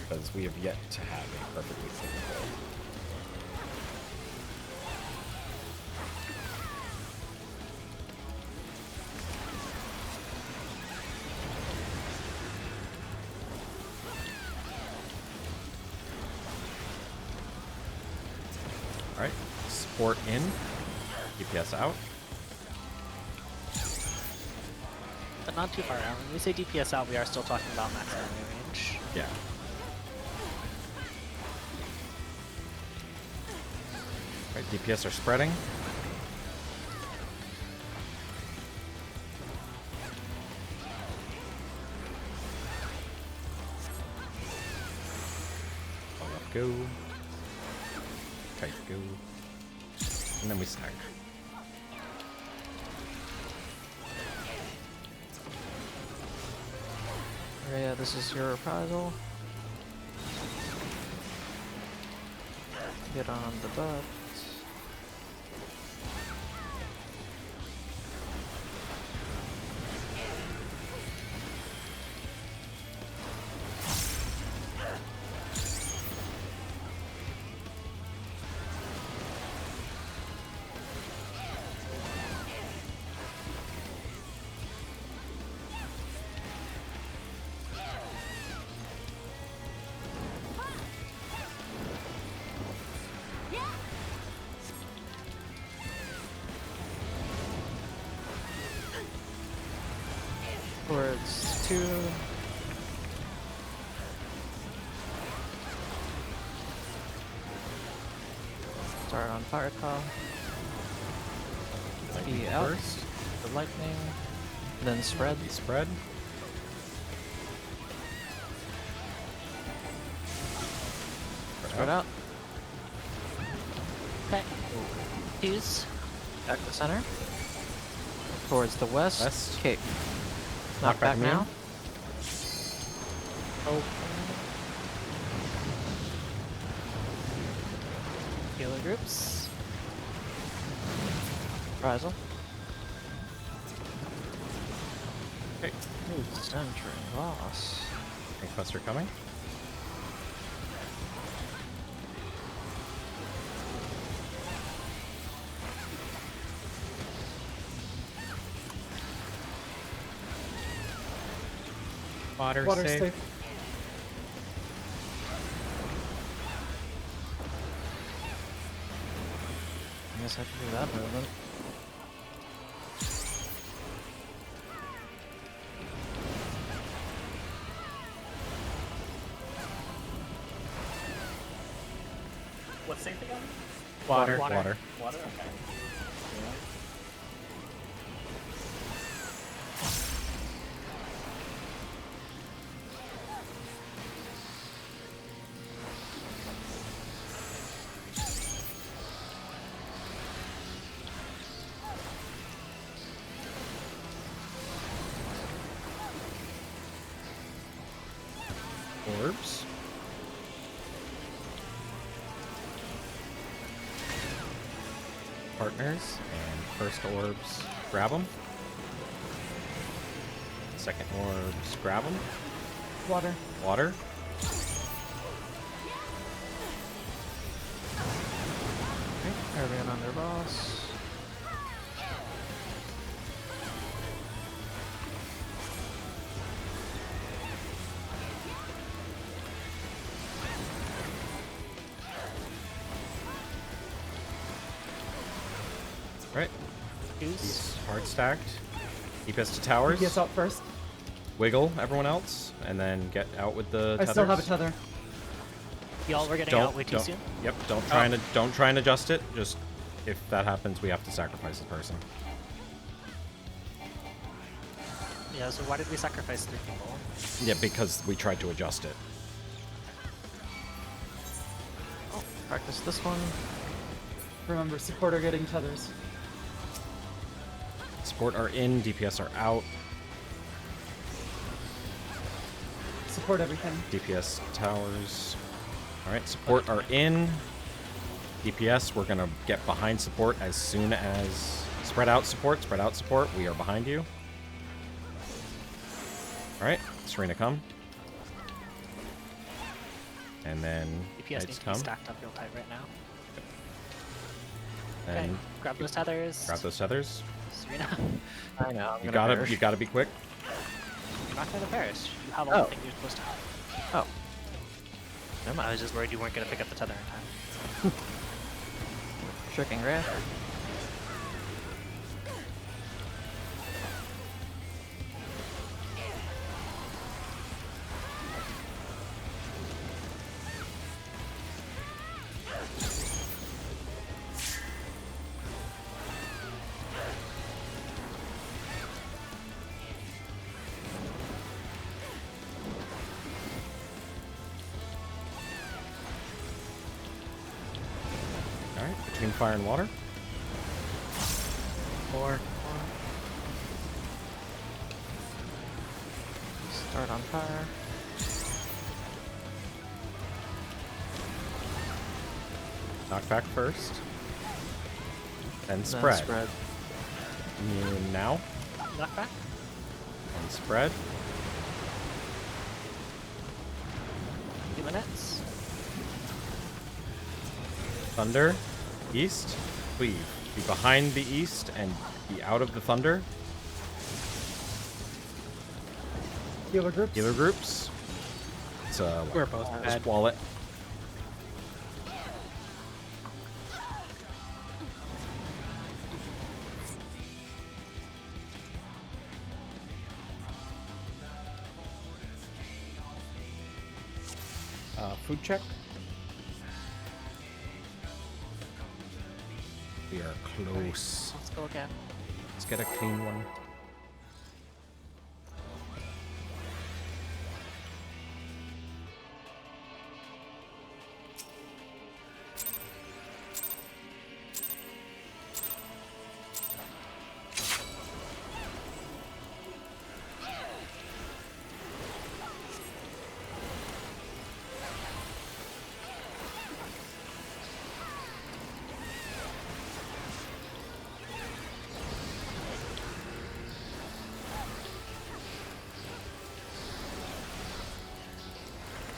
Because we have yet to have a perfectly clean pull. Alright, support in, DPS out. But not too far out. When we say DPS out, we are still talking about max enemy range. Yeah. Alright, DPS are spreading. Go. Kite go. And then we stack. Yeah, this is your reprisal. Get on the butt. Towards 2. Start on fire call. Be out. First. The lightning. Then spread. We spread. Spread out. Okay. Fuse. Back to center. Towards the west. West. Cape. Knock Knock back back now. Oh. Healer groups. Reprisal. Okay. Ooh, Sentry Boss. Cluster coming. Water Water safe. safe. I guess I can do that movement. What's safe again? Water. Water. Water? Okay. Orbs. Partners. And first orbs, grab them. Second orbs, grab them. Water. Water. Everyone on their boss. Right. Goose. These hard stacked. Keep us to towers. DPS out first. Wiggle everyone else, and then get out with the I tethers. still have a tether. Y'all were getting Don't, out way too don't- soon. Yep. Don't try and adjust it. Just if that happens, we have to sacrifice the person. Yeah, so why did we sacrifice 3 people? Yeah, because we tried to adjust it. Oh, practice this one. Remember, support are getting tethers. Support are in, DPS are out. Support everything. DPS towers. Alright, support are in. DPS, we're gonna get behind support as soon as... Spread out support, we are behind you. Alright, Serena come. And then DPS Knights needs to be come. stacked up real tight right now. And Okay, grab those tethers. grab those tethers. Serena, I know. I'm You gonna gotta, perish. you gotta be quick. you're not gonna perish. You have all Oh. the things you're supposed to have. Oh. Never mind, I was just worried you weren't gonna pick up the tether in time. Tricking Wrath. Alright, between fire and water. More. Start on fire. Knockback first. Then Then spread. spread. Immune now. Knockback? And spread. 2 minutes. Thunder. East. Cleave. Be behind the east and be out of the thunder. Healer groups. Healer groups. It's We're both just bad. wallet. Food check. We are close. Let's go again. Let's get a clean one.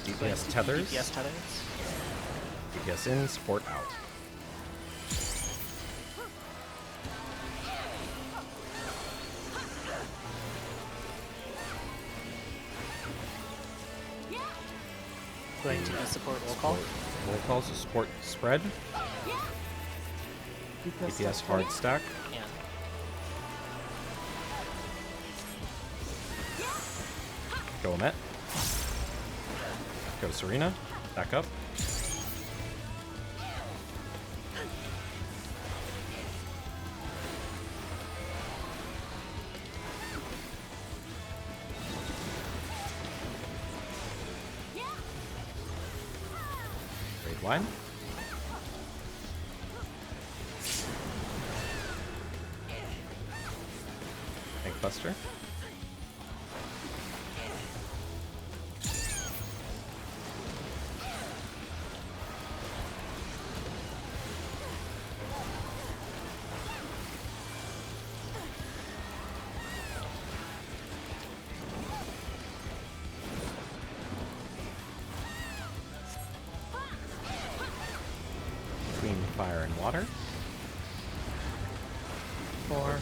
DPS tethers. DPS tethers. DPS in, support out. Going to support roll call. Roll calls to support spread. DPS hard stack. Yeah. Go Amet. Go Serena. Back up. Raid line. Tank Buster. Between fire and water. 4.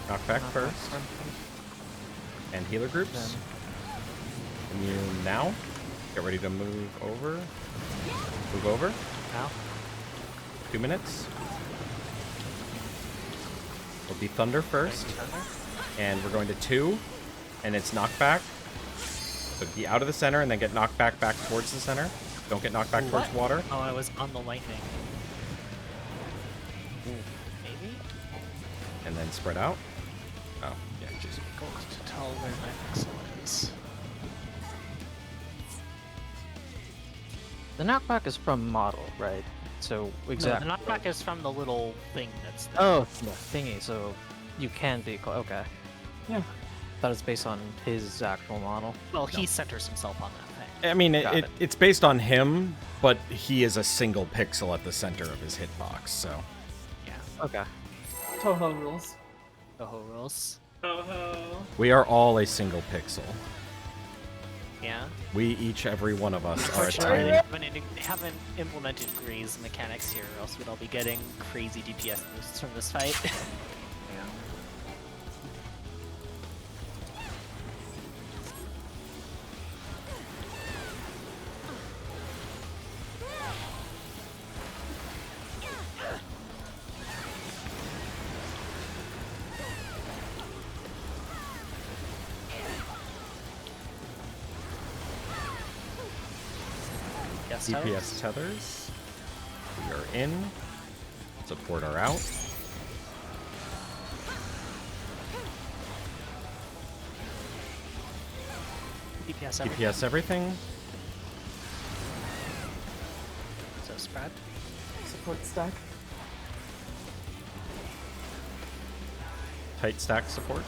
Knockback first. And healer groups. Immune now. Get ready to move over. Move over. Now. 2 minutes. Will be Thunder first. And we're going to 2. And it's knockback. So be out of the center and then get knocked back towards the center. Don't get knocked back towards water. Oh, I was on the lightning. Maybe? And then spread out. Oh, yeah, just Difficult to tell where my pixel is. The knockback is from model, right? So exactly. No, the knockback is from the little thing that's there. Oh, the thingy. So you can be okay. Yeah. That is based on his actual model. Well, he centers himself on that thing. I mean, Got it. it's based on him, but he is a single pixel at the center of his hitbox, so. Yeah. Okay. Toho rules. Toho rules. Ho-ho. We are all a single pixel. Yeah. We each, every one of us, are a Unfortunately, tiny. haven't implemented Grease mechanics here, or else we'd all be getting crazy DPS boosts from this fight. DPS tethers. We are in. Support are out. DPS everything. DPS everything. So spread. Support stack. Tight stack support.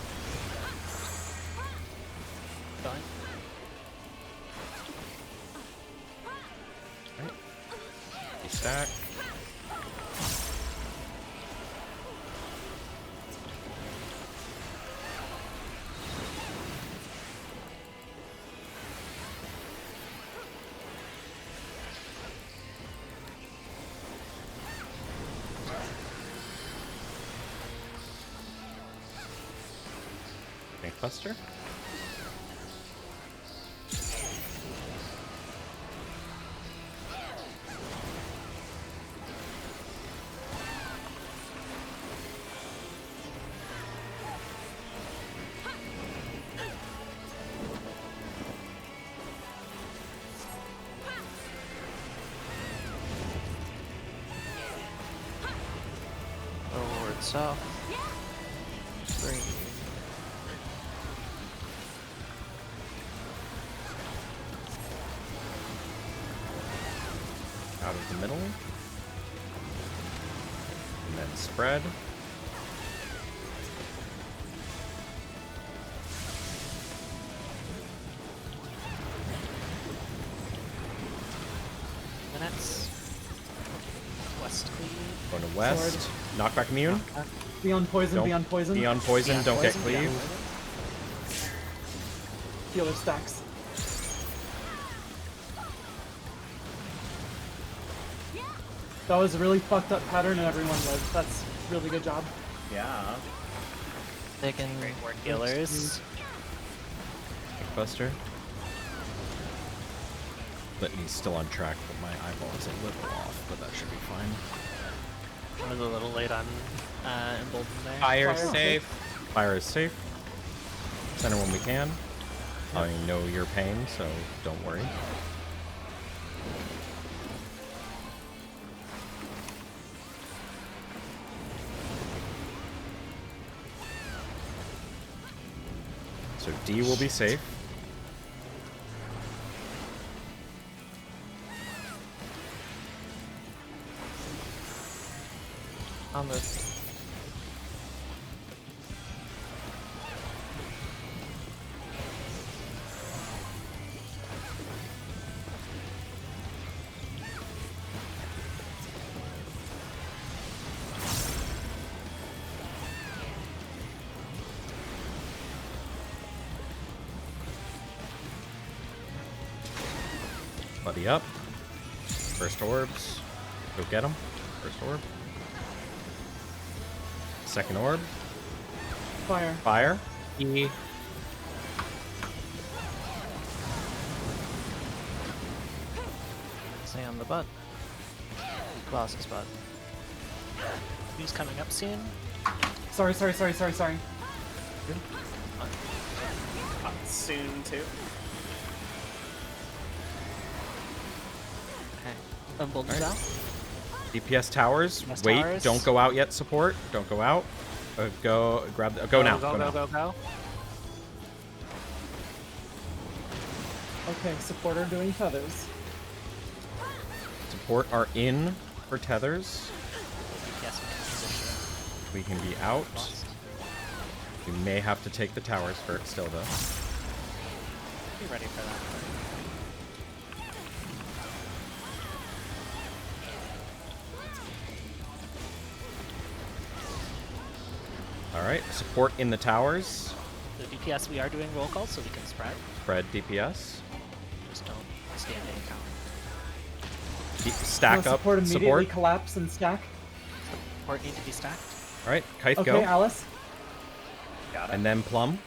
Going. Stack. Tank Buster. Forward south. 3. Out of the middle. And then spread. Minutes. West cleave. Going to west. Knockback immune. Beyond poison, Don't beyond poison. Beyond poison. Beyond Don't get poison, cleave. beyond Healer stacks. That was a really fucked up pattern and everyone lived. That's really good job. Yeah. Taking Great work, healers. Buster. But he's still on track, but my eyeball is a little off, but that should be fine. I was a little late on Embolden there. Fire Fire. safe. Fire is safe. Center when we can. I know your pain, so don't worry. So D will be safe. on this. Buddy up. First orbs. Go get him. First orb. Second orb. Fire. Fire. E. Stay on the butt. Colossus butt. Who's coming up soon? Sorry. Soon too. Okay. Embolden's out. DPS towers. DPS Wait. towers. Don't go out yet. Support. Don't go out. Go grab. Go now. Go, Go now. go. Okay, supporter doing feathers. Support are in for tethers. Yes, position. We can be out. Lost. We may have to take the towers first still though. Be ready for that. Alright, support in the towers. The DPS, we are doing roll calls, so we can spread. Spread DPS. Just don't stand any count. Stack No, up support immediately support. collapse and stack. Support need to be stacked. Alright, Kite Okay, go. Alice. Got it. And then Plum.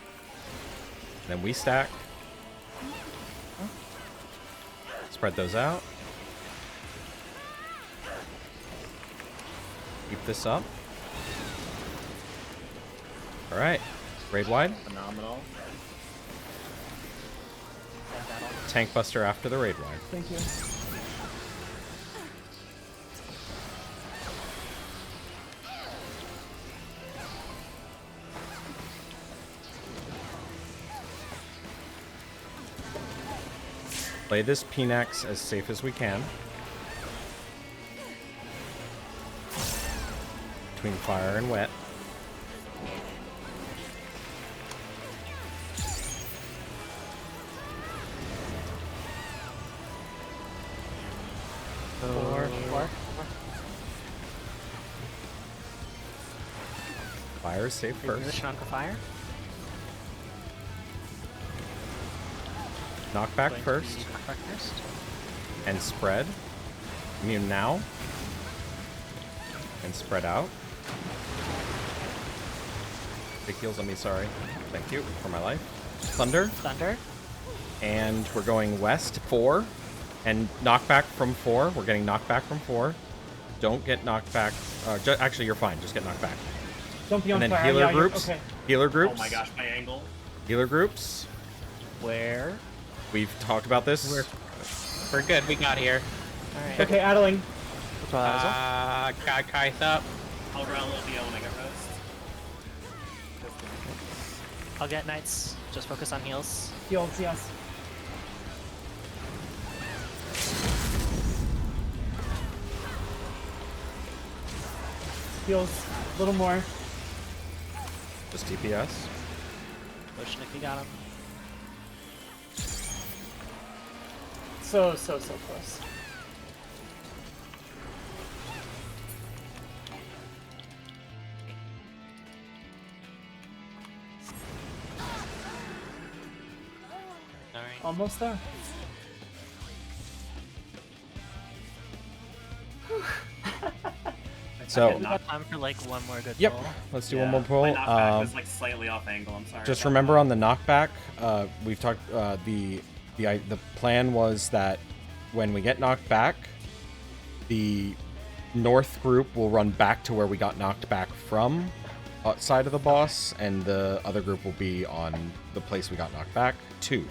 Then we stack. Spread those out. Keep this up. Alright. Raid wide. Phenomenal. Yeah, that'll. Tank Buster after the raid wide. Thank you. Play this Pinax as safe as we can. Between fire and wet. Four. Fire is safe first. Position on fire. Knockback Going to first. be knockback first. And spread. Immune now. And spread out. Big heals on me, sorry. Thank you for my life. Thunder. Thunder. And we're going west 4. And knockback from 4. We're getting knockback from 4. Don't get knocked back. Actually, you're fine. Just get knocked back. Don't be on And then fire. healer Yeah, you're- groups. Okay. Healer groups. Oh my gosh, my angle. Healer groups. Where? We've talked about this. We're good. We got here. Alright. Okay, Adeling. Got Kai'Sa up. I'll run a little BO when I get rest. I'll get knights. Just focus on heals. Heals, yes. Heals. A little more. Just DPS. Push if you got him. So close. Almost there. So, We got time for like one more good yep, pull. let's do one more My pull. knockback was like slightly off angle. I'm sorry. Just about remember that. on the knockback, we've talked. The plan was that when we get knocked back, the north group will run back to where we got knocked back from, outside of the boss, and the other group will be on the place we got knocked back to.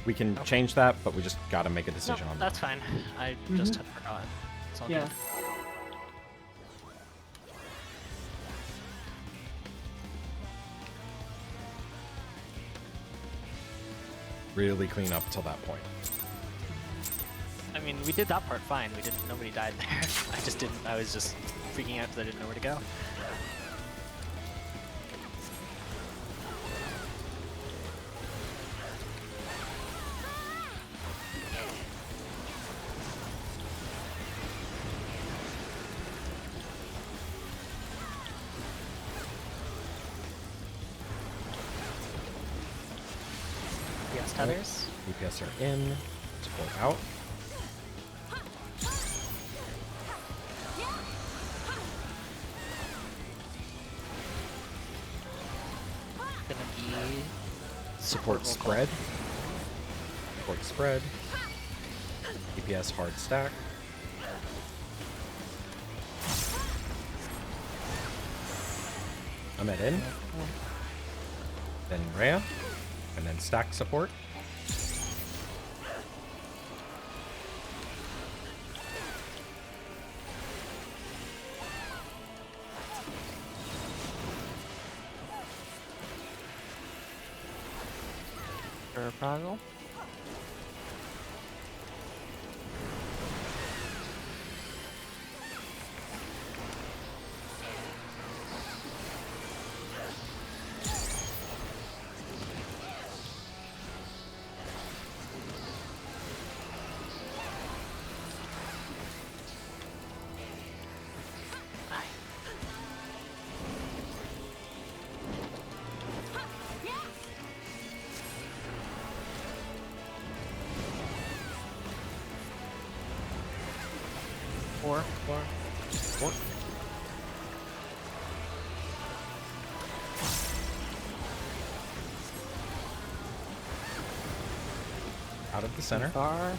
We can change that, but we just got to make a No, decision on that. that's fine. I just had forgotten. It's all Yeah. good. Really clean up till that point. I mean, we did that part fine. We didn't. Nobody died there. I just didn't. I was just freaking out because I didn't know where to go. Yes, tethers. DPS are in. Support out. Gonna be Support roll call. spread. Support spread. DPS hard stack. Ahmed in. Then Rhea. And then stack support. for Proggle. Four. Out of the center. Far.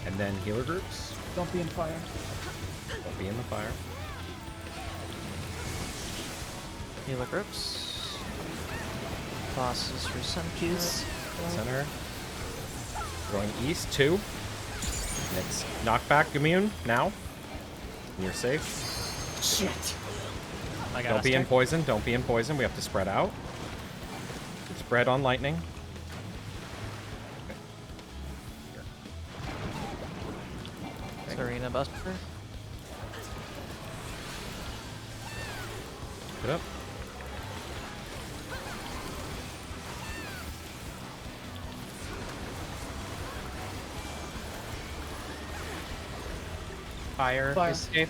And then healer groups. Don't be in fire. Will be in the fire. Healer groups. Bosses for Sunkeys. Center. Going east, 2. And it's knockback immune now. And you're safe. Shit. I got Don't us be in there. poison. Don't be in poison. We have to spread out. Spread on lightning. Serena Buster. Get up. Fire, Fire. is safe.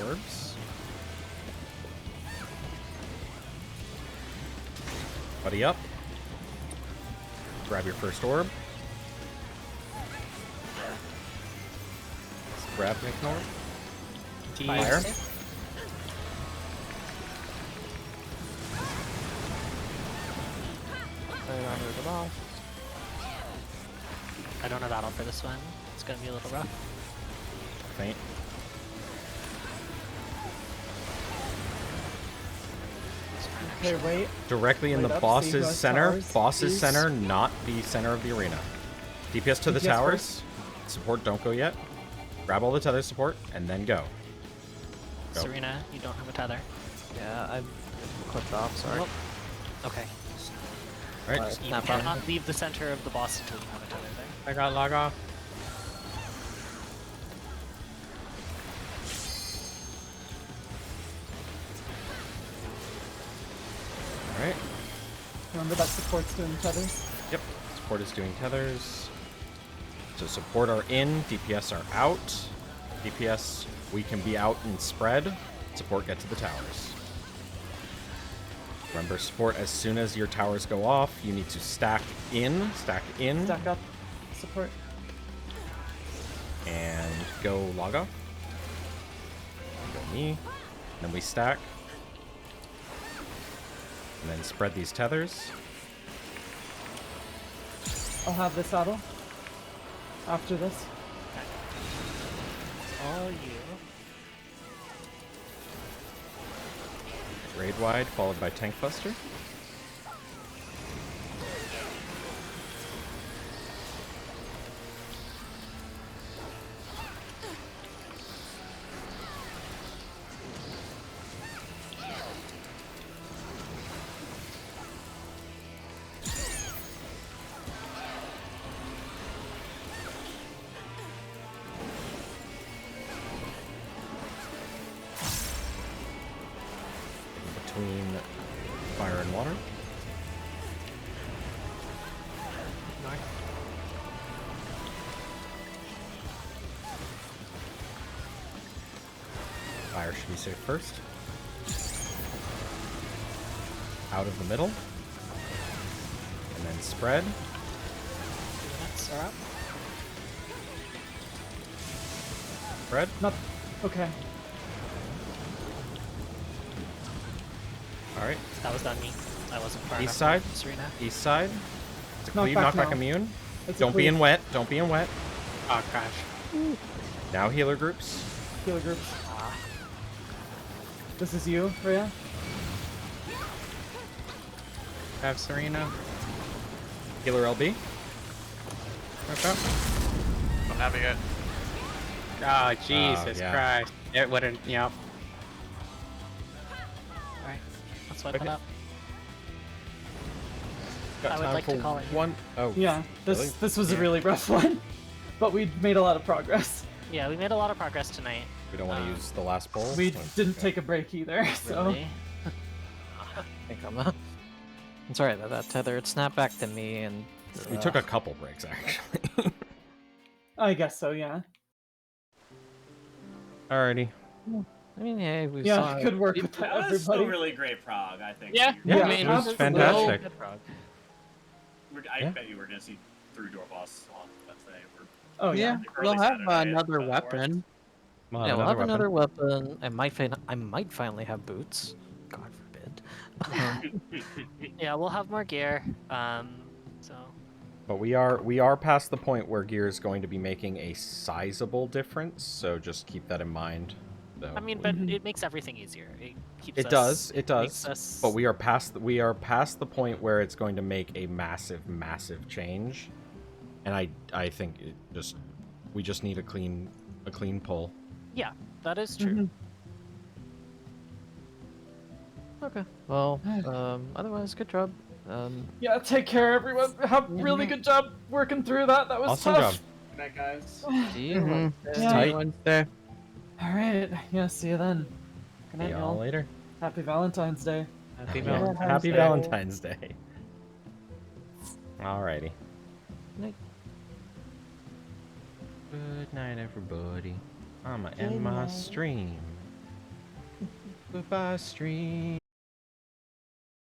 Orbs. Buddy up. Grab your first orb. Grab make an orb. Fire. Right under the ball. I don't have battle for this one. It's gonna be a little rough. Faint. Okay, wait. Directly in Wait the up, see who boss's has center. towers, Boss's please. center, not the center of the arena. DPS to the DPS towers. Support, don't go yet. Grab all the tether support, and then go. Go. Serena, you don't have a tether. Yeah, I'm clipped off. Sorry. Oh, okay. Right. You Snap cannot on. leave the center of the boss until you have a tether there. I got log off. All right. Remember that support's doing tethers. Yep. Support is doing tethers. So support are in, DPS are out. DPS, we can be out and spread. Support get to the towers. Remember, support, as soon as your towers go off, you need to stack in, Stack up. Support. and go log off. Go me. Then we stack. And then spread these tethers. I'll have this saddle. After this. All you. Raid wide, followed by tank buster. Between fire and water. Fire should be safe first. Out of the middle. And then spread. 2 minutes are up. Spread. Not. Okay. Alright. That was on me. I wasn't far East enough side. from Serena. East side. It's a Knock cleave, back knockback now. immune. It's a Don't be cleave. in wet. Don't be in wet. Oh gosh. Now healer groups. Healer groups. This is you, Rhea. Have Serena. Healer LB. Okay. Don't have it yet. Oh Jesus yeah. Christ! It wouldn't. Yep. Alright, let's wipe Okay. it up. Got I would time like to for call it here. one. Oh. Yeah. This Really? this was a really rough one, but we made a lot of progress. Yeah, we made a lot of progress tonight. We don't want to use the last bowl. We Let's didn't go. take a break either, so. Really? I think I'm sorry about that tether. It snapped back to me, and We took a couple breaks actually. I guess so, yeah. Alrighty. I mean, hey, we Yeah, saw good work it- with that, That was still everybody. really great prog, I think. Yeah. Yeah, Yeah, it was absolutely. fantastic. I Yeah. bet you we're gonna see 3 door boss on that day. Oh, yeah. Yeah. Early We'll have Saturday, another but weapon. Yeah, we'll have another weapon. I might finally have boots. God forbid. Yeah, we'll have more gear. So But we are past the point where gear is going to be making a sizable difference, so just keep that in mind. So I mean, but it makes everything easier. It keeps it us, does, it makes does. us- But we are past the point where it's going to make a massive change, and I think we just need a clean pull. Yeah, that is true. Okay. Well, otherwise, good job. Yeah, take care, everyone. Have really good job working through that. That was Awesome tough. job. Good night, guys. See you. Mhm. Wednesday. Yeah. Tight. Wednesday. All right. Yeah, see you then. Good night, See y'all y'all. later. Happy Valentine's Day. Happy Yeah. Valentine's Happy Day. Valentine's Day. Alrighty. Night. Good night, everybody. I'ma end my stream. Goodbye, stream.